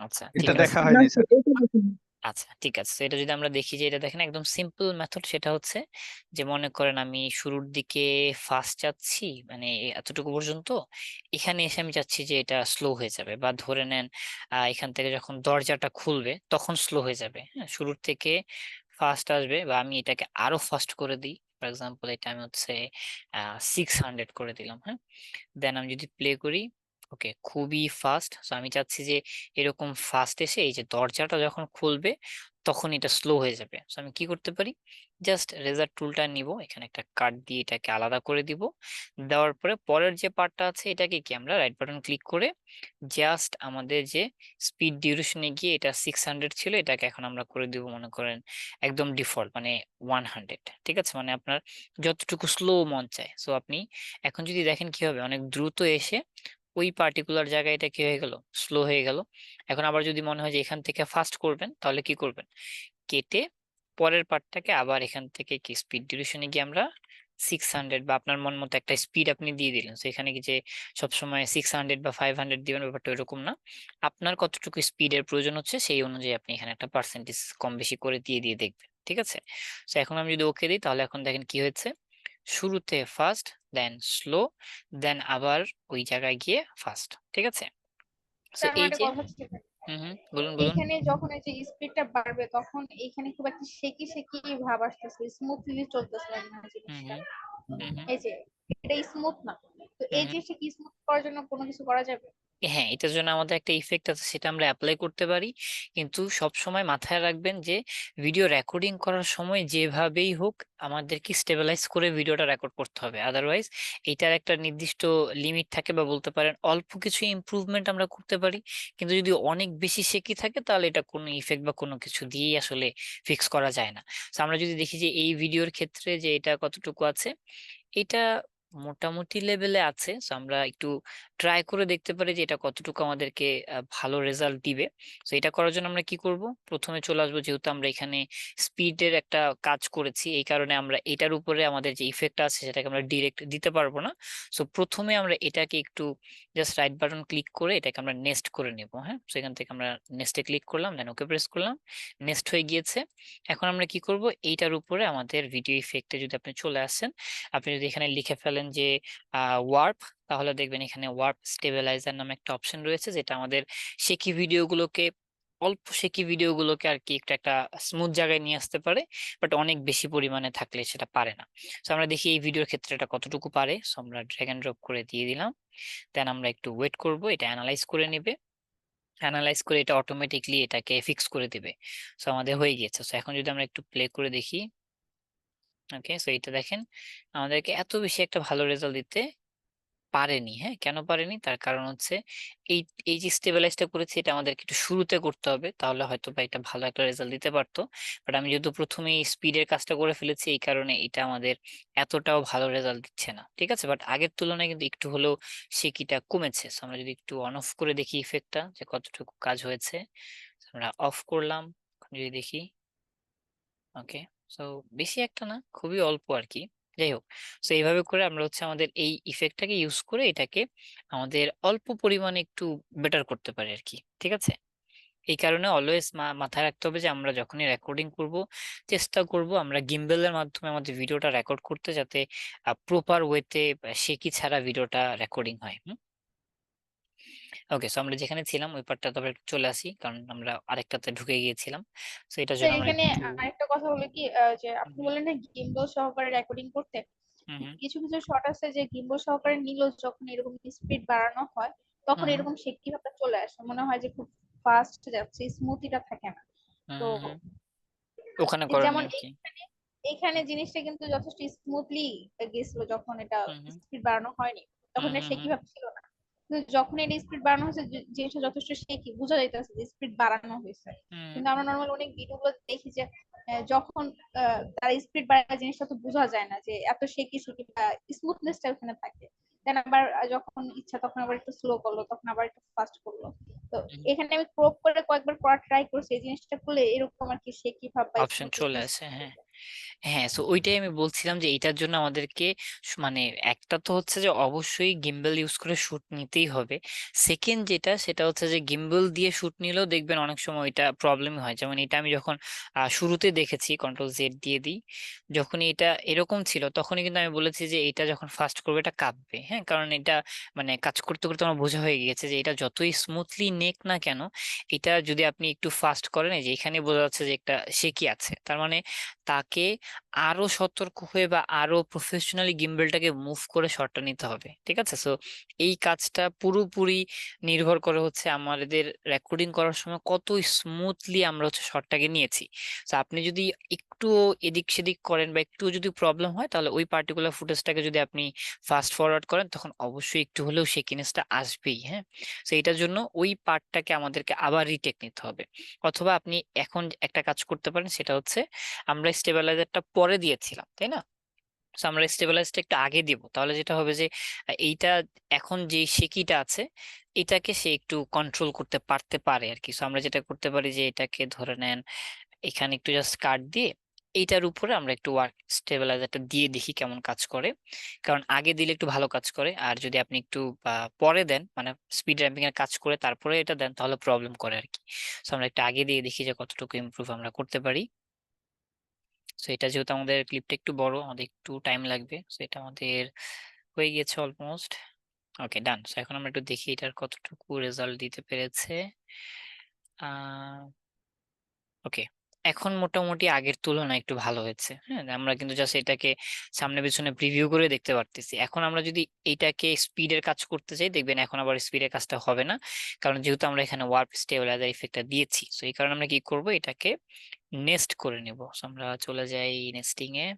আচ্ছা, এটা ঠিক আছে, দেখা হয়নি স্যার। আচ্ছা ঠিক আছে। তো এটা যদি আমরা দেখি যে এটা দেখেন একদম সিম্পল মেথড, সেটা হচ্ছে যে মনে করেন আমি শুরুর দিকে ফাস্ট চাচ্ছি, মানে এতটুকু পর্যন্ত, এখানে এসে আমি চাচ্ছি যে এটা স্লো হয়ে যাবে, বা ধরে নেন এখান থেকে যখন দরজাটা খুলবে তখন স্লো হয়ে যাবে। হ্যাঁ, শুরুর থেকে ফাস্ট আসবে, বা আমি এটাকে আরো ফাস্ট করে দিই, ফর এক্সাম্পল এটা আমি হচ্ছে 600 করে দিলাম। হ্যাঁ, দেন আমি যদি প্লে করি, ওকে, খুবই ফাস্ট। সো আমি চাচ্ছি যে এরকম ফাস্ট এসে এই যে দরজাটা যখন খুলবে তখন এটা স্লো হয়ে যাবে। সো আমি কি করতে পারি, জাস্ট রেজার টুলটা নিব, এখানে একটা কাট দিয়ে এটাকে আলাদা করে দিব, দেওয়ার পরে পরের যে পার্টটা আছে এটাকে কি আমরা রাইট বাটন ক্লিক করে জাস্ট আমাদের যে স্পিড ডিউরেশনে গিয়ে এটা 600 ছিল, এটাকে এখন আমরা করে দিব মনে করেন একদম ডিফল্ট, মানে 100। ঠিক আছে, মানে আপনার যতটুকু স্লো মন চায়। সো আপনি এখন যদি দেখেন কি হবে, অনেক দ্রুত এসে ওই পার্টিকুলার জায়গায় এটা কি হয়ে গেল, স্লো হয়ে গেল। এখন আবার যদি মনে হয় যে এখান থেকে ফাস্ট করবেন, তাহলে কি করবেন, কেটে পরের পার্টটাকে আবার এখান থেকে কি স্পিড ডিউরেশনে গিয়ে আমরা 600, বা আপনার মন মতো একটা স্পিড আপনি দিয়ে দিলেন। তো এখানে কি যে সবসময় 600 বা 500 দিবেন, ব্যাপারটা এরকম না, আপনার কতটুকু স্পিডের প্রয়োজন হচ্ছে সেই অনুযায়ী আপনি এখানে একটা পার্সেন্টেজ কম বেশি করে দিয়ে দিয়ে দেখবেন। ঠিক আছে, তো এখন আমি যদি ওকে দিই, তাহলে এখন দেখেন কি হয়েছে, শুরুতে ফাস্ট, দেন স্লো, দেন আবার ওই জায়গায় গিয়ে ফাস্ট। ঠিক আছে, তো স্যার, আমার এই একটা যে কথা ছিল, বলুন বলুন। এইখানে যখন এই যে স্পিডটা বাড়বে তখন এইখানে খুব একটা শেকি শেকি ভাব আসতেছে, স্মুথলি চলতেছে না হুম জিনিসটা। হুম হুম হুম এই যে এটা স্মুথ না, তো হুম এই হুম। জিনিসটা কি স্মুথ করার জন্য কোনো কিছু করা যাবে? হ্যাঁ, এটার জন্য আমাদের একটা ইফেক্ট আছে, সেটা আমরা অ্যাপ্লাই করতে পারি, কিন্তু সব সময় মাথায় রাখবেন যে ভিডিও রেকর্ডিং করার সময় যেভাবেই হোক আমাদেরকে স্টেবিলাইজ করে ভিডিওটা রেকর্ড করতে হবে, আদারওয়াইজ এটার একটা নির্দিষ্ট লিমিট থাকে, বা বলতে পারেন অল্প কিছু ইমপ্রুভমেন্ট আমরা করতে পারি, কিন্তু যদি অনেক বেশি শেকি থাকে তাহলে এটা কোনো ইফেক্ট বা কোনো কিছু দিয়েই আসলে ফিক্স করা যায় না। তো আমরা যদি দেখি যে এই ভিডিওর ক্ষেত্রে যে এটা কতটুকু আছে, এটা মোটামুটি লেভেলে আছে। So আমরা একটু ট্রাই করে দেখতে পারি যে এটা কতটুকু আমাদেরকে ভালো রেজাল্ট দিবে। তো এটা করার জন্য আমরা কি করব, প্রথমে চলে আসবো, যেহেতু আমরা এখানে স্পিডের একটা কাজ করেছি এই কারণে আমরা এটার উপরে আমাদের যে ইফেক্ট আছে সেটাকে আমরা ডিরেক্ট দিতে পারবো না। সো প্রথমে আমরা এটাকে একটু জাস্ট রাইট বাটন ক্লিক করে এটাকে আমরা নেস্ট করে নেব। হ্যাঁ, সেখান থেকে আমরা নেস্টে ক্লিক করলাম, দেন ওকে প্রেস করলাম, নেস্ট হয়ে গিয়েছে। এখন আমরা কি করব, এইটার উপরে আমাদের ভিডিও ইফেক্টে যদি আপনি চলে আসেন, আপনি যদি এখানে লিখে ফেলেন যে ওয়ার্প, তাহলে দেখবেন এখানে ওয়ার্প স্টেবিলাইজার নামে একটা অপশন রয়েছে, যেটা আমাদের শেকি ভিডিওগুলোকে, অল্প শেকি ভিডিওগুলোকে আর কি একটা স্মুথ জায়গায় নিয়ে আসতে পারে, বাট অনেক বেশি পরিমাণে থাকলে সেটা পারে না। তো আমরা দেখি এই ভিডিওর ক্ষেত্রে এটা কতটুকু পারে। সো আমরা ড্র্যাগ এন্ড ড্রপ করে দিয়ে দিলাম, দেন আমরা একটু ওয়েট করব, এটা অ্যানালাইজ করে নেবে, অ্যানালাইজ করে এটা অটোমেটিকলি এটাকে ফিক্স করে দিবে। সো আমাদের হয়ে গিয়েছে। সো এখন যদি আমরা একটু প্লে করে দেখি, ওকে, সো এটা দেখেন আমাদেরকে এত বেশি একটা ভালো রেজাল্ট দিতে পারেনি। হ্যাঁ, কেন পারেনি, তার কারণ হচ্ছে এই এই যে স্টেবিলাইজটা করেছি এটা আমাদেরকে একটু শুরুতে করতে হবে, তাহলে হয়তো বা এটা ভালো একটা রেজাল্ট দিতে পারতো। বাট আমি যেহেতু প্রথমেই স্পিডের কাজটা করে ফেলেছি এই কারণে এটা আমাদের এতটাও ভালো রেজাল্ট দিচ্ছে না। ঠিক আছে, বাট আগের তুলনায় কিন্তু একটু হলেও সেকিটা কমেছে। So আমরা যদি একটু অন অফ করে দেখি ইফেক্টটা যে কতটুকু কাজ হয়েছে, So আমরা অফ করলাম, এখন যদি দেখি, ওকে, সো বেশি একটা না, খুবই অল্প আর কি। যাই হোক, সো এইভাবে করে আমরা হচ্ছে আমাদের এই ইফেক্টটাকে ইউজ করে এটাকে আমাদের অল্প পরিমাণে একটু বেটার করতে পারি আর কি। ঠিক আছে, এই কারণে অলওয়েজ মাথায় রাখতে হবে যে আমরা যখনই রেকর্ডিং করব চেষ্টা করব আমরা গিম্বলের মাধ্যমে আমাদের ভিডিওটা রেকর্ড করতে, যাতে প্রপার ওয়েতে শেকি ছাড়া ভিডিওটা রেকর্ডিং হয়। ওকে, সো আমরা যেখানে ছিলাম ওই পার্টটা তবে একটু চলে আসি, কারণ আমরা আরেকটাতে ঢুকে গিয়েছিলাম। সো এটার স্যার জন্য আমরা এখানে একটু আরেকটা কথা হলো কি যে আপনি বললেন না গিম্বল সহকারে রেকর্ডিং করতে, হুম হুম কিছু কিছু শট আছে যে গিম্বল সহকারে নিলেও যখন এরকম স্পিড বাড়ানো হয় তখন হুম এরকম শেকি ভাবটা চলে আসে, মনে হয় যে খুব ফাস্ট যাচ্ছে, স্মুথিটা থাকে না। হুম তো হুম, ওখানে করেনি যেমন আর কি। এখানে জিনিসটা কিন্তু যথেষ্ট স্মুথলি গেছিল, যখন এটা হুম হুম স্পিড বাড়ানো হয়নি তখন হুম এটা হুম শেকি হুম ভাব ছিল না। কিন্তু যখন এটা স্পিড বাড়ানো হয়েছে জিনিসটা যথেষ্ট শেকি বোঝা যাইতেছে যে স্পিড বাড়ানো হয়েছে। হুম, কিন্তু আমরা নর্মাল অনেক ভিডিওগুলো দেখি যে যখন তার স্পিড বাড়ায় জিনিসটা তো বোঝা যায় না যে এত শেকি শেকি বা স্মুথনেসটা ওখানে থাকে। দেন আবার যখন ইচ্ছা তখন আবার একটু স্লো করলো, তখন আবার একটু ফাস্ট করলো। তো হুম, এখানে আমি ক্রপ করে কয়েকবার করা ট্রাই করছি, এই জিনিসটা করলে এরকম আর কি শেকি ভাব বা অপশন চলে স্মুথনেস। আসে, হ্যাঁ। হ্যাঁ, সো ওইটাই আমি বলছিলাম যে এটার জন্য আমাদেরকে মানে একটা তো হচ্ছে যে অবশ্যই গিম্বল ইউজ করে শুট নিতেই হবে। সেকেন্ড যেটা সেটা হচ্ছে যে গিম্বল দিয়ে শুট নিলেও দেখবেন অনেক সময় এটা প্রবলেম হয়। যেমন এটা আমি যখন শুরুতে দেখেছি, কন্ট্রোল জেড দিয়ে দিই, যখন এটা এরকম ছিল তখনই কিন্তু আমি বলেছি যে এটা যখন ফাস্ট করবে এটা কাঁপবে। হ্যাঁ, কারণ এটা মানে কাজ করতে করতে আমার বোঝা হয়ে গিয়েছে যে এটা যতই স্মুথলি নেক না কেন, এটা যদি আপনি একটু ফাস্ট করেন, এই যে এখানে বোঝা যাচ্ছে যে একটা শেকি আছে, তার মানে তাকে আরো সতর্ক হয়ে বা আরো প্রফেশনালি গিম্বলটাকে মুভ করে শটটা নিতে হবে। ঠিক আছে, সো এই কাজটা পুরোপুরি নির্ভর করে হচ্ছে আমাদের রেকর্ডিং করার সময় কত স্মুথলি আমরা হচ্ছে শটটাকে নিয়েছি। তো আপনি যদি একটু এদিক সেদিক করেন বা একটু যদি প্রবলেম হয়, তাহলে ওই পার্টিকুলার ফুটেজটাকে যদি আপনি ফাস্ট ফরওয়ার্ড করেন তখন অবশ্যই একটু হলেও শেকিনেসটা আসবেই। হ্যাঁ, তো এটার জন্য ওই পার্টটাকে আমাদেরকে আবার রিটেক নিতে হবে। অথবা আপনি এখন একটা কাজ করতে পারেন, সেটা হচ্ছে আমরা স্টেবিলাইজারটা পরে দিয়েছিলাম তাই না, তো আমরা স্টেবিলাইজটা একটু আগে দিব, তাহলে যেটা হবে যে এইটা এখন যে সেকিটা আছে এটাকে সে একটু কন্ট্রোল করতে পারতে পারে আর কি। So আমরা যেটা করতে পারি যে এটাকে ধরে নেন এখানে একটু জাস্ট কাট দিয়ে এইটার উপরে আমরা একটু ওয়ার্ক স্টেবিলাইজারটা দিয়ে দেখি কেমন কাজ করে, কারণ আগে দিলে একটু ভালো কাজ করে, আর যদি আপনি একটু পরে দেন মানে স্পিড র্যাম্পিং এর কাজ করে তারপরে এটা দেন তাহলে প্রবলেম করে আর কি। তো আমরা একটু আগে দিয়ে দেখি যে কতটুকু ইমপ্রুভ আমরা করতে পারি। সো এটা যেহেতু আমাদের ক্লিপটা একটু বড়, আমাদের একটু টাইম লাগবে। সো এটা আমাদের হয়ে গেছে অলমোস্ট। ওকে, ডান। সো এখন আমরা একটু দেখি এটার কতটুকু রেজাল্ট দিতে পেরেছে। ওকে, এখন মোটামুটি আগের তুলনায় একটু ভালো হয়েছে। হ্যাঁ, আমরা কিন্তু জাস্ট এটাকে সামনে পিছনে প্রিভিউ করে দেখতে পারতেছি। এখন আমরা যদি এটাকে স্পিডের কাজ করতে চাই, দেখবেন এখন আবার স্পিডের কাজটা হবে না, কারণ যেহেতু আমরা এখানে ওয়ার্প স্টেবিলাইজার ইফেক্টটা দিয়েছি। সো এই কারণে আমরা কি করব, এটাকে নেস্ট করে নিব। সো আমরা চলে যাই নেস্টিং এ।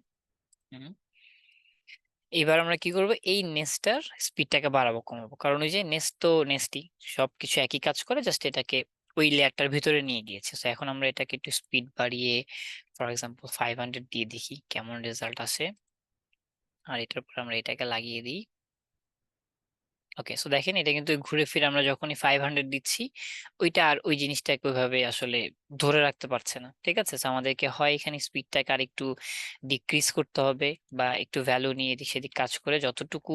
এবার আমরা কি করব, এই নেস্টটার স্পিডটাকে বাড়াবো কমাবো, কারণ ওই যে নেস্ট তো নেস্টই, সবকিছু একই কাজ করে, জাস্ট এটাকে ওই লেয়ারটার ভিতরে নিয়ে গিয়েছে। তো এখন আমরা এটাকে একটু স্পিড বাড়িয়ে ফর এক্সাম্পল 500 দিয়ে দেখি কেমন রেজাল্ট আসে। আর এটার পর আমরা এটাকে লাগিয়ে দিই। ওকে, সো দেখেন এটা কিন্তু ঘুরে ফিরে আমরা যখনই 500 দিচ্ছি ওইটা আর ওই জিনিসটাকে ওইভাবে আসলে ধরে রাখতে পারছে না। ঠিক আছে, তো আমাদেরকে হয় এখানে স্পিডটাকে আর একটু ডিক্রিজ করতে হবে বা একটু ভ্যালু নিয়ে এদিক সেদিক কাজ করে যতটুকু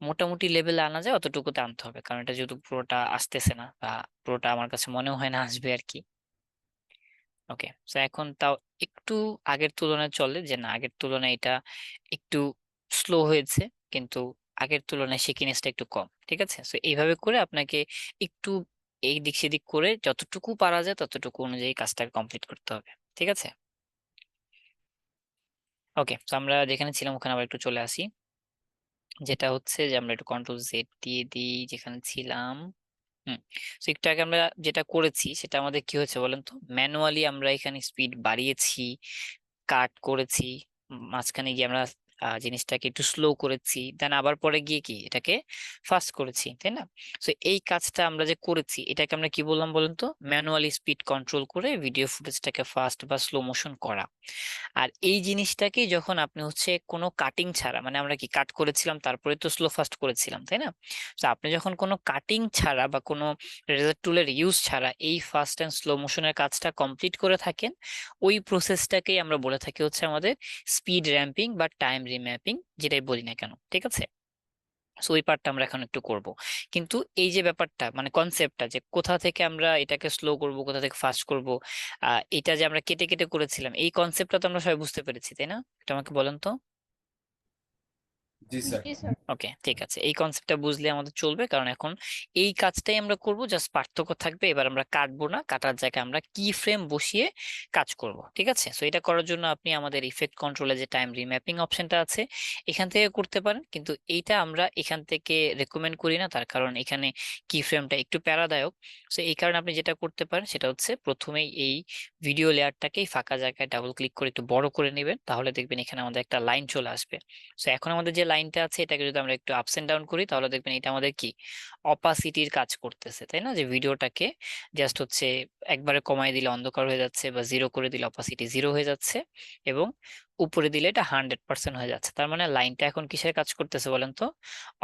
মোটামুটি লেভেলে আনা যায় অতটুকুতে আনতে হবে, কারণ এটা যেহেতু পুরোটা আসতেছে না বা পুরোটা আমার কাছে মনেও হয় না আসবে আর কি। ওকে, তো এখন তাও একটু আগের তুলনায় চলে যে না, আগের তুলনায় এটা একটু স্লো হয়েছে, কিন্তু আগের তুলনায় শেকিনেসটা একটু কম। ঠিক আছে, তো এইভাবে করে আপনাকে একটু এই দিক সেদিক করে যতটুকু পারা যায় ততটুকু অনুযায়ী কাজটাকে কমপ্লিট করতে হবে। ঠিক আছে, ওকে, তো আমরা যেখানে ছিলাম ওখানে আবার একটু চলে আসি, যেটা হচ্ছে যে আমরা একটু কন্ট্রোল জেড দিয়ে দিই যেখানে ছিলাম। তো একটু আগে আমরা যেটা করেছি সেটা আমাদের কি হয়েছে বলেন তো, ম্যানুয়ালি আমরা এখানে স্পিড বাড়িয়েছি, কাট করেছি, মাঝখানে গিয়ে আমরা জিনিসটাকে একটু স্লো করেছি, দেন আবার পরে গিয়ে কি এটাকে ফাস্ট করেছি, তাই না? তো এই কাজটা আমরা যে করেছি এটাকে আমরা কি বললাম বলেন তো, ম্যানুয়ালি স্পিড কন্ট্রোল করে ভিডিও ফুটেজটাকে ফাস্ট বা স্লো মোশন করা। আর এই জিনিসটাকে যখন আপনি হচ্ছে কোনো কাটিং ছাড়া, মানে আমরা কি কাট করেছিলাম তারপরে তো স্লো ফাস্ট করেছিলাম, তাই না? তো আপনি যখন কোনো কাটিং ছাড়া বা কোনো রেজার টুলের ইউজ ছাড়া এই ফাস্ট অ্যান্ড স্লো মোশনের কাজটা কমপ্লিট করে থাকেন, ওই প্রসেসটাকেই আমরা বলে থাকি হচ্ছে আমাদের স্পিড র্যাম্পিং বা টাইম রিম্যাপিং, যেটাই বলি না কেন। ঠিক আছে, সো ওই পার্টটা আমরা এখন একটু করব। কিন্তু এই যে ব্যাপারটা মানে কনসেপ্টটা যে কোথা থেকে আমরা এটাকে স্লো করব কোথা থেকে ফাস্ট করব, এটা যে আমরা কেটে কেটে করেছিলাম এই কনসেপ্টটা তো আমরা সবাই বুঝতে পেরেছি, তাই না? এটা আমাকে বলেন তো। জি স্যার। জি স্যার। ওকে, ঠিক আছে, এই কনসেপ্টটা বুঝলে আমাদের চলবে, কারণ এখন এই কাজটাই আমরা করব, জাস্ট পার্থক্য থাকবে এবার আমরা কাটবো না, কাটার জায়গায় আমরা কি ফ্রেম বসিয়ে কাজ করব। ঠিক আছে, সো এটা করার জন্য আপনি আমাদের ইফেক্ট কন্ট্রোলে যে টাইম রিম্যাপিং অপশনটা আছে এখান থেকে করতে পারেন, কিন্তু এইটা আমরা এখান থেকে রেকমেন্ড করি না, তার কারণ এখানে কি ফ্রেমটা একটু প্যারাদায়ক। সো এই কারণে আপনি যেটা করতে পারেন সেটা হচ্ছে প্রথমেই এই ভিডিও লেয়ারটাকেই ফাঁকা জায়গায় ডাবল ক্লিক করে একটু বড় করে নেবেন, তাহলে দেখবেন এখানে আমাদের একটা লাইন চলে আসবে। সো এখন আমাদের যে লাইনটা আছে এটাকে যদি আমরা একটু আপস এন্ড ডাউন করি তাহলে দেখবেন এটা আমাদের কি অপাসিটির কাজ করতেছে, তাই না? যে ভিডিওটাকে জাস্ট হচ্ছে একবারে কমাই দিলে অন্ধকার হয়ে যাচ্ছে বা জিরো করে দিলে অপাসিটি জিরো হয়ে যাচ্ছে, এবং উপরে দিলে এটা 100% হয়ে যাচ্ছে। তার মানে লাইনটা এখন কিসের কাজ করতেছে বলেন তো,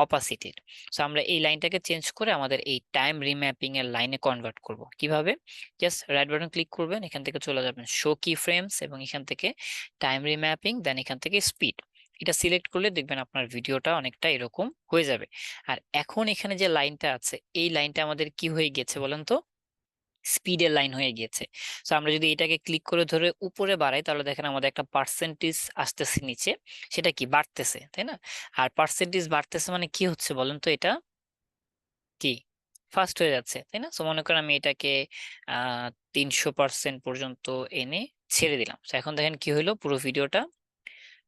অপাসিটির। সো আমরা এই লাইনটাকে চেঞ্জ করে আমাদের এই টাইম রিম্যাপিং এর লাইনে কনভার্ট করব কিভাবে, জাস্ট রাইট বাটন ক্লিক করবেন, এখান থেকে চলে যাবেন শো কি ফ্রেমস এবং এখান থেকে টাইম রিম্যাপিং, দেন এখান থেকে স্পিড, এটা সিলেক্ট করলে দেখবেন আপনার ভিডিওটা অনেকটা এরকম হয়ে যাবে। আর এখন এখানে যে লাইনটা আছে এই লাইনটা আমাদের কি হয়ে গেছে বলেন তো, স্পিডের লাইন হয়ে গিয়েছে। তো আমরা যদি এটাকে ক্লিক করে ধরে উপরে বাড়াই তাহলে দেখেন আমাদের একটা পার্সেন্টেজ আসতেছে নিচে, সেটা কি বাড়তেছে, তাই না? আর পার্সেন্টেজ বাড়তেছে মানে কি হচ্ছে বলেন তো, এটা কি ফাস্ট হয়ে যাচ্ছে, তাই না? তো মনে করেন আমি এটাকে 300% পর্যন্ত এনে ছেড়ে দিলাম, তো এখন দেখেন কি হলো, পুরো ভিডিওটা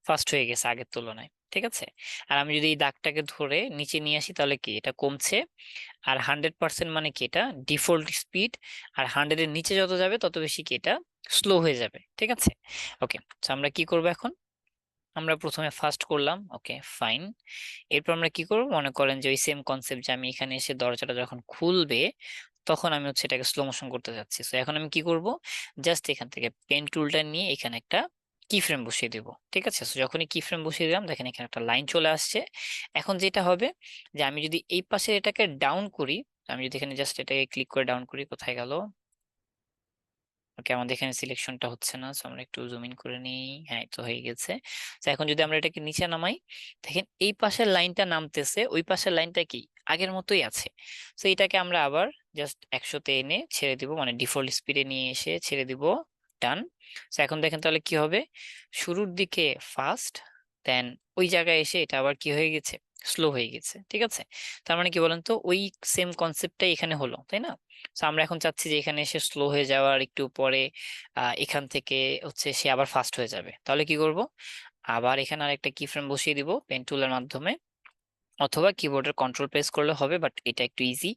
ফাস্ট হয়ে গেছে আগের তুলনায়। ঠিক আছে, আর আমি যদি এই দাগটাকে ধরে নিচে নিয়ে আসি তাহলে কি এটা কমছে, আর 100% মানে কি এটা ডিফল্ট স্পিড, আর 100-এর নিচে যত যাবে তত বেশি কি এটা স্লো হয়ে যাবে। ঠিক আছে, ওকে, তো আমরা কি করব এখন, আমরা প্রথমে ফাস্ট করলাম, ওকে ফাইন। এরপর আমরা কি করব, মনে করেন যে ওই সেম কনসেপ্ট যে আমি এখানে এসে দরজাটা যখন খুলবে তখন আমি হচ্ছে এটাকে স্লো মোশন করতে যাচ্ছি। তো এখন আমি কি করব, জাস্ট এখান থেকে পেন টুলটা নিয়ে এখানে একটা কি ফ্রেম বসিয়ে দিব। ঠিক আছে, তো যখনই কি ফ্রেম বসিয়ে দিলাম দেখেন এখানে একটা লাইন চলে আসছে। এখন যেটা হবে যে আমি যদি এই পাশে এটাকে ডাউন করি, আমি যদি এখানে জাস্ট এটাকে ক্লিক করে ডাউন করি, কোথায় গেল, ওকে আমাদের এখানে সিলেকশনটা হচ্ছে না, সো আমরা একটু জুম ইন করে নিই, হ্যাঁ তো হয়ে গেছে। তো এখন যদি আমরা এটাকে নিচে নামাই দেখেন এই পাশের লাইনটা নামতেছে, ওই পাশের লাইনটা কি আগের মতোই আছে। তো এটাকে আমরা আবার জাস্ট 100-তে এনে ছেড়ে দিব, মানে ডিফল্ট স্পিডে নিয়ে এসে ছেড়ে দিব, ডান। তো এখন দেখেন তাহলে কি হবে, শুরুর দিকে ফাস্ট, দেন ওই জায়গায় এসে এটা আবার কি হয়ে গেছে, স্লো হয়ে গেছে। ঠিক আছে, তার মানে কি বলেন তো, ওই সেম কনসেপ্টটাই এখানে হলো, তাই না? তো আমরা এখন চাচ্ছি যে এখানে এসে স্লো হয়ে যাওয়ার একটু পরে এখান থেকে হচ্ছে সে আবার ফাস্ট হয়ে যাবে, তাহলে কি করব, আবার এখানে আরেকটা কি ফ্রেম বসিয়ে দিব পেন টুলের মাধ্যমে, অথবা কিবোর্ডের কন্ট্রোল প্রেস করলে হবে, বাট এটা একটু ইজি।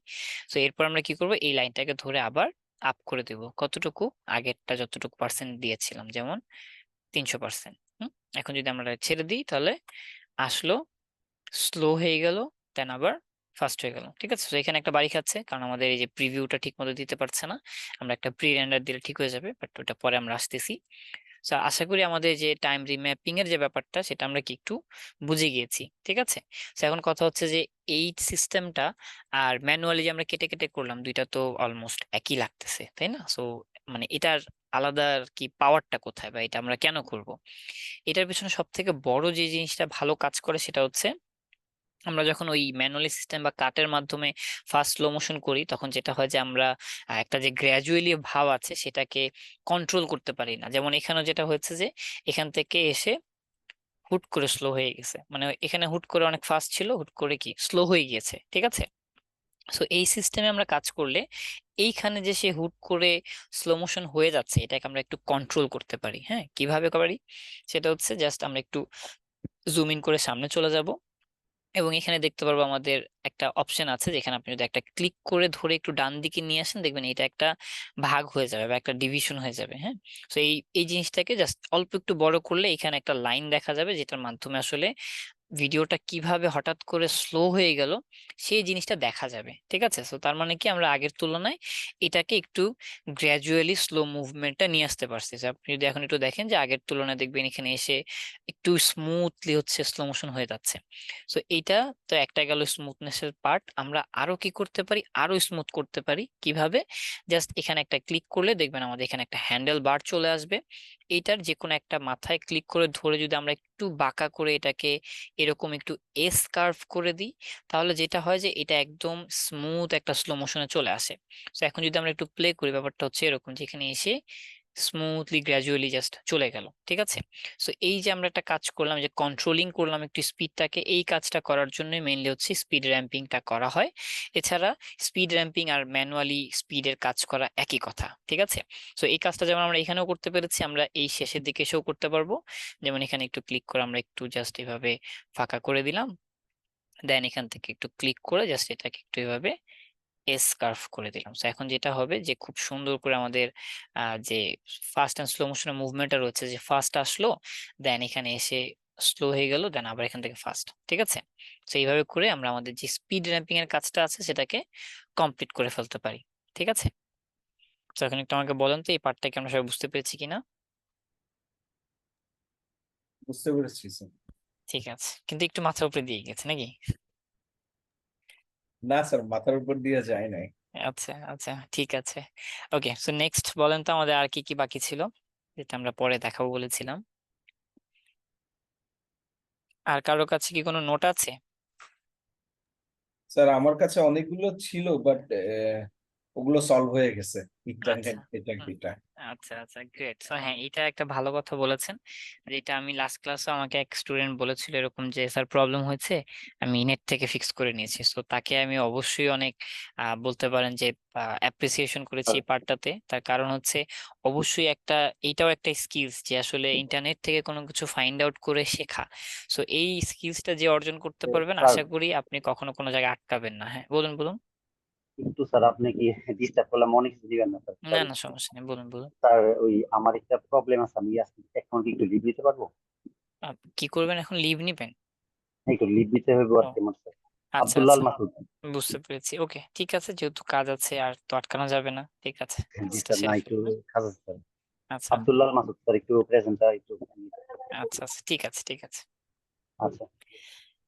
তো এরপর আমরা কি করব, এই লাইনটাকে ধরে আবার আপ করে দেব কতটুকু, আগেরটা যতটুকু পার্সেন্ট দিয়েছিলাম যেমন 300%। এখন যদি আমরা ছেড়ে দিই তাহলে আসলো, স্লো হয়ে গেল, দেন আবার ফাস্ট হয়ে গেল। ঠিক আছে, তো এখানে একটা বাড়ি খাচ্ছে কারণ আমাদের এই যে প্রিভিউটা ঠিক মতো দিতে পারছে না, আমরা একটা প্রি রেন্ডার দিলে ঠিক হয়ে যাবে, বাট ওটা পরে আমরা আসতেছি। আশা করি আমাদের যে টাইম রিম্যাপিং এর যে ব্যাপারটা সেটা আমরা কি একটু বুঝে গিয়েছি, ঠিক আছে। এখন কথা হচ্ছে যে এই সিস্টেমটা আর ম্যানুয়ালি যে আমরা কেটে কেটে করলাম, দুইটা তো অলমোস্ট একই লাগতেছে, তাই না? মানে এটার আলাদা আর কি পাওয়ারটা কোথায়, বা এটা আমরা কেন করব? এটার পিছনে সব থেকে বড় যে জিনিসটা ভালো কাজ করে সেটা হচ্ছে আমরা যখন ওই ম্যানুয়ালি সিস্টেম বা কাটের মাধ্যমে ফার্স্ট স্লো মোশন করি, তখন যেটা হয় যে আমরা একটা যে গ্র্যাজুয়ালি ভাব আছে সেটাকে কন্ট্রোল করতে পারি না। যেমন এখানে যেটা হয়েছে যে এখান থেকে এসে হুট করে স্লো হয়ে গেছে, মানে এখানে হুট করে অনেক ফাস্ট ছিল, হুট করে কি স্লো হয়ে গিয়েছে, ঠিক আছে। এই সিস্টেমে আমরা কাজ করলে এইখানে যে সে হুট করে স্লো মোশন হয়ে যাচ্ছে এটাকে আমরা একটু কন্ট্রোল করতে পারি। হ্যাঁ, কিভাবে পারি? সেটা হচ্ছে জাস্ট আমরা একটু জুম ইন করে সামনে চলে যাব, এবং এখানে দেখতে পারবো আমাদের একটা অপশন আছে, যেখানে আপনি যদি একটা ক্লিক করে ধরে একটু ডান দিকে নিয়ে আসেন, দেখবেন এটা একটা ভাগ হয়ে যাবে বা একটা ডিভিশন হয়ে যাবে। হ্যাঁ, এই এই জিনিসটাকে জাস্ট অল্প একটু বড় করলে এখানে একটা লাইন দেখা যাবে, যেটার মাধ্যমে আসলে ভিডিওটা কিভাবে হঠাৎ করে স্লো হয়ে গেল সেই জিনিসটা দেখা যাবে, ঠিক আছে। তার মানে কি আমরা আগের তুলনায় এটাকে একটু গ্র্যাজুয়ালি স্লো মুভমেন্টটা নিয়ে আসতে পারছি। আপনি যদি এখন একটু দেখেন যে আগের তুলনায় দেখবেন এখানে এসে একটু স্মুথলি হচ্ছে স্লো মোশন হয়ে যাচ্ছে। এইটা তো একটা গেল স্মুথনেসের পার্ট। আমরা আরো কি করতে পারি, আরো স্মুথ করতে পারি কিভাবে? জাস্ট এখানে একটা ক্লিক করলে দেখবেন আমাদের এখানে একটা হ্যান্ডেল বার চলে আসবে। এইটার যে কোনো একটা মাথায় ক্লিক করে ধরে যদি আমরা একটু বাঁকা করে এটাকে এরকম একটু এস কার্ভ করে দিই, তাহলে যেটা হয় যে এটা একদম স্মুথ একটা স্লো মোশনে চলে আসে। এখন যদি আমরা একটু প্লে করি, ব্যাপারটা হচ্ছে এরকম, যেখানে এসে স্মুথলি গ্র্যাজুয়ালি জাস্ট চলে গেল, ঠিক আছে। এই যে আমরা একটা কাজ করলাম, যে কন্ট্রোলিং করলাম একটু স্পিডটাকে, এই কাজটা করার জন্য মেইনলি হচ্ছে স্পিড র্যাম্পিংটা করা হয়। এছাড়া স্পিড র্যাম্পিং আর ম্যানুয়ালি স্পিডের কাজ করা একই কথা, ঠিক আছে। এই কাজটা যেমন আমরা এখানেও করতে পেরেছি, আমরা এই শেষের দিকে এসেও করতে পারবো। যেমন এখানে একটু ক্লিক করে আমরা একটু জাস্ট এভাবে ফাঁকা করে দিলাম, দেন এখান থেকে একটু ক্লিক করে জাস্ট এটাকে একটু এভাবে এস কার্ভ করে দিলাম। এখন যেটা হবে যে খুব সুন্দর করে আমাদের যে ফাস্ট এন্ড স্লো মোশনের মুভমেন্টটা রয়েছে, যে ফাস্ট আসলো দেন এখানে এসে স্লো হয়ে গেল, দেন আবার এখান থেকে ফাস্ট, ঠিক আছে। এইভাবে করে আমরা আমাদের যে স্পিড র্যাম্পিং এর কাজটা আছে সেটাকে কমপ্লিট করে ফেলতে পারি, ঠিক আছে। এখন একটু আমাকে বলেন তো এই পার্টটাকে আমরা সবাই বুঝতে পেরেছি কিনা? বুঝতে পেরেছি স্যার। ঠিক আছে, কিন্তু একটু মাথার উপরে দিয়ে গেছে নাকি? না স্যার, মাথার উপর দিয়ে যায় নাই। আচ্ছা আচ্ছা, ঠিক আছে। ওকে, নেক্সট বলেন তো আমাদের আর কি কি বাকি ছিল, যেটা আমরা পরে দেখাবো বলেছিলাম। আর কারোর কাছে কি কোনো নোট আছে? স্যার আমার কাছে অনেকগুলো ছিল, বাট ওগুলো সলভ হয়ে গেছে আচ্ছা এটা হুম, এটা। আচ্ছা আচ্ছা, গ্রেট। হ্যাঁ, এটা একটা ভালো কথা বলেছেন, যেটা আমি লাস্ট ক্লাসে আমাকে এক স্টুডেন্ট বলেছিল এরকম যে স্যার প্রবলেম হয়েছে, আমি নেট থেকে ফিক্স করে নিয়েছি। তাকে আমি অবশ্যই অনেক বলতে পারেন যে অ্যাপ্রিসিয়েশন করেছি এই পার্টটাতে। তার কারণ হচ্ছে অবশ্যই একটা, এইটাও একটা স্কিলস যে আসলে ইন্টারনেট থেকে কোনো কিছু ফাইন্ড আউট করে শেখা। এই স্কিলসটা যে অর্জন করতে পারবেন, স্যার আশা করি আপনি কখনো কোনো জায়গায় আটকাবেন না। হ্যাঁ, বলুন বলুন। একটু স্যার আপনি কি ডিস্টার্ব করলাম, অনেক কিছু দিবেন না স্যার, না সরি। না, সমস্যা নেই, বলুন বলুন। স্যার ওই আমার একটা প্রবলেম আছে, আমি আজকে এখন কি একটু লিভ নিতে পারবো? কি করবেন এখন, লিভ নিবেন? একটু লিভ নিতে হবে ও আজকে আমার স্যার। আচ্ছা আব্দুল্লাহ আচ্ছা, আল মাসুদ। বুঝতে পেরেছি। ওকে, ঠিক আছে, যেহেতু কাজ আছে আর তো আটকানো যাবে না, ঠিক আছে, জি কাজটা স্যার, না সেরে একটু ফেলবেন। কাজ আছে স্যার। আচ্ছা আব্দুল্লাহ আল মাসুদ স্যার, একটু প্রেজেন্টটা একটু। আচ্ছা আচ্ছা, ঠিক আছে ঠিক আছে। আচ্ছা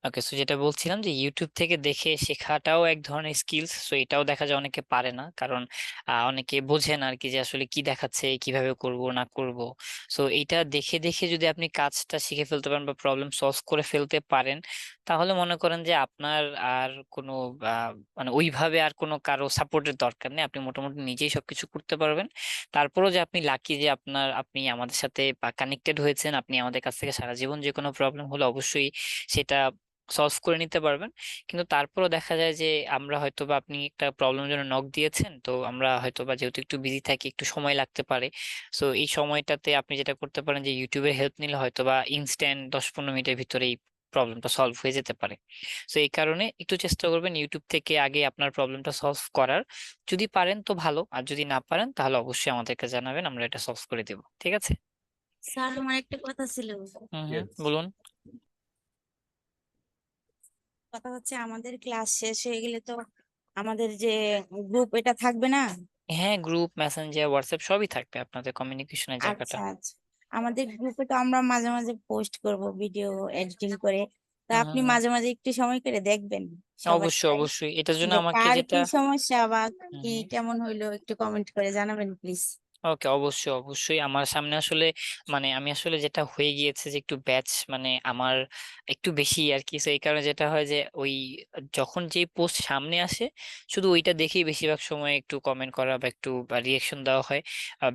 ওকে, যেটা বলছিলাম যে ইউটিউব থেকে দেখে শেখাটাও এক ধরনের স্কিলস। এটাও দেখা যায় অনেকে পারে না, কারণ অনেকে বোঝে না আর কি যে আসলে কি দেখাচ্ছে, কিভাবে করব না করব। এইটা দেখে দেখে যদি আপনি কাজটা শিখে ফেলতে পারেন বা প্রবলেম সলভ করে ফেলতে পারেন, তাহলে মনে করেন যে আপনার আর কোনো মানে ওইভাবে আর কোনো কারো সাপোর্টের দরকার নেই, আপনি মোটামুটি নিজেই সবকিছু করতে পারবেন। তারপরও যে আপনি লাকি যে আপনি আমাদের সাথে কানেক্টেড হয়েছেন, আপনি আমাদের কাছ থেকে সারা জীবন যে কোনো প্রবলেম হলে অবশ্যই সেটা সলভ করে নিতে পারবেন। কিন্তু তারপরও দেখা যায় যে আমরা হয়তো বা, আপনি একটা প্রবলেমের জন্য নক দিয়েছেন, তো আমরা হয়তো বা যেহেতু একটু বিজি থাকি, একটু সময় লাগতে পারে। এই সময়টাতে আপনি যেটা করতে পারেন যে ইউটিউবের হেল্প নিলে হয়তো বা ইনস্ট্যান্ট 10-15 মিনিটের ভিতরে এই প্রবলেমটা সলভ হয়ে যেতে পারে। এই কারণে একটু চেষ্টা করবেন ইউটিউব থেকে আগে আপনার প্রবলেমটা সলভ করার। যদি পারেন তো ভালো, আর যদি না পারেন তাহলে অবশ্যই আমাদেরকে জানাবেন, আমরা এটা সলভ করে দেবো, ঠিক আছে। স্যার আমার একটা কথা ছিল। হুম হুম, বলুন। কথা হচ্ছে আমাদের ক্লাস শেষ হয়ে গেলে তো আমাদের যে গ্রুপ এটা থাকবে না? হ্যাঁ, গ্রুপ, মেসেঞ্জার, হোয়াটসঅ্যাপ সবই থাকবে আপনাদের কমিউনিকেশনের জায়গাটা। আচ্ছা আচ্ছা, আমাদের গ্রুপে তো আমরা মাঝে মাঝে পোস্ট করব ভিডিও এডিটিং করে, তা হুম আপনি হুম হুম। মাঝে মাঝে একটু সময় করে দেখবেন অবশ্যই সবারটাই, অবশ্যই এটার জন্য যে আমাকে কার যেটা কি সমস্যা বা হুম কি হুম কেমন হইলো একটু কমেন্ট করে জানাবেন প্লিজ। ওকে, অবশ্যই অবশ্যই আমার সামনে আসলে মানে আমি আসলে যেটা হয়ে গিয়েছে যে একটু ব্যাচ মানে আমার একটু বেশি আর কি, so এই কারণে যেটা হয় যে ওই যখন যে পোস্ট সামনে আসে শুধু ওইটা দেখেই বেশিরভাগ সময় একটু কমেন্ট করা বা একটু রিয়েকশন দেওয়া হয়।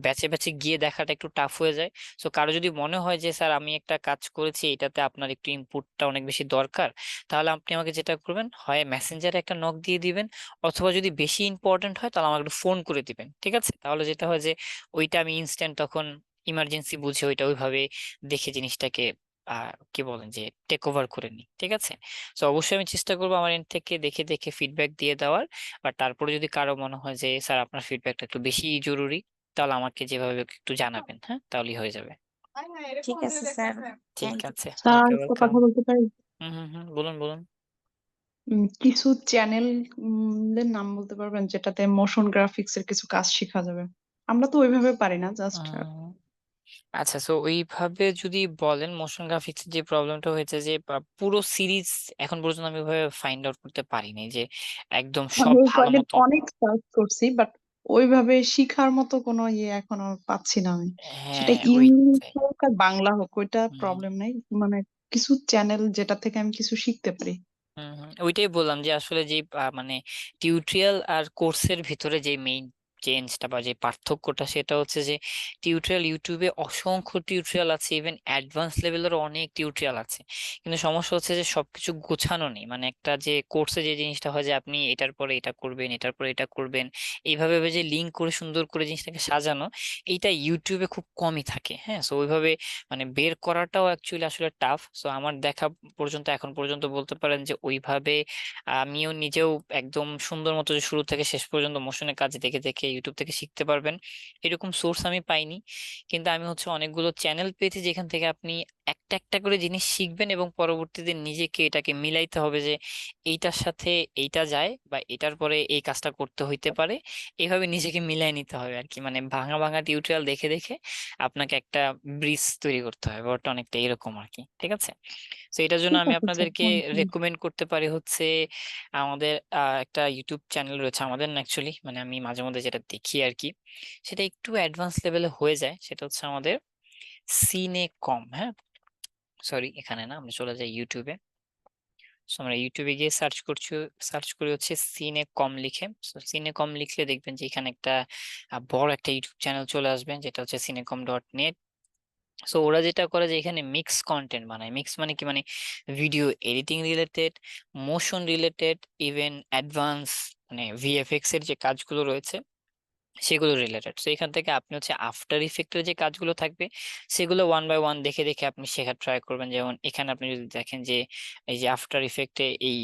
ব্যাচে ব্যাচে গিয়ে দেখাটা একটু টাফ হয়ে যায়। সো কারো যদি মনে হয় যে স্যার আমি একটা কাজ করেছি এটাতে আপনার একটু ইনপুটটা অনেক বেশি দরকার, তাহলে আপনি আমাকে যেটা করবেন হয় মেসেঞ্জারে একটা নক দিয়ে দিবেন, অথবা যদি বেশি ইম্পর্টেন্ট হয় তাহলে আমাকে একটু ফোন করে দিবেন, ঠিক আছে? তাহলে যেটা হয় যে ওইটা আমি ইনস্ট্যান্ট তখন ইমার্জেন্সি বুঝে ওইটা ওইভাবে দেখে জিনিসটাকে কি বলেন যে টেক ওভার করে নিই, ঠিক আছে? তো অবশ্যই আমি চেষ্টা করবো আমার এন্ড থেকে দেখে দেখে ফিডব্যাক দিয়ে দেওয়ার। আর তারপরে যদি কারো মনে হয় যে স্যার আপনার ফিডব্যাকটা একটু বেশি জরুরি, তাহলে আমাকে যেভাবে হোক একটু জানাবেন, হ্যাঁ তাহলেই হয়ে যাবে। ঠিক আছে স্যার, ঠিক থ্যাংক ইউ। আছে, স্যার ওকে, একটা ওয়েলকাম। কথা বলতে পারি? হুম হুম হুম, বলুন বলুন। কিছু চ্যানেল এর নাম বলতে পারবেন যেটাতে মোশন গ্রাফিক্স এর কিছু কাজ শেখা যাবে? আমরা তো ওইভাবে পারি না, জাস্ট আচ্ছা, তো ওইভাবে যদি বলেন মোশন গ্রাফিক্স যে প্রবলেমটা হয়েছে যে পুরো সিরিজ এখন পর্যন্ত আমি ওইভাবে ফাইন্ড আউট করতে পারিনি যে একদম সব আমি ভালো কয়েকদিন মতো। অনেক সার্চ করছি, বাট ওইভাবে শিখার মতো কোনো এখনো পাচ্ছি না আমি। সেটা হ্যাঁ ইংলিশ ওইটাই। হোক আর বাংলা হোক, ওইটা হুম প্রবলেম নাই, মানে কিছু চ্যানেল যেটা থেকে আমি কিছু শিখতে পারি। ওইটাই বললাম যে আসলে যে মানে টিউটোরিয়াল আর কোর্সের ভিতরে যে মেইন চেঞ্জটা বা যে পার্থক্যটা সেটা হচ্ছে যে টিউটোরিয়াল ইউটিউবে অসংখ্য টিউটোরিয়াল আছে, ইভেন অ্যাডভান্স লেভেলেরও অনেক টিউটোরিয়াল আছে, কিন্তু সমস্যা হচ্ছে যে সবকিছু গোছানো নেই। মানে একটা যে কোর্সে যে জিনিসটা হয় যে আপনি এটার পরে এটা করবেন এটার পরে এটা করবেন এইভাবে যে লিঙ্ক করে সুন্দর করে জিনিসটাকে সাজানো, এইটা ইউটিউবে খুব কমই থাকে। হ্যাঁ, সো ওইভাবে মানে বের করাটাও অ্যাকচুয়ালি আসলে টাফ। সো আমার দেখা পর্যন্ত এখন পর্যন্ত বলতে পারেন যে ওইভাবে আমিও নিজেও একদম সুন্দর মতো যে শুরু থেকে শেষ পর্যন্ত মোশনের কাজ দেখে দেখে ইউটিউব থেকে শিখতে পারবেন এরকম সোর্স আমি পাইনি। কিন্তু আমি হচ্ছে অনেকগুলো চ্যানেল পেয়েছি যেখান থেকে আপনি একটা একটা করে জিনিস শিখবেন এবং পরবর্তীতে নিজেকে এটাকে মিলাইতে হবে যে এইটার সাথে এইটা যায় বা এটার পরে এই কাজটা করতে হইতে পারে, এইভাবে নিজেকে মিলাই নিতে হবে আর কি। মানে ভাঙা ভাঙা টিউটোরিয়াল দেখে দেখে আপনাকে একটা ব্রিজ তৈরি করতে হবে, ব্যাপারটা অনেকটা এরকম আর কি, ঠিক আছে? তো এটার জন্য ঠিক আমি আছে স্যার, আপনাদেরকে থ্যাংক ইউ। রেকমেন্ড করতে পারি হচ্ছে আমাদের একটা ইউটিউব চ্যানেল রয়েছে আমাদের না, অ্যাকচুয়ালি মানে আমি মাঝে মধ্যে যেটা দেখি আর কি সেটা একটু অ্যাডভান্স লেভেলে হয়ে যায়, সেটা হচ্ছে আমাদের সিনে কম। হ্যাঁ, সরি এখানে না, আমরা চলে যাই ইউটিউবে। So, আমরা ইউটিউবে গিয়ে সার্চ করি হচ্ছে সিনে কম লিখে। সিনে কম লিখলে দেখবেন যে এখানে একটা বড় একটা ইউটিউব চ্যানেল চলে আসবেন যেটা হচ্ছে cinecom.net। সো ওরা যেটা করে যে এখানে মিক্স কন্টেন্ট বানায়, মিক্স মানে কি মানে video editing related, motion related, even advance মানে ভিএফএক্স এর যে কাজগুলো রয়েছে সেগুলো রিলেটেড। তো এখান থেকে আপনি হচ্ছে আফটার ইফেক্টের যে কাজগুলো থাকবে সেগুলো ওয়ান বাই ওয়ান দেখে দেখে আপনি শেখার ট্রাই করবেন। যেমন এখানে আপনি যদি দেখেন যে এই যে আফটার ইফেক্টে এই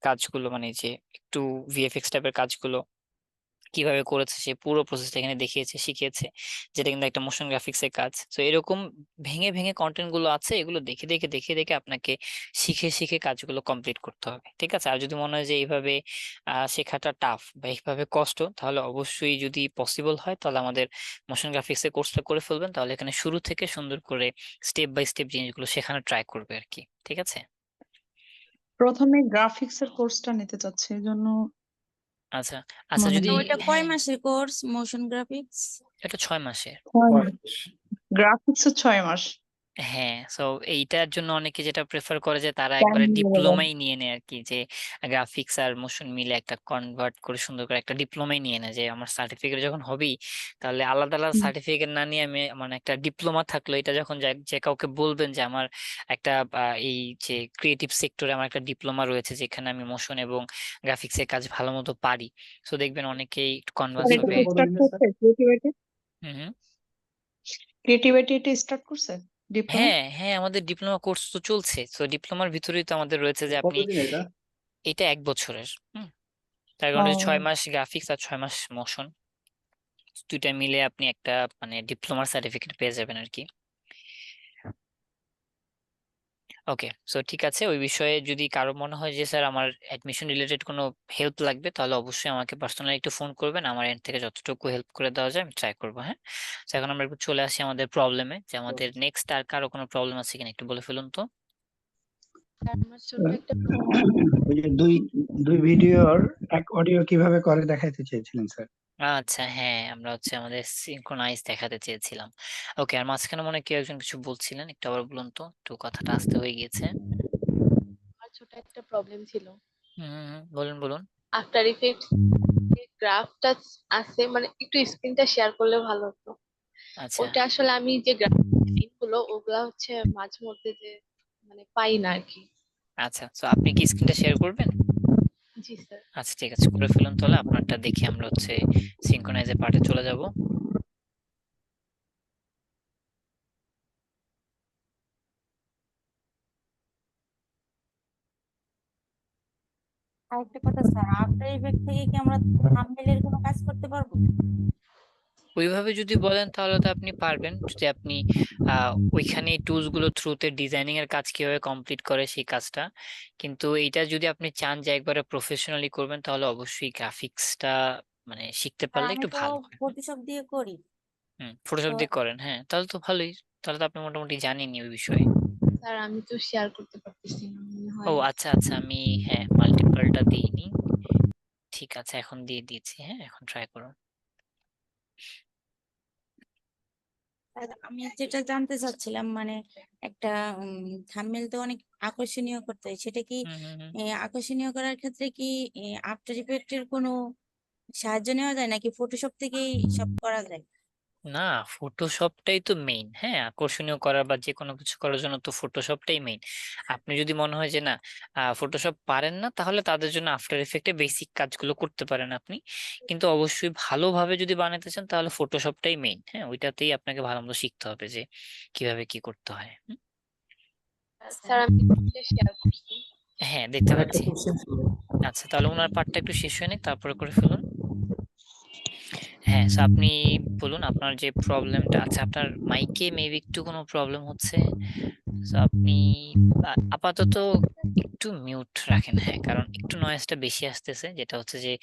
কাজগুলো মানে যে একটু ভিএফএক্স টাইপের কাজগুলো কিভাবে করেছে সে পুরো প্রসেসটা এখানে দেখিয়েছে শিখিয়েছে, যেটা কিন্তু একটা মোশন গ্রাফিক্স এর কাজ। তো এরকম ভেঙে ভেঙে কন্টেন্ট গুলো আছে, এগুলো দেখে দেখে দেখে দেখে আপনাকে শিখে শিখে কাজগুলো কমপ্লিট করতে হবে, ঠিক আছে? আর যদি মনে হয় যে এইভাবে শেখাটা টাফ বা এইভাবে কষ্ট, তাহলে অবশ্যই যদি পসিবল হয় তাহলে আমাদের মোশন গ্রাফিক্স এর কোর্সটা করে ফেলবেন, তাহলে এখানে শুরু থেকে সুন্দর করে স্টেপ বাই স্টেপ জিনিসগুলো শেখানো ট্রাই করবে আর কি, ঠিক আছে? প্রথমে গ্রাফিক্স এর কোর্সটা নিতে চাচ্ছি, এই জন্য আচ্ছা আচ্ছা, মানে যদি ওইটা কয় হ্যাঁ মাসের কোর্স মোশন গ্রাফিক্স? এটা 6 মাসের। গ্রাফিক্স 6 মাস। হ্যাঁ, সো এইটার জন্য অনেকে যেটা প্রেফার করে যে তারা টাইম একবারে দিয়ে দেবে। ডিপ্লোমাই নিয়ে নেয় আর কি, যে গ্রাফিক্স আর মোশন মিলে একটা কনভার্ট করে সুন্দর করে একটা ডিপ্লোমাই নিয়ে নেয়, যে আমার সার্টিফিকেট যখন হবেই তাহলে আলাদা আলাদা হুম। সার্টিফিকেট না নিয়ে আমি মানে একটা ডিপ্লোমা থাকলো, এটা যখন যে কাউকে বলবেন যে আমার একটা এই যে ক্রিয়েটিভ সেক্টরে আমার একটা ডিপ্লোমা রয়েছে যেখানে আমি মোশন এবং গ্রাফিক্স এর কাজ ভালো মতো পারি, সো দেখবেন অনেকেই কনভার্স স্যার এটা হবে। কি স্টার্ট করছে ক্রিয়েটিভিটি? হুম হুম। ক্রিয়েটিভিটি এটা স্টার্ট করছে ডিপ্লোমা? হ্যাঁ হ্যাঁ, আমাদের ডিপ্লোমা কোর্স তো চলছে, তো ডিপ্লোমার ভিতরেই তো আমাদের রয়েছে যে আপনি কতদিন এটা? এটা 1 বছরের। তার ও কারণে 6 মাস গ্রাফিক্স আর 6 মাস মোশন, দুইটা মিলে আপনি একটা মানে ডিপ্লোমার সার্টিফিকেট পেয়ে যাবেন আর কি। ওকে, সো ঠিক আছে, ওই বিষয়ে যদি কারো মনে হয় যে স্যার আমার অ্যাডমিশন রিলেটেড কোনো হেল্প লাগবে, তাহলে অবশ্যই আমাকে পার্সোনালি একটু ফোন করবেন। আমার এন্ড থেকে যতটুকু হেল্প করে দেওয়া যায় আমি ট্রাই করবো। হ্যাঁ, তো এখন আমরা একটু চলে আসি আমাদের প্রবলেমে, যে আমাদের নেক্সট আর কারো কোনো প্রবলেম আছে কিনা একটু বলে ফেলুন তো। স্যার আমার ছোট্ট একটা ওই যে দুই ভিডিওর এক অডিও কিভাবে করে দেখাইতে চেয়েছিলেন স্যার? আচ্ছা, হ্যাঁ, আমরা হচ্ছে আমাদের সিনক্রোনাইজ দেখাতে চেয়েছিলাম। ওকে, আর মাঝখানে মনে হয় কেউ একজন কিছু বলছিলেন, একটু আবার বলুন তো, একটু কথাটা আস্তে হয়ে গিয়েছে। আমার ছোট একটা প্রবলেম ছিল। বলুন বলুন। আফটার ইফেক্টস গ্রাফটা আছে, মানে একটু স্ক্রিনটা শেয়ার করলে ভালো হতো। আচ্ছা ওটা আসলে আমি যে গ্রাফিক গুলো ওগুলা হচ্ছে মাঝে মধ্যে যে মানে পাই না আর কি। আচ্ছা, তো আপনি কি স্ক্রিনটা শেয়ার করবেন? জি স্যার। আচ্ছা ঠিক আছে, করে ফেলুন তাহলে। আপনারটা দেখে আমরা হচ্ছে সিনক্রোনাইজের পার্টে চলে যাব। আরেকটা কথা স্যার, আফটার ইফেক্ট থেকে কি আমরা থাম্বনেইলের কোনো কাজ করতে পারবো? ওইভাবে যদি বলেন তাহলে তো আপনি পারবেন, যদি আপনি ওইখানে টুলস গুলো থ্রুতে ডিজাইনিং এর কাজ কিভাবে কমপ্লিট করে সেই কাজটা। কিন্তু এইটা যদি আপনি চান যে একবারে প্রফেশনালি করবেন, তাহলে অবশ্যই গ্রাফিক্সটা মানে শিখতে আর পারলে আমি একটু তো ভালো হয়। ফটোশপ দিয়ে করি। ফটোশপ তো দিয়ে করেন, হ্যাঁ, তাহলে তো ভালোই। তাহলে তো আপনি মোটামুটি জানেনই ওই বিষয়ে। স্যার আমি তো শেয়ার করতে পারতেছি না মনে ও হয়। আচ্ছা আচ্ছা, আমি হ্যাঁ মাল্টিপলটা দিইনি। ঠিক আছে, এখন দিয়ে দিয়েছি। হ্যাঁ, এখন ট্রাই করুন। আর আমি যেটা জানতে চাচ্ছিলাম, মানে একটা থাম্বনেইল তো অনেক আকর্ষণীয় করতে হয়, সেটা কি হুম হুম হুম। আকর্ষণীয় করার ক্ষেত্রে কি আফটার ইফেক্টের কোনো সাহায্য নেওয়া যায় নাকি ফটোশপ থেকেই সব করা যায়? না, ফটোশপটাই তো মেইন। হ্যাঁ, আকর্ষণীয় করার বা যে কোনো কিছু করার জন্য তো ফটোশপটাই মেইন। আপনি যদি মনে হয় যে না ফটোশপ পারেন না, তাহলে তাদের জন্য আফটার ইফেক্টে বেসিক কাজগুলো করতে পারেন আপনি। কিন্তু অবশ্যই ভালোভাবে যদি বানাতে চান তাহলে ফটোশপটাই মেইন। হ্যাঁ, ওইটাতেই আপনাকে ভালো মতো শিখতে হবে যে কিভাবে কি করতে হয়। স্যার আমি শেয়ার করছি। হ্যাঁ, দেখতে আর একটা পাচ্ছি। কোশ্চেন ছিল। আচ্ছা, তাহলে ওনার পার্টটা একটু শেষ হয়ে নিক, তারপরে করে ফেলুন। হ্যাঁ, so আপনি বলুন আপনার যে প্রবলেমটা। আচ্ছা, আপনার মাইকে মেবি একটু কোনো প্রবলেম হচ্ছে। So আপনি আপাতত একটু মিউট রাখেন। হ্যাঁ, কারণ একটু নয়েজটা বেশি আসতেছে, যেটা হচ্ছে যে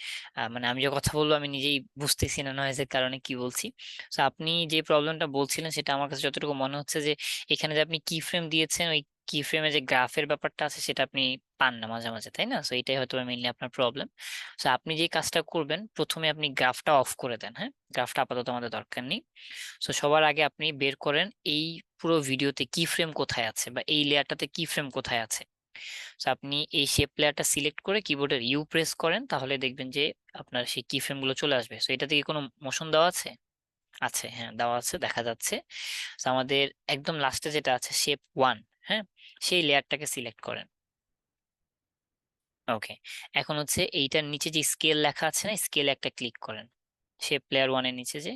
মানে আমি যে কথা বলবো আমি নিজেই বুঝতেছি না নয়েজের কারণে কি বলছি। তো আপনি যে প্রবলেমটা বলছিলেন সেটা আমার কাছে যতটুকু মনে হচ্ছে যে এখানে যে আপনি কি ফ্রেম দিয়েছেন, ওই কি ফ্রেমে যে গ্রাফের ব্যাপারটা আছে সেটা আপনি পান না মাঝে মাঝে, তাই না? তো এটাই হয়তো মেইনলি আপনার প্রবলেম। তো আপনি যে কাজটা করবেন, প্রথমে আপনি গ্রাফটা অফ করে দেন। হ্যাঁ, গ্রাফটা আপাতত আমাদের দরকার নেই। তো সবার আগে আপনি বের করেন এই পুরো ভিডিওতে কি ফ্রেম কোথায় আছে, বা এই লেয়ারটাতে কি ফ্রেম কোথায় আছে। তো আপনি এই শেপ লেয়ারটা সিলেক্ট করে কিবোর্ডের ইউ প্রেস করেন, তাহলে দেখবেন যে আপনার সেই কি ফ্রেম গুলো চলে আসবে। তো এটা থেকে কোনো মোশন দেওয়া আছে? আছে, হ্যাঁ দেওয়া আছে, দেখা যাচ্ছে। তো আমাদের একদম লাস্টে যেটা আছে শেপ 1, হ্যাঁ, সেই লেয়ারটাকে সিলেক্ট করেন। ওকে, এখন হচ্ছে এইটার নিচে যে স্কেল লেখা আছে না, স্কেলে একটা ক্লিক করেন, শেপ প্লেয়ার 1 এর নিচে যে।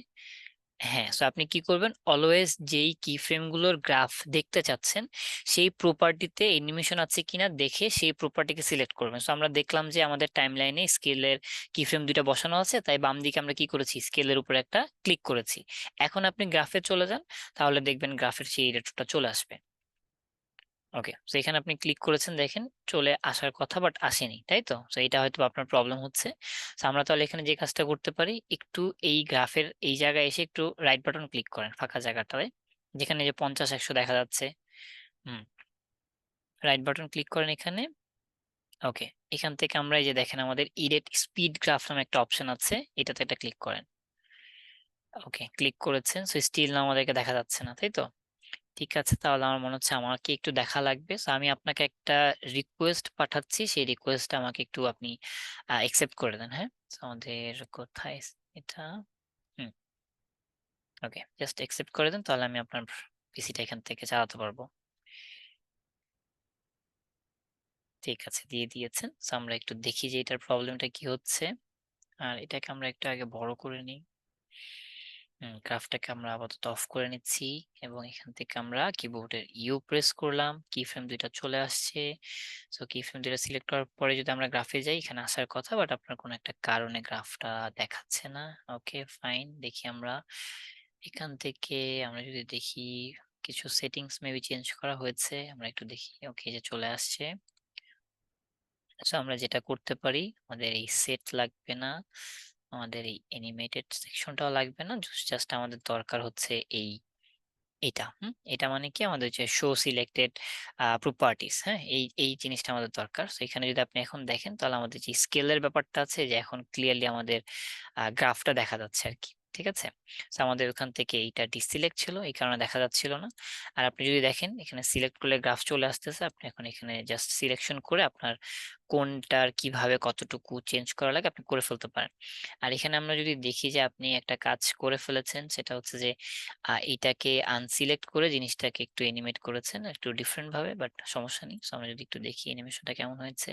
হ্যাঁ, সো আপনি কি করবেন, অলওয়েজ যেই কি ফ্রেম গুলোর গ্রাফ দেখতে চাচ্ছেন সেই প্রপার্টিতে অ্যানিমেশন আছে কিনা দেখে সেই প্রপার্টিকে সিলেক্ট করবেন। সো আমরা দেখলাম যে আমাদের টাইমলাইনে স্কেলের কি ফ্রেম দুইটা বসানো আছে, তাই বাম দিকে আমরা কি করেছি, স্কেলের উপরে একটা ক্লিক করেছি। এখন আপনি গ্রাফে চলে যান, তাহলে দেখবেন গ্রাফের সেই রেটটা চলে আসবে। ওকে, তো এখানে আপনি ক্লিক করেছেন, দেখেন চলে আসার কথা বাট আসেনি, তাই তো? তো এটা হয়তো আপনার প্রবলেম হচ্ছে। তো আমরা তাহলে এখানে যে কাজটা করতে পারি, একটু এই গ্রাফের এই জায়গায় এসে একটু রাইট বাটন ক্লিক করেন ফাঁকা জায়গাটায়, যেখানে যে 50-100 দেখা যাচ্ছে। রাইট বাটন ক্লিক করেন এখানে। ওকে, এখান থেকে আমরা এই যে দেখেন আমাদের ইরেট স্পিড গ্রাফ নামে একটা অপশন আছে, এটাতে একটা ক্লিক করেন। ওকে, ক্লিক করেছেন, সো স্টিল না আমাদেরকে দেখা যাচ্ছে না, তাই তো? ঠিক আছে, তাহলে আমার মনে হচ্ছে আমাকে একটু দেখা লাগবে। তো আমি আপনাকে একটা রিকোয়েস্ট পাঠাচ্ছি, সেই রিকোয়েস্টটা আমাকে একটু আপনি অ্যাকসেপ্ট করে দেন। হ্যাঁ, তো আমাদের কোথায় এটা? হুম, ওকে, জাস্ট অ্যাকসেপ্ট করে দেন, তাহলে আমি আপনার পিসিটা এখান থেকে চালাতে পারবো। ঠিক আছে, দিয়ে দিয়েছেন। তো আমরা একটু দেখি যে এটার প্রবলেমটা কি হচ্ছে। আর এটাকে আমরা একটু আগে বড় করে নিই। গ্রাফটাকে আমরা আপাতত অফ করে নিচ্ছি, এবং এখান থেকে আমরা কিবোর্ডের ইউ প্রেস করলাম, কি ফ্রেম দুইটা চলে আসছে। সো কি ফ্রেম দুইটা সিলেক্ট করার পরে যদি আমরা গ্রাফে যাই, এখানে আসার কথা বাট আপনার কোনো একটা কারণে গ্রাফটা দেখাচ্ছে না। ওকে ফাইন, দেখি আমরা এখান থেকে, আমরা যদি দেখি কিছু সেটিংস মেবি চেঞ্জ করা হয়েছে, আমরা একটু দেখি। ওকে, যে চলে আসছে। সো আমরা যেটা করতে পারি, আমাদের এই সেট লাগবে না, আমাদের এই অ্যানিমেটেড সেকশনটাও লাগবে না, জাস্ট আমাদের দরকার হচ্ছে এটা এটা মানে কি, আমাদের যে শো সিলেক্টেড প্রপার্টিস, হ্যাঁ, এই জিনিসটা আমাদের দরকার। তো এখানে যদি আপনি এখন দেখেন, তাহলে আমাদের যে স্কেলের ব্যাপারটা আছে, যে এখন ক্লিয়ারলি আমাদের গ্রাফটা দেখা যাচ্ছে আর কি। ঠিক আছে, তো আমাদের ওখান থেকে এইটা ডিসিলেক্ট ছিল, এই কারণে দেখা যাচ্ছিল না। আর আপনি যদি দেখেন এখানে সিলেক্ট করলে গ্রাফ চলে আসতেছে, আপনি এখন এখানে জাস্ট সিলেকশন করে আপনার কোনটার কিভাবে কতটুকু চেঞ্জ করা লাগে আপনি করে ফেলতে পারেন। আর এখানে আমরা যদি দেখি যে আপনি একটা কাজ করে ফেলেছেন, সেটা হচ্ছে যে এইটাকে আনসিলেক্ট করে জিনিসটাকে একটু এনিমেট করেছেন একটু ডিফারেন্ট ভাবে, বাট সমস্যা নেই। So আমরা যদি একটু দেখি অ্যানিমেশনটা কেমন হয়েছে।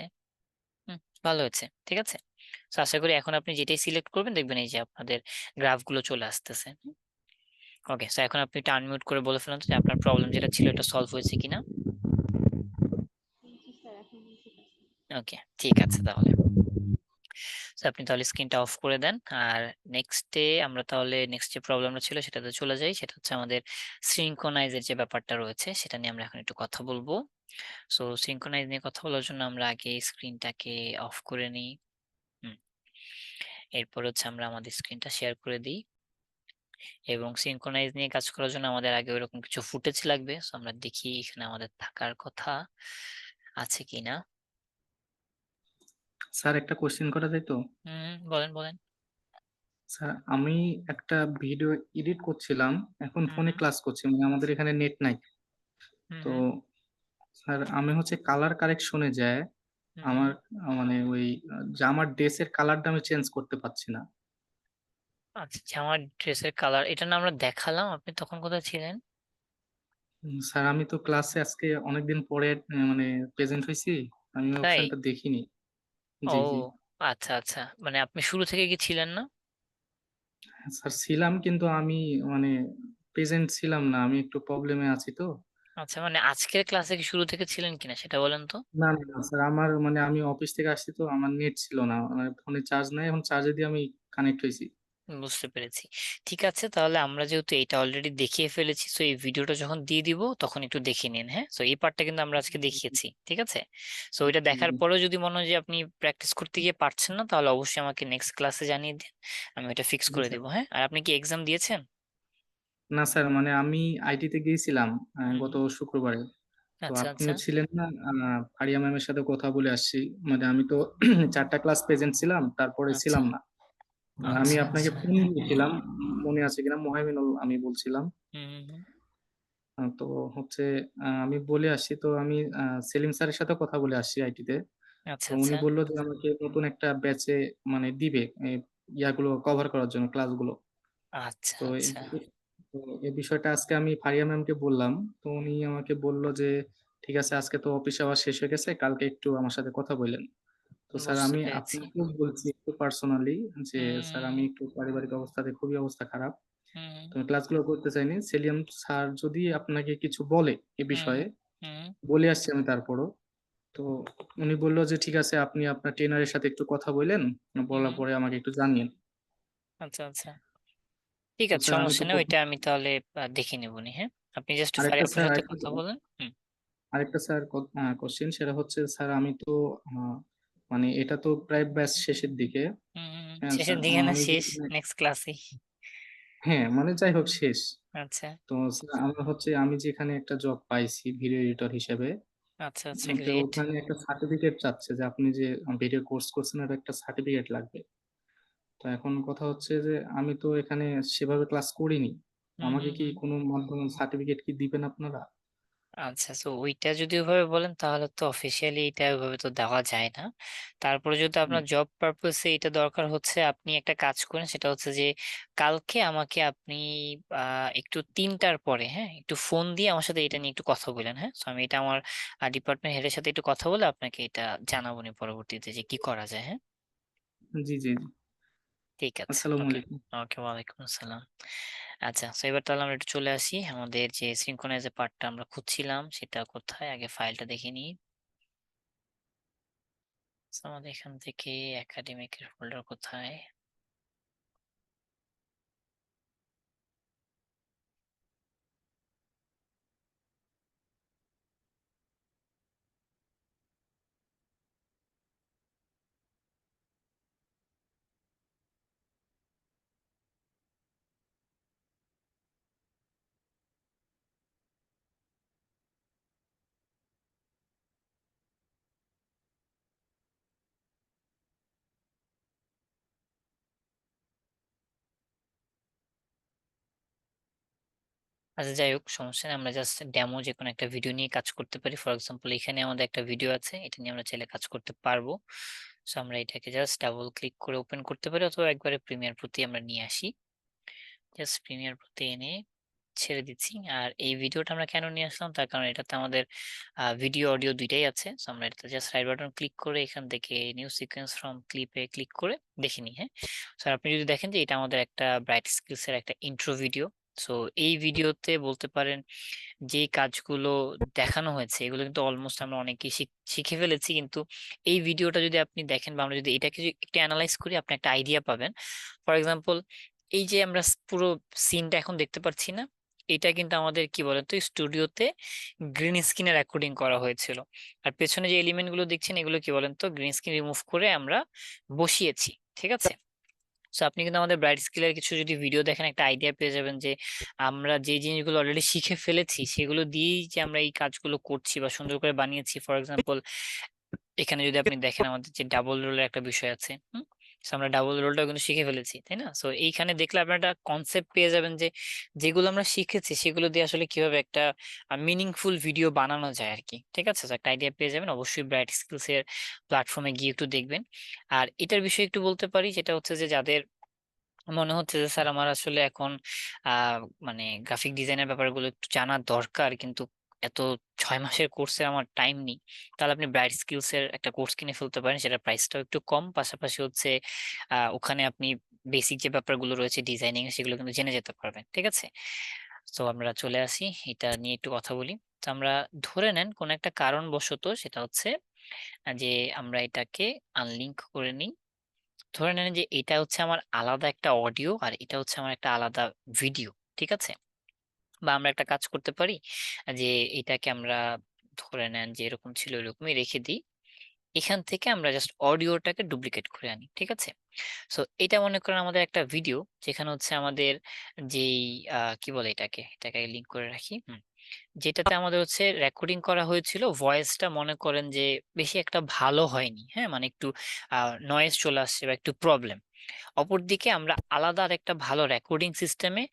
ভালো হয়েছে, ঠিক আছে। তো আশা করি এখন আপনি যেটাই সিলেক্ট করবেন দেখবেন এই যে আপনাদের গ্রাফ গুলো চলে আসতেছে। ওকে, সো এখন আপনি এটা আনমিউট করে বলে ফেলুন তো যে আপনার প্রবলেম যেটা ছিল এটা সলভ হয়েছে কিনা। জি স্যার, এখন বুঝতে পারছি। ওকে, ঠিক আছে তাহলে। So আপনি তাহলে স্ক্রিনটা অফ করে দেন। আর নেক্সটে আমরা তাহলে নেক্সট যে প্রবলেমটা ছিল সেটাতে চলে যাই। সেটা হচ্ছে আমাদের সিনক্রোনাইজের যে ব্যাপারটা রয়েছে সেটা নিয়ে আমরা এখন একটু কথা বলবো। সো সিনক্রোনাইজ নিয়ে কথা বলার জন্য আমরা আগে স্ক্রিনটাকে অফ করে নিই। এরপর হচ্ছে আমরা আমাদের স্ক্রিনটা শেয়ার করে দিই, এবং সিনক্রোনাইজ নিয়ে কাজ করার জন্য আমাদের আগে ওরকম কিছু ফুটেজ লাগবে। সো আমরা দেখি এখানে আমাদের থাকার কথা আছে কিনা। স্যার একটা কোশ্চেন করা যায় তো? বলেন বলেন। স্যার আমি একটা ভিডিও এডিট করছিলাম, এখন ফোনে ক্লাস করছি, মানে আমাদের এখানে নেট নাই। তো স্যার আমি হচ্ছে কালার কারেকশনে যায় আমার মানে ওই যে আমার ড্রেসের কালারটা আমি চেঞ্জ করতে পারছি না। আচ্ছা, আমার ড্রেসের কালার এটা না আমরা দেখালাম, আপনি তখন কোথায় ছিলেন? স্যার আমি তো ক্লাসে আজকে অনেকদিন পরে মানে প্রেজেন্ট হয়েছি, আমি তাই? অপশনটা দেখিনি। ও জি জি আচ্ছা আচ্ছা, মানে আপনি শুরু থেকে কি ছিলেন না? স্যার ছিলাম, কিন্তু আমি মানে প্রেজেন্ট ছিলাম না, আমি একটু প্রবলেমে আছি তো। আচ্ছা, মানে আজকের ক্লাসে কি শুরু থেকে ছিলেন কিনা সেটা বলেন তো। না না না, স্যার আমার মানে আমি অফিস থেকে আসছি তো, আমার নেট ছিল না, মানে ফোনে চার্জ নাই, এখন চার্জে দিয়ে আমি কানেক্ট হয়েছি। বুঝতে পেরেছি। ঠিক আছে, তাহলে আমরা যেহেতু এটা অলরেডি দেখিয়ে ফেলেছি, তো এই ভিডিওটা যখন দিয়ে দিব তখন একটু দেখে নিন। হ্যাঁ, তো এই পার্টটা কিন্তু আমরা আজকে দেখিয়েছি, ঠিক আছে। তো ওইটা দেখার পরেও যদি মনে হয় যে আপনি প্র্যাকটিস করতে গিয়ে পারছেন না, তাহলে অবশ্যই আমাকে নেক্সট ক্লাসে জানিয়ে দিন, আমি ওটা ফিক্স জি করে স্যার। দিব। হ্যাঁ, আর আপনি কি এক্সাম দিয়েছেন? না স্যার, মানে আমি আইটি তে গিয়েছিলাম হুম গত হুম। শুক্রবারে। তো আচ্ছা আচ্ছা আপনিও ছিলেন না, ফারিয়া ম্যামের সাথে কথা বলে আসছি, মানে আমি তো 4টা ক্লাস প্রেজেন্ট ছিলাম, তারপরে আচ্ছা ছিলাম না। আমি আচ্ছা আপনাকে আচ্ছা। ফোন দিয়েছিলাম, মনে আছে কিনা, মোহাইমিনুল আমি বলছিলাম। হুম। তো হচ্ছে আমি বলে আসছি, তো আমি সেলিম স্যারের সাথে কথা বলে আসছি আইটি তে। আচ্ছা তো উনি আচ্ছা বললো যে আমাকে নতুন একটা ব্যাচে মানে দিবে এই ইয়াগুলো কভার করার জন্য ক্লাসগুলো। আচ্ছা তো এই আচ্ছা। তো এই বিষয়টা আজকে আমি ফারিয়া ম্যামকে বললাম, তো উনি আমাকে বললো যে ঠিক আছে, আজকে তো অফিস আওয়ার শেষ হয়ে গেছে, কালকে একটু আমার সাথে কথা বললেন। তো স্যার বুঝতে আমি পেরেছি। আপনাকেও বলছি একটু পার্সোনালি যে স্যার হুম আমি একটু পারিবারিক অবস্থাতে খুবই অবস্থা খারাপ, হুম তো আমি ক্লাসগুলো করতে চাইনি। সেলিম স্যার যদি আপনাকে কিছু বলে এ হুম বিষয়ে, হুম বলে আসছি আমি তারপরও। তো উনি বললো যে ঠিক আছে, আপনি আপনার ট্রেনারের সাথে একটু কথা বললেন, বলার হুম। পরে আমাকে একটু জানিয়েন। আচ্ছা আচ্ছা, ঠিক তো আছে, স্যার আমি সমস্যা তো নেই, ওইটা আমি তাহলে দেখে নেবনি। হ্যাঁ, আপনি জাস্ট আরেকটা ফারিয়াপুর স্যার সাথে আরেকটা কথা বলেন। আরেকটা স্যার কোশ্চেন, সেটা হচ্ছে স্যার আমি তো আহ, মানে এটা তো প্রায় ব্যাচ শেষের দিকে। হ্যাঁ শেষের স্যার, দিকে না, আমি শেষ যেখানে, নেক্সট ক্লাসে। হ্যাঁ মানে যাই হোক শেষ। আচ্ছা তো স্যার আমার হচ্ছে আমি যেখানে একটা জব পাইছি ভিডিও এডিটর হিসেবে, আচ্ছা আচ্ছা, তো গ্রেট। ওখানে একটা সার্টিফিকেট চাচ্ছে যে আপনি যে ভিডিও কোর্স করছেন এটা একটা সার্টিফিকেট লাগবে। তো এখন কথা হচ্ছে যে আমি তো এখানে সেভাবে ক্লাস করিনি, আমাকে কি হুম। কোনো মাধ্যমে সার্টিফিকেট কি দিবেন আপনারা? আচ্ছা, তো ওইটা যদি ওইভাবে বলেন তাহলে তো অফিসিয়ালি এটা ওইভাবে তো দেওয়া যায় না। তারপরে যদি আপনার জব পারপসে এটা দরকার হচ্ছে, আপনি একটা কাজ করেন, সেটা হচ্ছে যে কালকে আমাকে আপনি একটু 3টার পরে, হ্যাঁ, একটু ফোন দিয়ে আমার সাথে এটা নিয়ে একটু কথা বলেন। হ্যাঁ, তো আমি এটা আমার ডিপার্টমেন্ট হেডের সাথে একটু কথা বলে আপনাকে এটা জানাবো নি পরবর্তীতে যে কি করা যায়। হ্যাঁ, জি জি জি। ঠিক আছে। আসসালামু ওকে আলাইকুম। ওকে, ওয়ালাইকুম আসসালাম। আচ্ছা, তো এবার তাহলে আমরা একটু চলে আসি আমাদের যে সিনক্রোনাইজের পার্টটা আমরা খুঁজছিলাম সেটা কোথায়, আগে ফাইলটা দেখে নিই। So, আমাদের এখান থেকে একাডেমিকের ফোল্ডার কোথায়? আচ্ছা, যাই হোক, সমস্যা নেই। আমরা জাস্ট ডেমো যে কোনো একটা ভিডিও নিয়ে কাজ করতে পারি। ফর এক্সাম্পল এখানে আমাদের একটা ভিডিও আছে, এটা নিয়ে আমরা চাইলে কাজ করতে পারবো। সো আমরা এটাকে জাস্ট ডাবল ক্লিক করে ওপেন করতে পারি, অথবা একবারে প্রিমিয়ার প্রতি আমরা নিয়ে আসি। জাস্ট প্রিমিয়ার প্রতি এনে ছেড়ে দিচ্ছি। আর এই ভিডিওটা আমরা কেন নিয়ে আসলাম, তার কারণ এটাতে আমাদের ভিডিও অডিও দুইটাই আছে। সো আমরা এটাতে জাস্ট রাইট বাটন ক্লিক করে এখান থেকে নিউ সিকোয়েন্স ফ্রম ক্লিপে ক্লিক করে দেখে নিই। হ্যাঁ, স্যার আপনি যদি দেখেন যে এটা আমাদের একটা ব্রাইট স্কিলস এর একটা ইন্ট্রো ভিডিও। সো এই ভিডিওতে বলতে পারেন যে কাজগুলো দেখানো হয়েছে এগুলো কিন্তু অলমোস্ট আমরা অনেকেই শিখে ফেলেছি, কিন্তু এই ভিডিওটা যদি আপনি দেখেন বা আমরা যদি এটাকে যদি একটু অ্যানালাইজ করি, আপনি একটা আইডিয়া পাবেন। ফর এক্সাম্পল এই যে আমরা পুরো সিনটা এখন দেখতে পাচ্ছি না, এটা কিন্তু আমাদের কি বলতো স্টুডিওতে গ্রিন স্ক্রিনে রেকর্ডিং করা হয়েছিল। আর পেছনে যে এলিমেন্ট গুলো দেখছেন এগুলো কি বলেন তো গ্রিন স্ক্রিন রিমুভ করে আমরা বসিয়েছি। ঠিক আছে, সো আপনি কিন্তু আমাদের ব্রাইট স্কিলের কিছু যদি ভিডিও দেখেন একটা আইডিয়া পেয়ে যাবেন যে আমরা যে জিনিসগুলো অলরেডি শিখে ফেলেছি সেগুলো দিয়েই যে আমরা এই কাজগুলো করছি বা সুন্দর করে বানিয়েছি। ফর এক্সাম্পল এখানে যদি আপনি দেখেন আমাদের যে ডাবল রোলের একটা বিষয় আছে, So আমরা ডাবল রোলটাও কিন্তু শিখে ফেলেছি, তাই না? সো এইখানে দেখলে আপনারা একটা কনসেপ্ট পেয়ে যাবেন যে যেগুলো আমরা শিখেছি সেগুলো দিয়ে আসলে কিভাবে একটা মিনিংফুল ভিডিও বানানো যায় আর কি। ঠিক আছে, তো একটা আইডিয়া পেয়ে যাবেন। অবশ্যই ব্রাইট স্কিলস এর প্ল্যাটফর্মে গিয়ে একটু দেখবেন। আর এটার বিষয়ে একটু বলতে পারি, সেটা হচ্ছে যে যাদের মনে হচ্ছে যে স্যার আমার আসলে এখন মানে গ্রাফিক ডিজাইনের ব্যাপারগুলো একটু জানা দরকার, কিন্তু এত 6 মাসের কোর্সে আমার টাইম নেই, তাহলে আপনি ব্রাইট স্কিলস এর একটা কোর্স কিনে ফেলতে পারেন। সেটা প্রাইসটাও একটু কম, পাশাপাশি হচ্ছে ওখানে আপনি বেসিক যে ব্যাপারগুলো রয়েছে ডিজাইনিং সেগুলো কিন্তু জেনে যেতে পারবেন। ঠিক আছে, তো আমরা চলে আসি এটা নিয়ে একটু কথা বলি। তো আমরা ধরে নেন কোন একটা কারণবশত, সেটা হচ্ছে যে আমরা এটাকে আনলিঙ্ক করে নিই। ধরে নেন যে এটা হচ্ছে আমার আলাদা একটা অডিও আর এটা হচ্ছে আমার একটা আলাদা ভিডিও। ঠিক আছে, বা আমরা একটা কাজ করতে পারি যে এটাকে আমরা ধরে নেন যে এরকম ছিল এরকমই রেখে দিই, এখান থেকে আমরা জাস্ট অডিওটাকে ডুপ্লিকেট করে আনি। ঠিক আছে, সো এটা মনে করেন আমাদের একটা ভিডিও যেখানে হচ্ছে আমাদের যেই কি বলে এটাকে লিঙ্ক করে রাখি, যেটাতে আমাদের হচ্ছে রেকর্ডিং করা হয়েছিল, ভয়েসটা মনে করেন যে বেশি একটা ভালো হয়নি। হ্যাঁ, মানে একটু নয়েজ চলে আসছে বা একটু প্রবলেম। অপরদিকে আমরা আলাদা আরেকটা ভালো রেকর্ডিং সিস্টেমে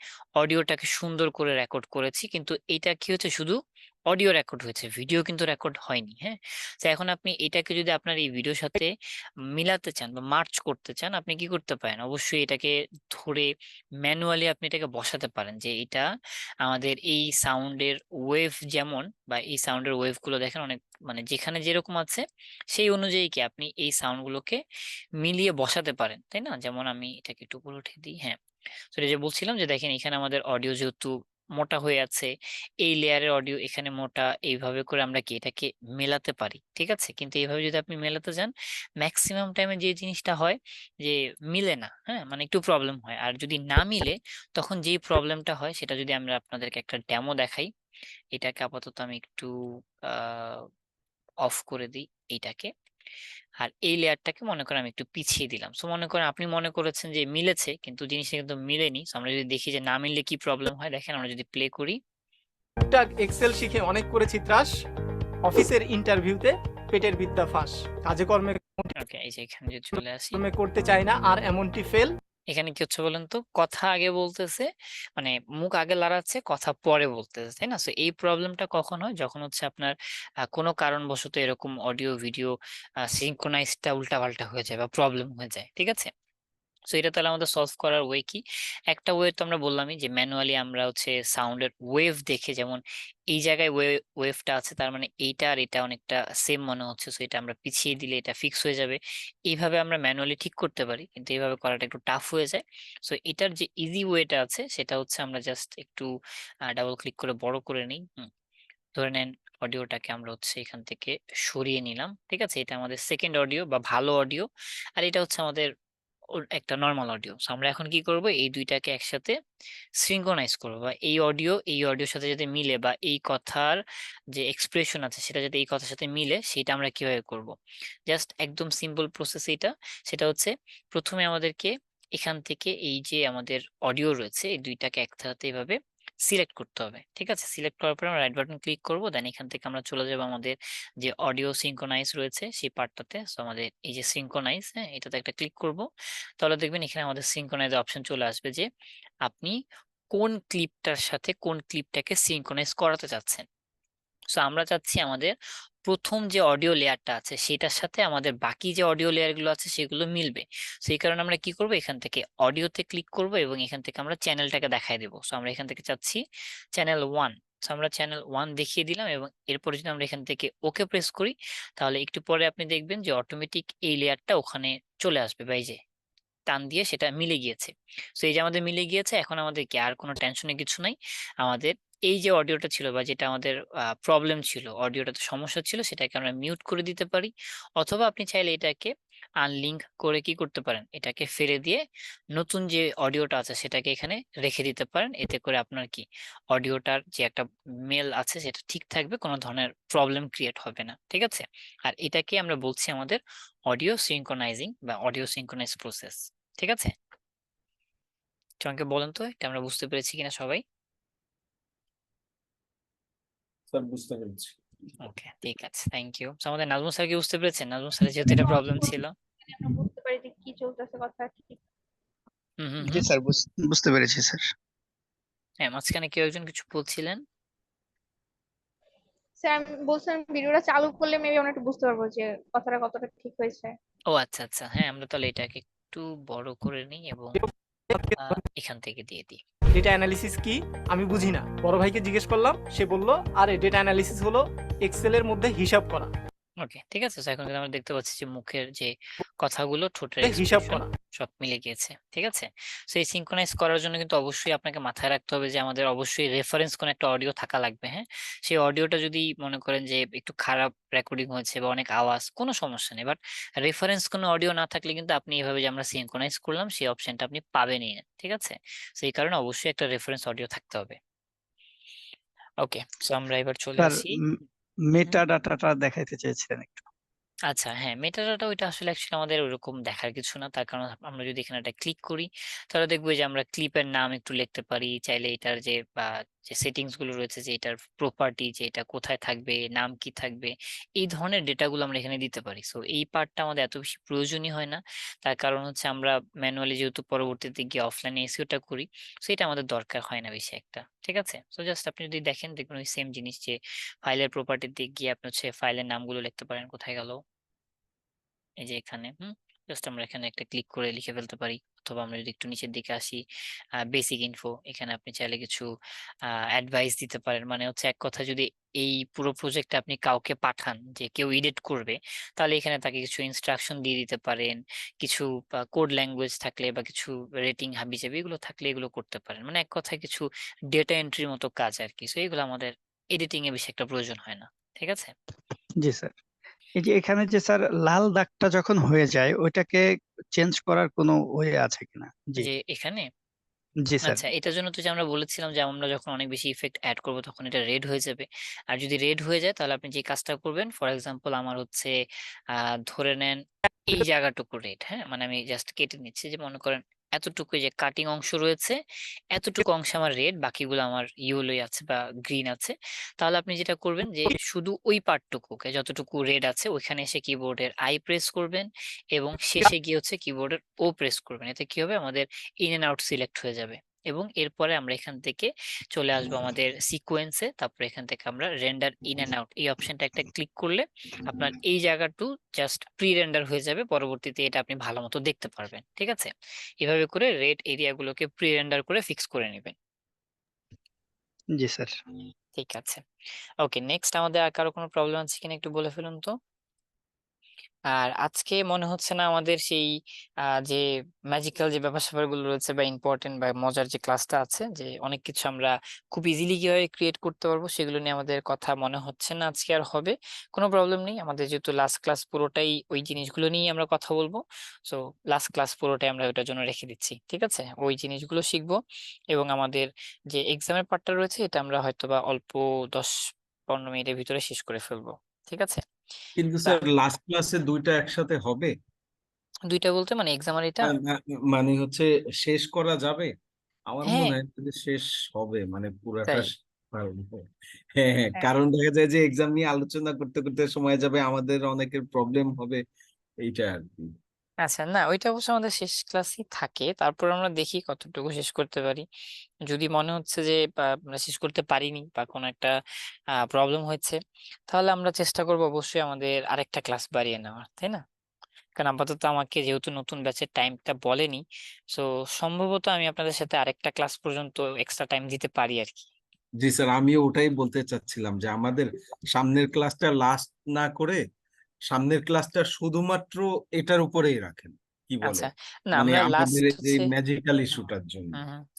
অডিওটাকে সুন্দর করে রেকর্ড করেছি, কিন্তু এটা কি হচ্ছে শুধু অডিও রেকর্ড হয়েছে, ভিডিও কিন্তু রেকর্ড হয়নি। হ্যাঁ, তো এখন আপনি এটাকে যদি আপনার এই ভিডিওর সাথে মিলাতে চান বা মার্চ করতে চান, আপনি কি করতে পারেন, অবশ্যই এটাকে ধরে ম্যানুয়ালি আপনি এটাকে বসাতে পারেন যে এটা আমাদের এই সাউন্ডের ওয়েভ যেমন, বা এই সাউন্ডের ওয়েভ গুলো দেখেন অনেক মানে যেখানে যেরকম আছে সেই অনুযায়ী কি আপনি এই সাউন্ড গুলোকে মিলিয়ে বসাতে পারেন, তাই না? যেমন আমি এটাকে একটু উপরে উঠিয়ে দিই। হ্যাঁ, তো এই যে বলছিলাম যে দেখেন এখানে আমাদের অডিও যেহেতু মোটা হয়ে আছে, এই লেয়ারের অডিও এখানে মোটা, এইভাবে করে আমরা কি এটাকে মেলাতে পারি। ঠিক আছে, কিন্তু এইভাবে যদি আপনি মেলাতে যান, ম্যাক্সিমাম টাইমে যে জিনিসটা হয় যে মিলে না। হ্যাঁ, মানে একটু প্রবলেম হয়। আর যদি না মিলে তখন যেই প্রবলেমটা হয় সেটা যদি আমরা আপনাদেরকে একটা ডেমো দেখাই, এটাকে আপাতত আমি একটু আহ অফ করে দিই এইটাকে। আর এই লেয়ারটাকে মনে করেন আমি একটু পিছিয়ে দিলাম। সো মনে করেন আপনি মনে করেছেন যে মিলেছে, কিন্তু জিনিসটা কিন্তু মিলেনি। So আমরা যদি দেখি যে না মিললে কি প্রবলেম হয়, দেখেন আমরা যদি প্লে করি, টুকটাক এক্সেল শিখে অনেক করেছি ত্রাস, অফিসের ইন্টারভিউতে পেটের বিদ্যা ফাঁস, কাজে কর্মে ওকে এই যে এখানে যদি চলে আসি, করতে চাই না আর এমনটি ফেল। এখানে কি হচ্ছে বলেন তো, কথা আগে বলতেছে, মানে মুখ আগে লড়াচ্ছে, কথা পরে বলতেছে, তাই না? সো এই প্রবলেমটা কখন হয়, যখন হচ্ছে আপনার কোনো কারণবশত এরকম অডিও ভিডিও সিনক্রোনাইজটা উল্টাপাল্টা হয়ে যায় বা প্রবলেম হয়ে যায়। ঠিক আছে, সো এটা তাহলে আমাদের সলভ করার ওয়ে কি? একটা ওয়ে তো আমরা বললামই যে ম্যানুয়ালি আমরা হচ্ছে সাউন্ডের ওয়েভ দেখে, যেমন এই জায়গায় ওয়েভটা আছে, তার মানে এইটা আর এটা অনেকটা সেম মনে হচ্ছে, সো এটা আমরা পিছিয়ে দিলে এটা ফিক্স হয়ে যাবে। এইভাবে আমরা ম্যানুয়ালি ঠিক করতে পারি, কিন্তু এইভাবে করাটা একটু টাফ হয়ে যায়। সো এটার যে ইজি ওয়েটা আছে সেটা হচ্ছে আমরা জাস্ট একটু ডাবল ক্লিক করে বড় করে নিই। ধরে নেন অডিওটাকে আমরা হচ্ছে এখান থেকে সরিয়ে নিলাম। ঠিক আছে, এটা আমাদের সেকেন্ড অডিও বা ভালো অডিও, আর এটা হচ্ছে আমাদের ওর একটা নর্মাল অডিও। আমরা এখন কি করব, এই দুইটাকে একসাথে সিনক্রোনাইজ করবো, বা এই অডিওর সাথে যাতে মিলে, বা এই কথার যে এক্সপ্রেশন আছে সেটা যাতে এই কথার সাথে মিলে, সেটা আমরা কিভাবে করব? জাস্ট একদম সিম্পল প্রসেস এটা। সেটা হচ্ছে প্রথমে আমাদেরকে এখান থেকে এই যে আমাদের অডিও রয়েছে এই দুইটাকে একসাথে এভাবে সিলেক্ট করতে হবে। ঠিক আছে, সিলেক্ট করার পরে আমরা রাইট বাটন ক্লিক করবো, দেন এখান থেকে আমরা চলে যাবো আমাদের যে অডিও সিনক্রোনাইজ রয়েছে সেই পার্টটাতে। সো আমাদের এই যে সিনক্রোনাইজ, হ্যাঁ, এটাতে একটা ক্লিক করব, তাহলে দেখবেন এখানে আমাদের সিনক্রোনাইজ অপশন চলে আসবে যে আপনি কোন ক্লিপটার সাথে কোন ক্লিপটাকে সিনক্রোনাইজ করাতে চাচ্ছেন। সো আমরা চাচ্ছি আমাদের প্রথম যে অডিও লেয়ারটা আছে সেটার সাথে আমাদের বাকি যে অডিও লেয়ার গুলো আছে সেগুলো মিলবে। সেই কারণে আমরা কি করব, এখান থেকে অডিওতে ক্লিক করব এবং এখান থেকে আমরা চ্যানেলটাকে দেখাই দেবো। সো আমরা এখান থেকে চাচ্ছি চ্যানেল 1। সো আমরা চ্যানেল 1 দেখিয়ে দিলাম এবং এরপরে যদি আমরা এখান থেকে ওকে প্রেস করি তাহলে একটু পরে আপনি দেখবেন যে অটোমেটিক এই লেয়ারটা ওখানে চলে আসবে, বা এই যে টান দিয়ে সেটা মিলে গিয়েছে। সো এই যে আমাদের মিলে গিয়েছে, এখন আমাদের কি আর কোনো টেনশনের কিছু নাই। আমাদের এই যে অডিওটা ছিল বা যেটা আমাদের প্রবলেম ছিল, অডিওটাতে সমস্যা ছিল, সেটাকে আমরা মিউট করে দিতে পারি, অথবা আপনি চাইলে এটাকে আনলিঙ্ক করে কি করতে পারেন, এটাকে ফেলে দিয়ে নতুন যে অডিওটা আছে সেটাকে এখানে রেখে দিতে পারেন। এতে করে আপনার কি অডিওটার যে একটা মেল আছে সেটা ঠিক থাকবে, কোনো ধরনের প্রবলেম ক্রিয়েট হবে না, ঠিক আছে। আর এটাকে আমরা বলছি আমাদের অডিও সিনক্রোনাইজিং বা অডিও সিনক্রোনাইজ প্রসেস, ঠিক আছে। তো আমাকে বলেন তো এটা আমরা বুঝতে পেরেছি কিনা সবাই। স্যার বুঝতে পেরেছি। ওকে, ঠিক আছে, থ্যাংক ইউ। আমাদের নাজমুল স্যার কি বুঝতে পেরেছেন? নাজমুল স্যার যেহেতু এটা প্রবলেম ছিল। আমরা বুঝতে পারি যে কি চলতেছে, কথা কি। হুম হুম জি হুম। স্যার, বুঝতে পেরেছি স্যার। হ্যাঁ, মাঝখানে কেউ একজন কিছু বলছিলেন। স্যার আমি বলছিলাম ভিডিওটা চালু করলে মেবি আমরা একটু বুঝতে পারবো যে কথাটা কতটা ঠিক হয়েছে। ও আচ্ছা আচ্ছা, হ্যাঁ আমরা তাহলে এটাকে একটু বড় করে নিই এবং এখান থেকে দিয়ে দিই। ডেটা অ্যানালিসিস কি আমি বুঝি না, বড় ভাইকে জিজ্ঞেস করলাম, সে বলল আরে ডেটা অ্যানালিসিস হলো এক্সেলের মধ্যে হিসাব করা। ওকে, ঠিক আছে। তো এখন কিন্তু আমরা দেখতে পাচ্ছি যে মুখের যে কথাগুলো, ঠোঁটের হিসাব এক্সপ্রেশন করা। সব মিলে গিয়েছে, ঠিক আছে। সো এই সিনক্রোনাইজ করার জন্য কিন্তু অবশ্যই আপনাকে মাথায় রাখতে হবে যে আমাদের অবশ্যই রেফারেন্স কোন একটা অডিও থাকা লাগবে। হ্যাঁ, সেই অডিওটা যদি মনে করেন যে একটু খারাপ রেকর্ডিং হয়েছে বা অনেক আওয়াজ, কোনো সমস্যা নেই, বাট রেফারেন্স কোনো অডিও না থাকলে কিন্তু আপনি এভাবে যে আমরা সিনক্রোনাইজ করলাম সেই অপশনটা আপনি পাবেনই না, ঠিক আছে। সেই কারণে অবশ্যই একটা রেফারেন্স অডিও থাকতে হবে। ওকে, সো আমরা এবার চলে স্যার আসি। মেটা ডাটাটা দেখাইতে চাইছিলেন একটু। আচ্ছা হ্যাঁ, মেটাডাটা ওইটা আসলে অ্যাকচুয়ালি আমাদের ওরকম দেখার কিছু না। তার কারণ আমরা যদি এখানে একটা ক্লিক করি তাহলে দেখবো যে আমরা ক্লিপের নাম একটু লিখতে পারি, চাইলে এটার যে যে সেটিংস গুলো রয়েছে, যে এটার প্রপার্টি, যে এটা কোথায় থাকবে, নাম কি থাকবে, এই ধরনের ডেটাগুলো আমরা এখানে দিতে পারি। সো এই পার্টটা আমাদের এত বেশি প্রয়োজনীয় হয় না। তার কারণ হচ্ছে আমরা ম্যানুয়ালি যেহেতু পরবর্তীতে গিয়ে অফলাইনে এসইওটা করি, সো এটা আমাদের দরকার হয় না বেশি একটা, ঠিক আছে। সো জাস্ট আপনি যদি দেখেন, দেখবেন ওই সেম জিনিস, যে ফাইলের প্রপার্টিতে গিয়ে আপনি হচ্ছে ফাইলের নামগুলো লিখতে পারেন। কোথায় গেল, এই যে এখানে জাস্ট আমরা এখানে একটা ক্লিক করে লিখে ফেলতে পারি, অথবা আমরা যদি একটু নিচের দিকে আসি, বেসিক ইনফো, এখানে আপনি চাইলে কিছু অ্যাডভাইস দিতে পারেন। মানে হচ্ছে এক কথা, যদি এই পুরো প্রজেক্টটা আপনি কাউকে পাঠান যে কেউ এডিট করবে, তাহলে এখানে তাকে কিছু ইনস্ট্রাকশন দিয়ে দিতে পারেন। কিছু কোড ল্যাঙ্গুয়েজ থাকলে বা কিছু রেটিং হাবিজাবি এগুলো থাকলে এগুলো করতে পারেন। মানে এক কথায় কিছু ডেটা এন্ট্রির মতো কাজ আর কি। সো এগুলো আমাদের এডিটিং এ বেশি একটা প্রয়োজন হয় না, ঠিক আছে। জি স্যার, এই যে এখানে যে স্যার লাল দাগটা যখন হয়ে যায় ওইটাকে চেঞ্জ করার কোনো ওয়ে আছে কিনা? জি যে এখানে জি স্যার। আচ্ছা, এটার জন্য তো যে আমরা বলেছিলাম যে আমরা যখন অনেক বেশি ইফেক্ট অ্যাড করব তখন এটা রেড হয়ে যাবে। আর যদি রেড হয়ে যায় তাহলে আপনি যে কাজটা করবেন, ফর এক্সাম্পল আমার হচ্ছে ধরে নেন এই জায়গাটুকু রেড, হ্যাঁ, মানে আমি জাস্ট কেটে নিচ্ছি, যে মনে করেন এতটুকু যে কাটিং অংশ রয়েছে, এতটুকু অংশ আমার রেড, বাকিগুলো আমার ইয়েলোই আছে বা গ্রিন আছে। তাহলে আপনি যেটা করবেন যে শুধু ওই পার্টটুকুকে, যতটুকু রেড আছে ওইখানে এসে কিবোর্ডের আই প্রেস করবেন এবং শেষে গিয়ে হচ্ছে কিবোর্ডের ও প্রেস করবেন। এতে কি হবে, আমাদের ইন এন্ড আউট সিলেক্ট হয়ে যাবে। এবং এরপরে আমরা এখান থেকে চলে আসবো আমাদের সিকোয়েন্সে, তারপরে এখান থেকে আমরা রেন্ডার ইন এন্ড আউট এই অপশনটা একটা ক্লিক করলে আপনার এই জায়গাটু জাস্ট প্রি রেন্ডার হয়ে যাবে। পরবর্তীতে এটা আপনি ভালো মতো দেখতে পারবেন, ঠিক আছে। এভাবে করে রেড এরিয়াগুলোকে প্রি রেন্ডার করে ফিক্স করে নেবেন। জি স্যার। ঠিক আছে, ওকে। নেক্সট আমাদের আর কারো কোনো প্রবলেম আছে কিনা একটু বলে ফেলুন তো। আর আজকে মনে হচ্ছে না আমাদের সেই যে ম্যাজিক্যাল যে ব্যাপার স্যাপার গুলো রয়েছে বা ইম্পর্টেন্ট বা মজার যে ক্লাসটা আছে, যে অনেক কিছু আমরা খুব ইজিলি কিভাবে ক্রিয়েট করতে পারবো সেগুলো নিয়ে আমাদের কথা মনে হচ্ছে না আজকে আর হবে। কোনো প্রবলেম নেই, আমাদের যেহেতু লাস্ট ক্লাস পুরোটাই ওই জিনিসগুলো নিয়ে আমরা কথা বলবো। সো লাস্ট ক্লাস পুরোটাই আমরা ওটার জন্য রেখে দিচ্ছি, ঠিক আছে। ওই জিনিসগুলো শিখবো এবং আমাদের যে এক্সামের পার্টটা রয়েছে এটা আমরা হয়তোবা অল্প 10-15 মিনিটের ভিতরে শেষ করে ফেলবো, ঠিক আছে। কিন্তু স্যার লাস্ট ক্লাসে দুইটা একসাথে হবে? দুইটা বলতে মানে এক্সাম আর এটা? মানে হচ্ছে শেষ করা যাবে? আমার হ্যাঁ, মনে হয় যে শেষ হবে, মানে পুরাটা তাই। পারবো। হ্যাঁ হ্যাঁ, কারণ দেখা যায় যে এক্সাম নিয়ে আলোচনা করতে করতে সময় যাবে, আমাদের অনেকের প্রবলেম হবে, এইটা আর কি। আচ্ছা, না ওইটা অবশ্য আমাদের শেষ ক্লাসই থাকে, তারপর আমরা দেখি কতটুকু শেষ করতে পারি। যদি মনে হচ্ছে যে আমরা শেষ করতে পারিনি বা কোনো একটা প্রবলেম হয়েছে, তাহলে আমরা চেষ্টা করবো অবশ্যই আমাদের আরেকটা ক্লাস বাড়িয়ে নেওয়ার, তাই না? কারণ আপাতত আমাকে যেহেতু নতুন ব্যাচের টাইমটা বলেনি, সো সম্ভবত আমি আপনাদের সাথে আরেকটা ক্লাস পর্যন্ত এক্সট্রা টাইম দিতে পারি আর কি। জি স্যার, আমিও ওটাই বলতে চাচ্ছিলাম যে আমাদের সামনের ক্লাসটা লাস্ট না করে সামনের ক্লাসটা শুধুমাত্র এটার উপরেই রাখেন, কি আচ্ছা, বলেন? না মানে আমরা আমাদের লাস্ট এই হচ্ছে ম্যাজিক্যাল ইস্যুটার জন্য।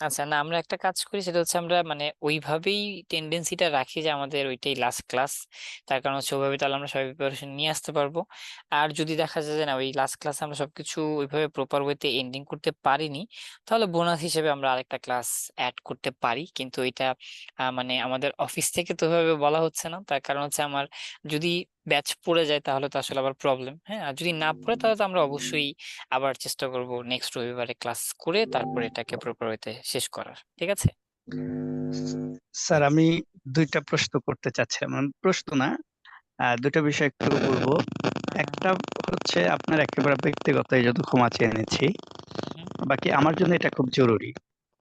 আচ্ছা, না আমরা একটা কাজ করি, সেটা হচ্ছে আমরা মানে ওইভাবেই টেন্ডেন্সিটা রাখি যে আমাদের ওইটাই লাস্ট ক্লাস। তার কারণ হচ্ছে ওইভাবে তাহলে আমরা সবাই প্রিপারেশন নিয়ে আসতে পারবো। আর যদি দেখা যায় যে না ওই লাস্ট ক্লাসে আমরা সবকিছু ওইভাবে প্রপার ওয়েতে এন্ডিং করতে পারিনি, তাহলে বোনাস হিসেবে আমরা আরেকটা ক্লাস অ্যাড করতে পারি, কিন্তু এটা মানে আমাদের অফিস থেকে তো ওইভাবে বলা হচ্ছে না। তার কারণ হচ্ছে আমার যদি ব্যাচ পড়ে যায় তাহলে তো আসলে আবার প্রবলেম। হ্যাঁ, আর যদি না পড়ে তাহলে তো আমরা অবশ্যই আবার চেষ্টা করব নেক্সট রবিবারে ক্লাস করে তারপর এটাকে প্রপার ওয়েতে শেষ করার, ঠিক আছে? স্যার আমি দুইটা প্রশ্ন করতে চাচ্ছিলাম, মানে প্রশ্ন না, দুটো বিষয় একটু বলবো। একটা হচ্ছে আপনার একেবারে ব্যক্তিগত, এই জন্য ক্ষমা চেয়ে নিচ্ছি, বাকি আমার জন্য এটা খুব জরুরি।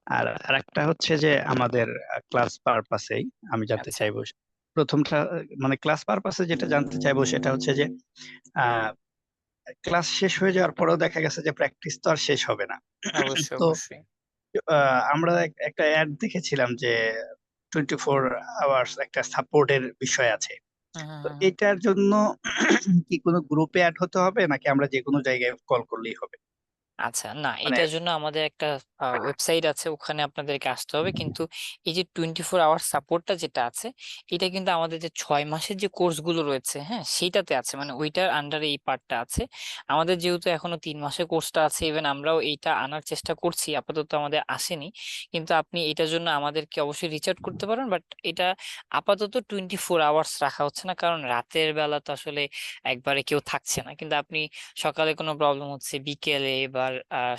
আর আরেকটা হচ্ছে যে আমাদের ক্লাস পারপাসেই আমি জানতে আচ্ছা। চাইবো। প্রথমটা মানে ক্লাস পারপাসে যেটা জানতে চাইবো সেটা হচ্ছে যে আহ ক্লাস শেষ হয়ে যাওয়ার পরেও দেখা গেছে যে প্র্যাকটিস তো আর শেষ হবে না। অবশ্যই তো অবশ্যই। আমরা একটা অ্যাড দেখেছিলাম যে 24 আওয়ার্স একটা সাপোর্টের বিষয় আছে। তো এটার জন্য কি কোনো গ্রুপে অ্যাড হতে হবে নাকি আমরা যে কোনো জায়গায় কল করলেই হবে? আচ্ছা, না মানে এটার জন্য আমাদের একটা ওয়েবসাইট আছে, ওখানে আপনাদেরকে আসতে হবে। কিন্তু এই যে 24 আওয়ার সাপোর্টটা যেটা আছে, এটা কিন্তু আমাদের যে 6 মাসের যে কোর্স গুলো রয়েছে, হ্যাঁ সেইটাতে আছে, মানে ওইটার আন্ডারে এই পার্টটা আছে। আমাদের যেহেতু এখনো 3 মাসের কোর্সটা আছে, ইভেন আমরাও এইটা আনার চেষ্টা করছি, আপাতত আমাদের আসেনি। কিন্তু আপনি এটার জন্য আমাদেরকে অবশ্যই রিচ আউট করতে পারেন, বাট এটা আপাতত 24 আওয়ার্স রাখা হচ্ছে না, কারণ রাতের বেলা তো আসলে একবারে কেউ থাকছে না। কিন্তু আপনি সকালে কোনো প্রবলেম হচ্ছে, বিকেলে বা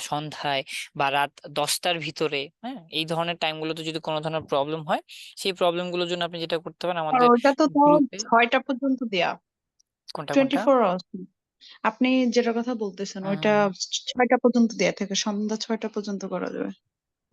সন্ধ্যায় বা রাত 10টার ভিতরে, হ্যাঁ এই ধরনের টাইম গুলোতে যদি কোনো ধরনের প্রবলেম হয়, সেই প্রবলেম গুলোর জন্য আপনি যেটা করতে পারেন আর আমাদের ওটা তো তাও গ্রুপে। 6টা পর্যন্ত দেয়া, কোনটা কোনটা? 24 আওয়ার্স। আপনি যেটা কথা বলতেছেন ওইটা হুম, 6টা পর্যন্ত দেয়া থাকে, সন্ধ্যা 6টা পর্যন্ত করা যাবে।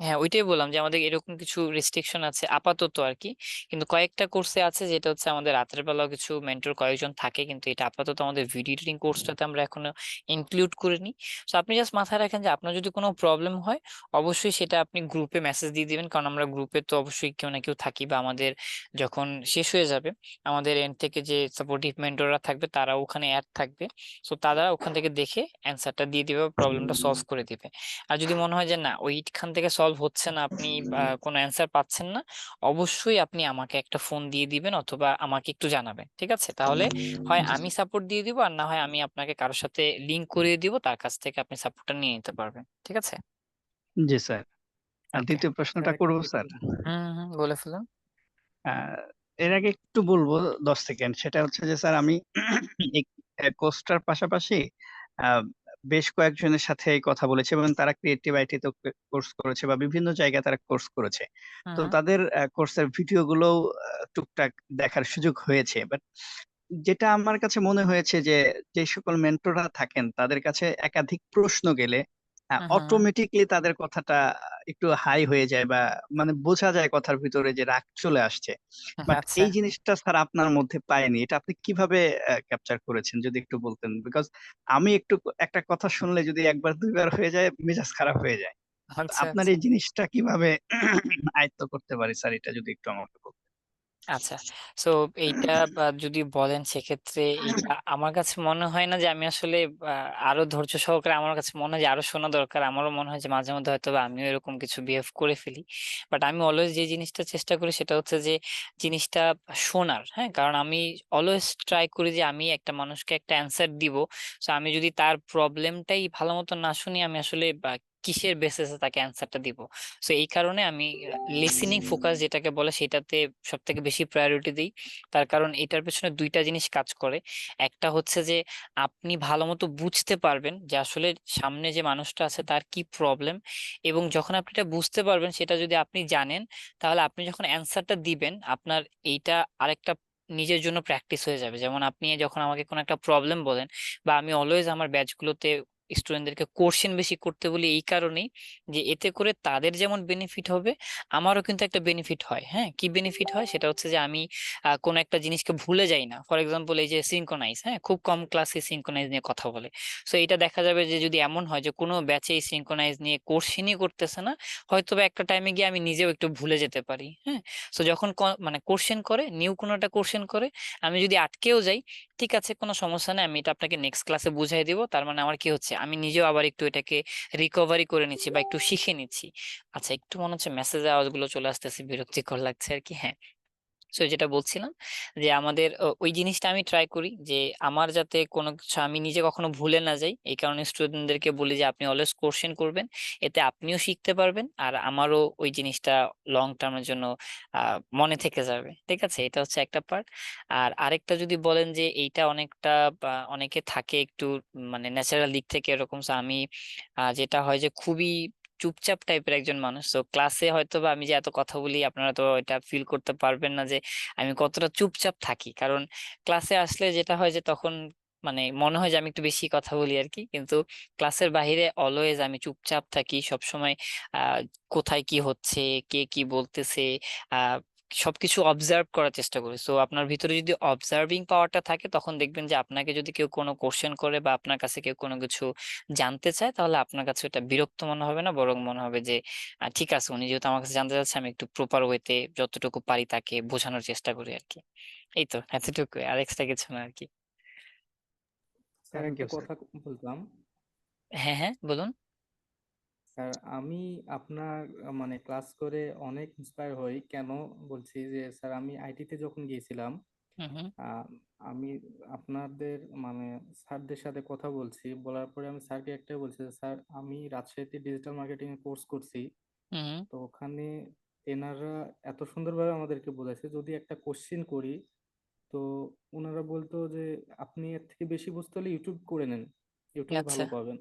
হ্যাঁ ওইটাই বললাম যে আমাদের এরকম কিছু রেস্ট্রিকশন আছে আপাতত আর কি। কিন্তু কয়েকটা কোর্সে আছে যেটা হচ্ছে আমাদের রাতের বেলাও কিছু মেন্টর কয়েকজন থাকে, কিন্তু এটা আপাতত আমাদের ভিডিও এডিটিং কোর্সটাতে আমরা এখনো ইনক্লুড করিনি। তো আপনি জাস্ট মাথায় রাখেন যে আপনার যদি কোনো প্রবলেম হয়, অবশ্যই সেটা আপনি গ্রুপে মেসেজ দিয়ে দিবেন, কারণ আমরা গ্রুপে তো অবশ্যই কেউ না কেউ থাকি, বা আমাদের যখন শেষ হয়ে যাবে আমাদের এন্ড থেকে যে সাপোর্টিভ মেন্টররা থাকবে তারা ওখানে অ্যাড থাকবে। তো তারা ওখান থেকে দেখে অ্যান্সারটা দিয়ে দিবে, প্রবলেমটা সলভ করে দিবে। আর যদি মনে হয় যে না ওইখান থেকে সলভ হচ্ছে না, আপনি কোনো অ্যান্সার পাচ্ছেন না, অবশ্যই আপনি আমাকে একটা ফোন দিয়ে দিবেন অথবা আমাকে একটু জানাবেন, ঠিক আছে? তাহলে হয় আমি সাপোর্ট দিয়ে দিব, আর না হয় আমি আপনাকে কারোর সাথে লিংক করিয়ে দিব, তার কাছ থেকে আপনি সাপোর্টটা নিয়ে নিতে পারবেন, ঠিক আছে? জি স্যার। আর ওকে। দ্বিতীয় প্রশ্নটা করবো স্যার। বলে ফেলুন। আহ, এর আগে একটু বলবো 10 সেকেন্ড, সেটা হচ্ছে যে স্যার আমি এই কোর্সটার পাশাপাশি আহ, বেশ কয়েকজনের সাথে এই কথা বলেছি এবং তারা ক্রিয়েটিভ আইটিতে কোর্স করেছে বা বিভিন্ন জায়গায় তারা কোর্স করেছে। তো তাদের কোর্সের ভিডিও গুলো টুকটাক দেখার সুযোগ হয়েছে, বাট যেটা আমার কাছে মনে হয়েছে যে যে সকল মেন্টররা থাকেন তাদের কাছে একাধিক প্রশ্ন গেলে অটোমেটিকলি তাদের কথাটা একটু হাই হয়ে যায় বা মানে বোঝা যায় কথার ভিতরে যে রাগ চলে আসছে। বাট আচ্ছা। এই জিনিসটা স্যার আপনার মধ্যে পাইনি, এটা আপনি কিভাবে ক্যাপচার করেছেন যদি একটু বলতেন, বিকজ আমি একটু একটা কথা শুনলে যদি একবার দুইবার হয়ে যায় মেজাজ খারাপ হয়ে যায়। তো আচ্ছা আপনার আচ্ছা এই জিনিসটা কিভাবে আয়ত্ত করতে পারি স্যার, এটা যদি একটু আমাকে বলতেন। আচ্ছা। সো এইটা যদি বলেন সেক্ষেত্রে এটা আমার কাছে মনে হয় না যে আমি আসলে আরো ধৈর্য সহকারে, আমার কাছে মনে হয় যে আরো শোনা দরকার। আমারও মনে হয় যে মাঝে মধ্যে হয়তো বা আমিও এরকম কিছু বিহেভ করে ফেলি। বাট আমি অলওয়েজ যে জিনিসটা চেষ্টা করি সেটা হচ্ছে যে জিনিসটা শোনার, হ্যাঁ কারণ আমি অলওয়েজ ট্রাই করি যে আমি একটা মানুষকে একটা অ্যান্সার দিব। সো আমি যদি তার প্রবলেমটাই ভালো মতো না শুনি, আমি আসলে কিসের বেসিসে তাকে অ্যান্সারটা দিব? সো এই কারণে আমি লিসেনিং ফোকাস যেটাকে বলে সেটাতে সব থেকে বেশি প্রায়োরিটি দিই। তার কারণ এটার পেছনে দুইটা জিনিস কাজ করে। একটা হচ্ছে যে আপনি ভালো মতো বুঝতে পারবেন যে আসলে সামনে যে মানুষটা আছে তার কি প্রবলেম, এবং যখন আপনি এটা বুঝতে পারবেন, সেটা যদি আপনি জানেন, তাহলে আপনি যখন অ্যান্সারটা দিবেন আপনার এইটা আরেকটা নিজের জন্য প্র্যাকটিস হয়ে যাবে। যেমন আপনি যখন আমাকে কোনো একটা প্রবলেম বলেন, বা আমি অলওয়েজ আমার ব্যাচগুলোতে স্টুডেন্টদেরকে কোশ্চেন বেশি করতে বলি এই কারণেই যে এতে করে তাদের যেমন বেনিফিট হবে, আমারও কিন্তু একটা বেনিফিট হয়। হ্যাঁ, কি বেনিফিট হয় সেটা হচ্ছে যে আমি কোনো একটা জিনিসকে ভুলে যাই না। ফর এক্সাম্পল এই যে সিনক্রোনাইজ, হ্যাঁ, খুব কম ক্লাসে সিনক্রোনাইজ নিয়ে কথা বলে। সো এটা দেখা যাবে যে যদি এমন হয় যে কোনো ব্যাচে সিনক্রোনাইজ নিয়ে কোশ্চেনই করতেছে না, হয়তো বা একটা টাইমে গিয়ে আমি নিজেও একটু ভুলে যেতে পারি। হ্যাঁ, সো যখন মানে কোশ্চেন করে, নিউ কোনো একটা কোশ্চেন করে, আমি যদি আটকেও যাই, ঠিক আছে কোনো সমস্যা নেই, আমি এটা আপনাকে নেক্সট ক্লাসে বুঝাই দিব। তার মানে আমার কি হচ্ছে, আমি নিজেও আবার একটু এটাকে রিকভারি করে নিচ্ছি বা একটু শিখে নিচ্ছি। আচ্ছা, একটু মনে হচ্ছে মেসেজের আওয়াজগুলো চলে আসতেছে, বিরক্তিকর লাগছে আর কি। হ্যাঁ, সো যেটা বলছিলাম যে আমাদের ওই জিনিসটা আমি ট্রাই করি যে আমার যাতে কোনো কিছু আমি নিজে কখনো ভুলে না যাই। এই কারণে স্টুডেন্টদেরকে বলি যে আপনি অলওয়েজ কোশ্চেন করবেন, এতে আপনিও শিখতে পারবেন আর আমারও ওই জিনিসটা লং টার্মের জন্য মনে থেকে যাবে। ঠিক আছে, এটা হচ্ছে একটা পার্ট। আর আরেকটা যদি বলেন যে এইটা অনেকটা অনেকে থাকে একটু মানে ন্যাচারাল দিক থেকে এরকম। So আমি যেটা হয় যে খুবই চুপচাপ টাইপের একজন মানুষ। তো ক্লাসে হয়তো বা আমি যে এত কথা বলি, আপনারা তো এটা ফিল করতে পারবেন না যে আমি কতটা চুপচাপ থাকি। কারণ ক্লাসে আসলে যেটা হয় যে তখন মানে মনে হয় যে আমি একটু বেশি কথা বলি আর কি, কিন্তু ক্লাসের বাইরে অলওয়েজ আমি চুপচাপ থাকি সব সময়। আহ কোথায় কি হচ্ছে, কে কি বলতেছে, আহ সবকিছু অবজার্ভ করার চেষ্টা করি। সো আপনার ভিতরে যদি অবজার্ভিং পাওয়ারটা থাকে, তখন দেখবেন যে আপনাকে যদি কেউ কোনো কোশ্চেন করে বা আপনার কাছে কেউ কোনো কিছু জানতে চায়, তাহলে আপনার কাছে এটা বিরক্ত মনে হবে না, বরং মনে হবে যে ঠিক আছে, উনি যেহেতু আমার কাছে জানতে চাচ্ছে, আমি একটু প্রপার ওয়েতে যতটুকু পারি তাকে বোঝানোর চেষ্টা করি আর কি। এই তো এতটুকু, আর এক্সট্রা কিছু না আর কি। স্যার থ্যাংক একটা ইউ স্যার। কথা বলতাম। হ্যাঁ হ্যাঁ, বলুন। স্যার আমি আপনার মানে ক্লাস করে অনেক ইন্সপায়ার হই। কেন বলছি যে স্যার আমি আইটিতে যখন গিয়েছিলাম, হুম হুম আহ, আমি আপনাদের মানে স্যারদের সাথে কথা বলছি, বলার পরে আমি স্যারকে একটাই বলছি যে স্যার আমি রাজশাহীতে ডিজিটাল মার্কেটিং এর কোর্স করছি। হুম তো ওখানে এনারা এত সুন্দরভাবে আমাদেরকে বোঝাইছে, যদি একটা কোশ্চিন করি তো ওনারা বলতো যে আপনি এর থেকে বেশি বুঝতে হলে ইউটিউব করে নেন, ইউটিউবে আচ্ছা ভালো পাবেন।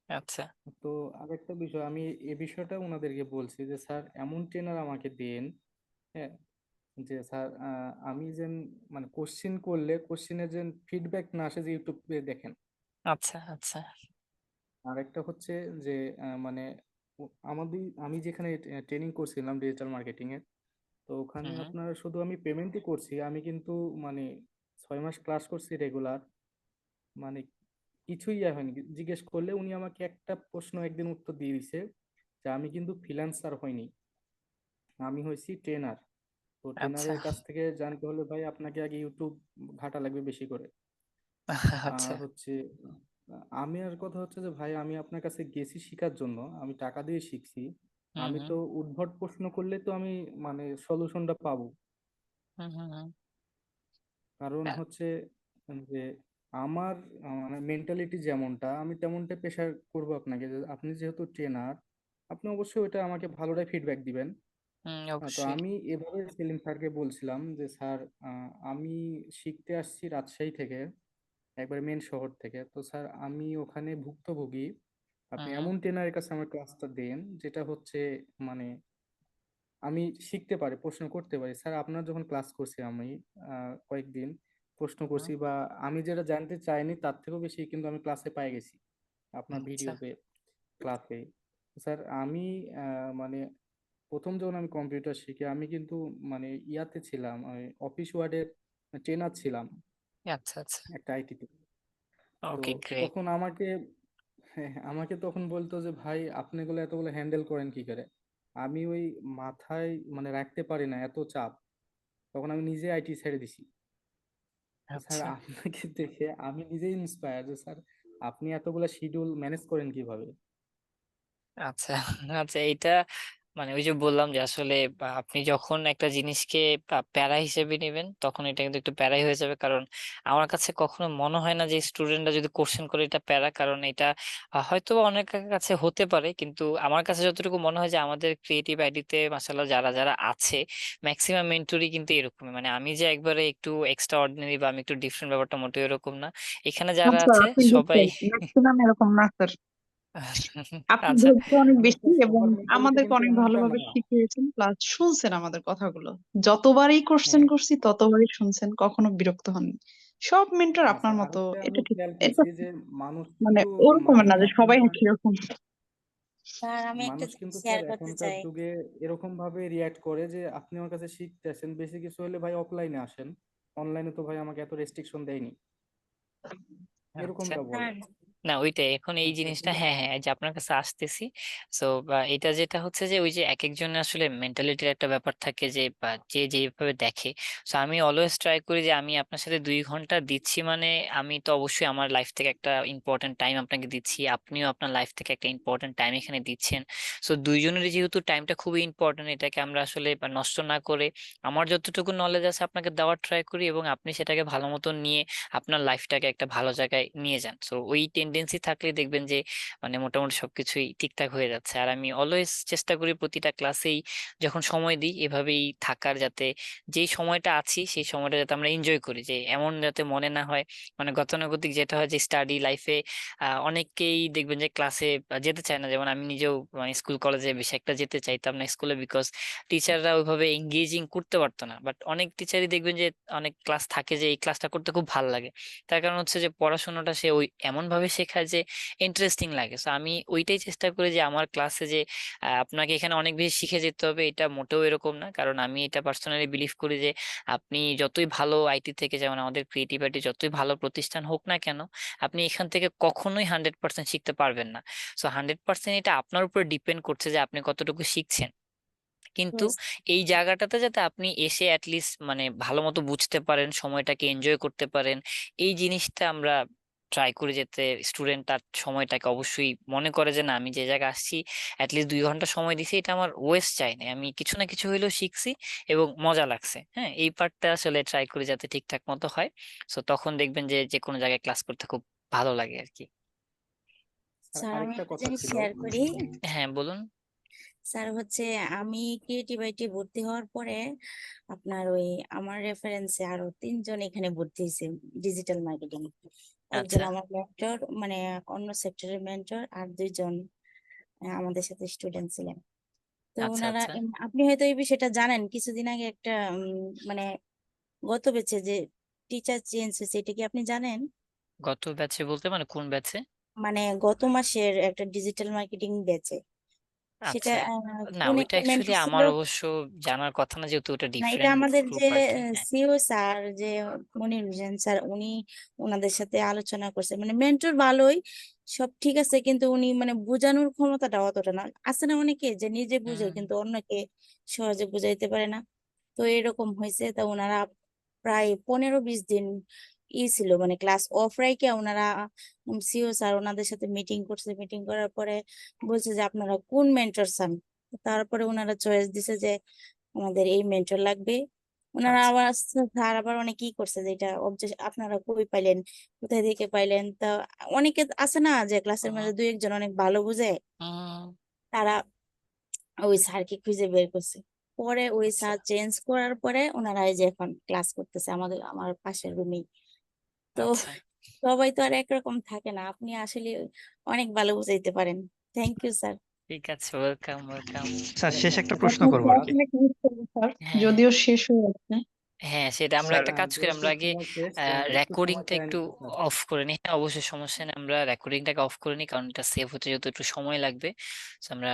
আচ্ছা তো আরেকটা বিষয় আমি এ বিষয়টা ওনাদেরকে বলছি যে স্যার এমন ট্রেনার আমাকে দেন, হ্যাঁ, যে স্যার আমি যেন মানে কোশ্চিন করলে কোশ্চিনের যেন ফিডব্যাক না আসে যে ইউটিউবে দেখেন। আচ্ছা আচ্ছা আরেকটা হচ্ছে যে মানে আমি যেখানে ট্রেনিং করছিলাম ডিজিটাল মার্কেটিং এর, তো ওখানে হুম আপনার শুধু আমি পেমেন্টই করছি, আমি কিন্তু মানে 6 মাস ক্লাস করছি রেগুলার, মানে কিছুই হয়নি। জিজ্ঞেস করলে উনি আমাকে একটা প্রশ্ন একদিন উত্তর দিয়ে দিছে যে আমি কিন্তু ফ্রিল্যান্সার হইনি, আমি হয়েছি ট্রেনার। তো আচ্ছা ট্রেনারের কাছ থেকে জানতে হলে ভাই আপনাকে আগে ইউটিউব ঘাটা লাগবে বেশি করে। আচ্ছা আর হচ্ছে আমি আর কথা হচ্ছে যে ভাই আমি আপনার কাছে গেছি শিখার জন্য, আমি টাকা দিয়ে শিখছি, হুম আমি হুম তো উদ্ভট প্রশ্ন করলে তো আমি মানে সলিউশনটা পাবো। হুম হুম হুম। কারণ হচ্ছে যে আমার মানে মেন্টালিটি যেমনটা আমি তেমনটা প্রেশার করবো আপনাকে, যে আপনি যেহেতু ট্রেনার আপনি অবশ্যই ওটা আমাকে ভালোটাই ফিডব্যাক দিবেন। তো অবশ্যই। আমি এভাবে সেলিম স্যারকে বলছিলাম যে স্যার আমি শিখতে আসছি রাজশাহী থেকে, একবার মেন শহর থেকে। তো স্যার আমি ওখানে ভুক্তভোগী, আপনি হুম এমন ট্রেনারের কাছে আমার ক্লাসটা দেন যেটা হচ্ছে মানে আমি শিখতে পারি, প্রশ্ন করতে পারি। স্যার আপনার যখন ক্লাস করছি আমি কয়েকদিন প্রশ্ন হুম হুম, করছি, বা আমি যেটা জানতে চাইনি তার থেকেও বেশি কিন্তু আমি ক্লাসে পাই গেছি আপনার আচ্ছা ভিডিওতে, ক্লাসে। স্যার আমি মানে প্রথম যখন আমি কম্পিউটার শিখি আমি কিন্তু মানে ইয়াতে ছিলাম, অফিস ওয়ার্ডের ট্রেনার ছিলাম আচ্ছা আচ্ছা। একটা আইটিতে। তো ওকে গ্রেট। তখন আমাকে, হ্যাঁ, আমাকে তখন বলতো যে ভাই আপনি এগুলো এতগুলো হ্যান্ডেল করেন কি করে। আমি ওই মাথায় মানে রাখতে পারি না এত চাপ, তখন আমি নিজে আইটি ছেড়ে দিছি। তো স্যার আচ্ছা আপনাকে দেখে আমি নিজেই ইন্সপায়ার যে স্যার আপনি এতগুলো শিডিউল ম্যানেজ করেন কিভাবে। আচ্ছা আচ্ছা। এইটা মানে ওই যে বললাম যে আসলে আপনি যখন একটা জিনিসকে প্যারা হিসেবে নেবেন, তখন এটা কিন্তু একটু প্যারাই হয়ে যাবে। কারণ আমার কাছে কখনো মনে হয় না যে স্টুডেন্টরা যদি কোশ্চেন করে এটা প্যারা। কারণ এটা হয়তো বা অনেকের কাছে হতে পারে, কিন্তু আমার কাছে যতটুকু মনে হয় যে আমাদের ক্রিয়েটিভ আইডিতে মাশাআল্লাহ যারা যারা আছে, ম্যাক্সিমাম মেন্টরই কিন্তু এরকমই। মানে আমি যে একবারে একটু এক্সট্রা অর্ডিনারি বা আমি একটু ডিফারেন্ট, ব্যাপারটা মোটেও এরকম না। এখানে না যারা স্যার, আছে আপনি সবাই ডিফারেন্ট, ম্যাক্সিমাম এরকম না স্যার। আপনি আচ্ছা ধৈর্য অনেক মানে বেশি স্যার এবং সবার মেন্টালিটি আমাদেরকে কিন্তু অনেক এমনটা ভালোভাবে না। শিখিয়েছেন, প্লাস শুনছেন আমাদের কথাগুলো। যতবারই কোশ্চেন হ্যাঁ, করছি ততবারই শুনছেন, কখনো বিরক্ত হননি। সব মেন্টর না আপনার স্যার মতো আরেকটা এটা আমি ঠিক খেয়াল এটা করছি যে মানুষ মানে কিন্তু ওরকমের না যে সবাই এখনকার একই রকম। স্যার আমি একটা মানুষ কিন্তু শেয়ার স্যার করতে এখনকার চাই। যুগে এরকম ভাবে রিয়াক্ট করে যে আপনি আমার কাছে শিখতেছেন, বেশি কিছু হলে ভাই অফলাইনে আসেন, অনলাইনে তো ভাই আমাকে এত রেস্ট্রিকশন দেয়নি, আচ্ছা এরকমটা বলে। স্যার না ওইটাই এখন এই আচ্ছা জিনিসটা, ঠিক আছে। হ্যাঁ হ্যাঁ, এই যে আপনার কাছে আসতেছি। সো এটা যেটা হচ্ছে যে ওই যে এক একজনের আসলে মেন্টালিটির একটা ব্যাপার থাকে যে বা যে যেভাবে দেখে। সো আমি অলওয়েজ ট্রাই করি যে আমি আপনার সাথে 2 ঘন্টা দিচ্ছি মানে আমি তো অবশ্যই আমার লাইফ থেকে একটা ইম্পর্টেন্ট টাইম আপনাকে দিচ্ছি, আপনিও আপনার লাইফ থেকে একটা ইম্পর্টেন্ট টাইম এখানে দিচ্ছেন। সো দুইজনেরই যেহেতু টাইমটা খুবই ইম্পর্টেন্ট, এটাকে আমরা আসলে নষ্ট না করে আমার যতটুকু নলেজ আছে আপনাকে দেওয়ার ট্রাই করি এবং আপনি সেটাকে ভালো মতো নিয়ে আপনার লাইফটাকে একটা ভালো জায়গায় নিয়ে যান। সো ওই টেন্ডেন্সি থাকলে দেখবেন যে মানে মোটামুটি সবকিছুই ঠিকঠাক হয়ে যাচ্ছে। আর আমি অলওয়েজ চেষ্টা করি প্রতিটা ক্লাসেই যখন সময় দিই এভাবেই থাকার, যাতে যেই সময়টা আছি সেই সময়টা যাতে আমরা এনজয় করি, যে এমন যাতে মনে না হয় মানে গতানুগতিক যেটা হয় যে স্টাডি লাইফে অনেকেই দেখবেন যে ক্লাসে যেতে চায় না। যেমন আমি নিজেও স্কুল কলেজে বেশি একটা যেতে চাইতাম না স্কুলে, বিকজ টিচাররা ওইভাবে এঙ্গেজিং করতে পারতো না। বাট অনেক টিচারই দেখবেন যে অনেক ক্লাস থাকে যে এই ক্লাসটা করতে খুব ভালো লাগে, তার কারণ হচ্ছে যে পড়াশোনাটা সে ওই এমন ভাবে শেখায় যে ইন্টারেস্টিং লাগে। তো আমি ওইটাই চেষ্টা করি যে আমার ক্লাসে যে আপনাকে এখানে অনেক বেশি শিখে যেতে হবে, এটা মোটেও এরকম না। কারণ আমি এটা পার্সোনালি বিলিভ করি যে আপনি যতই ভালো আইটি থেকে, যেমন আমাদের ক্রিয়েটিভ আইটি যতই ভালো প্রতিষ্ঠান হোক না কেন, আপনি এখান থেকে কখনোই 100% শিখতে পারবেন না। সো 100% এটা আপনার উপর ডিপেন্ড করছে যে আপনি কতটুকু শিখছেন। কিন্তু Yes. এই জায়গাটাতে যাতে আপনি এসে অ্যাটলিস্ট মানে ভালো মতো বুঝতে পারেন, সময়টাকে এনজয় করতে পারেন, এই জিনিসটা আমরা ট্রাই করি যাতে স্টুডেন্ট তার সময়টাকে অবশ্যই মনে করে যে না আমি যে জায়গায় আসছি অ্যাটলিস্ট 2 ঘন্টা সময় দিছি, এটা আমার ওয়েস্ট চাই না, আমি কিছু না কিছু হইলেও শিখছি এবং মজা লাগছে। হ্যাঁ, এই পার্টটা আসলে ট্রাই করি যাতে ঠিকঠাক মতো হয়। সো তখন দেখবেন যে যে কোনো জায়গায় ক্লাস করতে খুব ভালো লাগে আর কি। আর স্যার আমি আরেকটা একটা কথা জিনিস ছিল, শেয়ার করি। হ্যাঁ বলুন। স্যার হচ্ছে আমি ক্রিয়েটিভ আইটি ভর্তি হওয়ার পরে আপনার ওই আমার রেফারেন্সে আরো 3 জন এখানে ভর্তি হয়েছে ডিজিটাল মার্কেটিং। একজন আচ্ছা আমার মেন্টর, মানে অন্য সেক্টরের মেন্টর, আর 2 জন আমাদের সাথে স্টুডেন্ট ছিলেন। তো আচ্ছা ওনারা আচ্ছা। আপনি হয়তো এই বিষয়টা জানেন, কিছুদিন আগে একটা মানে গত ব্যাচে যে টিচার চেঞ্জ হয়েছে, এটা কি আপনি জানেন? গত ব্যাচে বলতে মানে কোন ব্যাচে? মানে গত মাসের একটা ডিজিটাল মার্কেটিং ব্যাচে, সেটা আচ্ছা, না কোন ওইটা একটা অ্যাকচুয়ালি মেন্টর ছিল। আমার অবশ্য জানার কথা না, যেহেতু ওটা না, এটা ডিফারেন্ট আমাদের যে গ্রুপ আর কি। হ্যাঁ সিও স্যার, যে মনির হোসেন স্যার, উনি ওনাদের সাথে আলোচনা করছে। মানে মেন্টর ভালোই, সব ঠিক আছে, কিন্তু উনি মানে বোঝানোর ক্ষমতাটা অতটা না। আছে না অনেকে যে নিজে বুঝে হুম, কিন্তু অন্যকে সহজে বুঝাইতে পারে না, তো এরকম হয়েছে। তা ওনারা প্রায় 15-20 দিন ছিল মানে ক্লাস অফ রাইখে ওনারা সিও স্যার ওনাদের সাথে মিটিং করছে। মিটিং করার পরে বলছে যে আপনারা কোন মেন্টর চান। তারপরে ওনারা চয়েস দিছে যে আমাদের এই মেন্টর লাগবে। ওনারা আচ্ছা। আবার স্যার আবার অনেক কি করছে যে এটা আপনারা কই পাইলেন, কোথায় থেকে পাইলেন। তা অনেকে আছে না যে ক্লাসের হুম মধ্যে 2-1 জন অনেক ভালো বুঝে, হুম। তারা ওই স্যারকে খুঁজে বের করছে। পরে ওই আচ্ছা স্যার চেঞ্জ করার পরে ওনারা এই যে এখন ক্লাস করতেছে আমার পাশের রুমেই। তো আচ্ছা। সবাই তো আর একরকম থাকে না, আপনি আসলে অনেক ভালো বুঝাইতে পারেন। Thank you sir. ঠিক আছে, ওয়েলকাম ওয়েলকাম। স্যার শেষ একটা প্রশ্ন আপনার করবো আর ক্লাস কি। অনেক মিস করবো স্যার, হ্যাঁ যদিও শেষ হয়ে যাচ্ছে। হ্যাঁ, সেটা আমরা স্যার একটা কাজ করি, যেহেতু আমরা আগে সময় শেষ, একটু সময় রেকর্ডিংটা চাই একটু নাকি স্যার? অফ করে নিই। হ্যাঁ অবশ্যই, সমস্যা নেই, আমরা রেকর্ডিংটাকে অফ করে নিই, কারণ এটা সেভ হতে যেহেতু একটু সময় লাগবে। So আমরা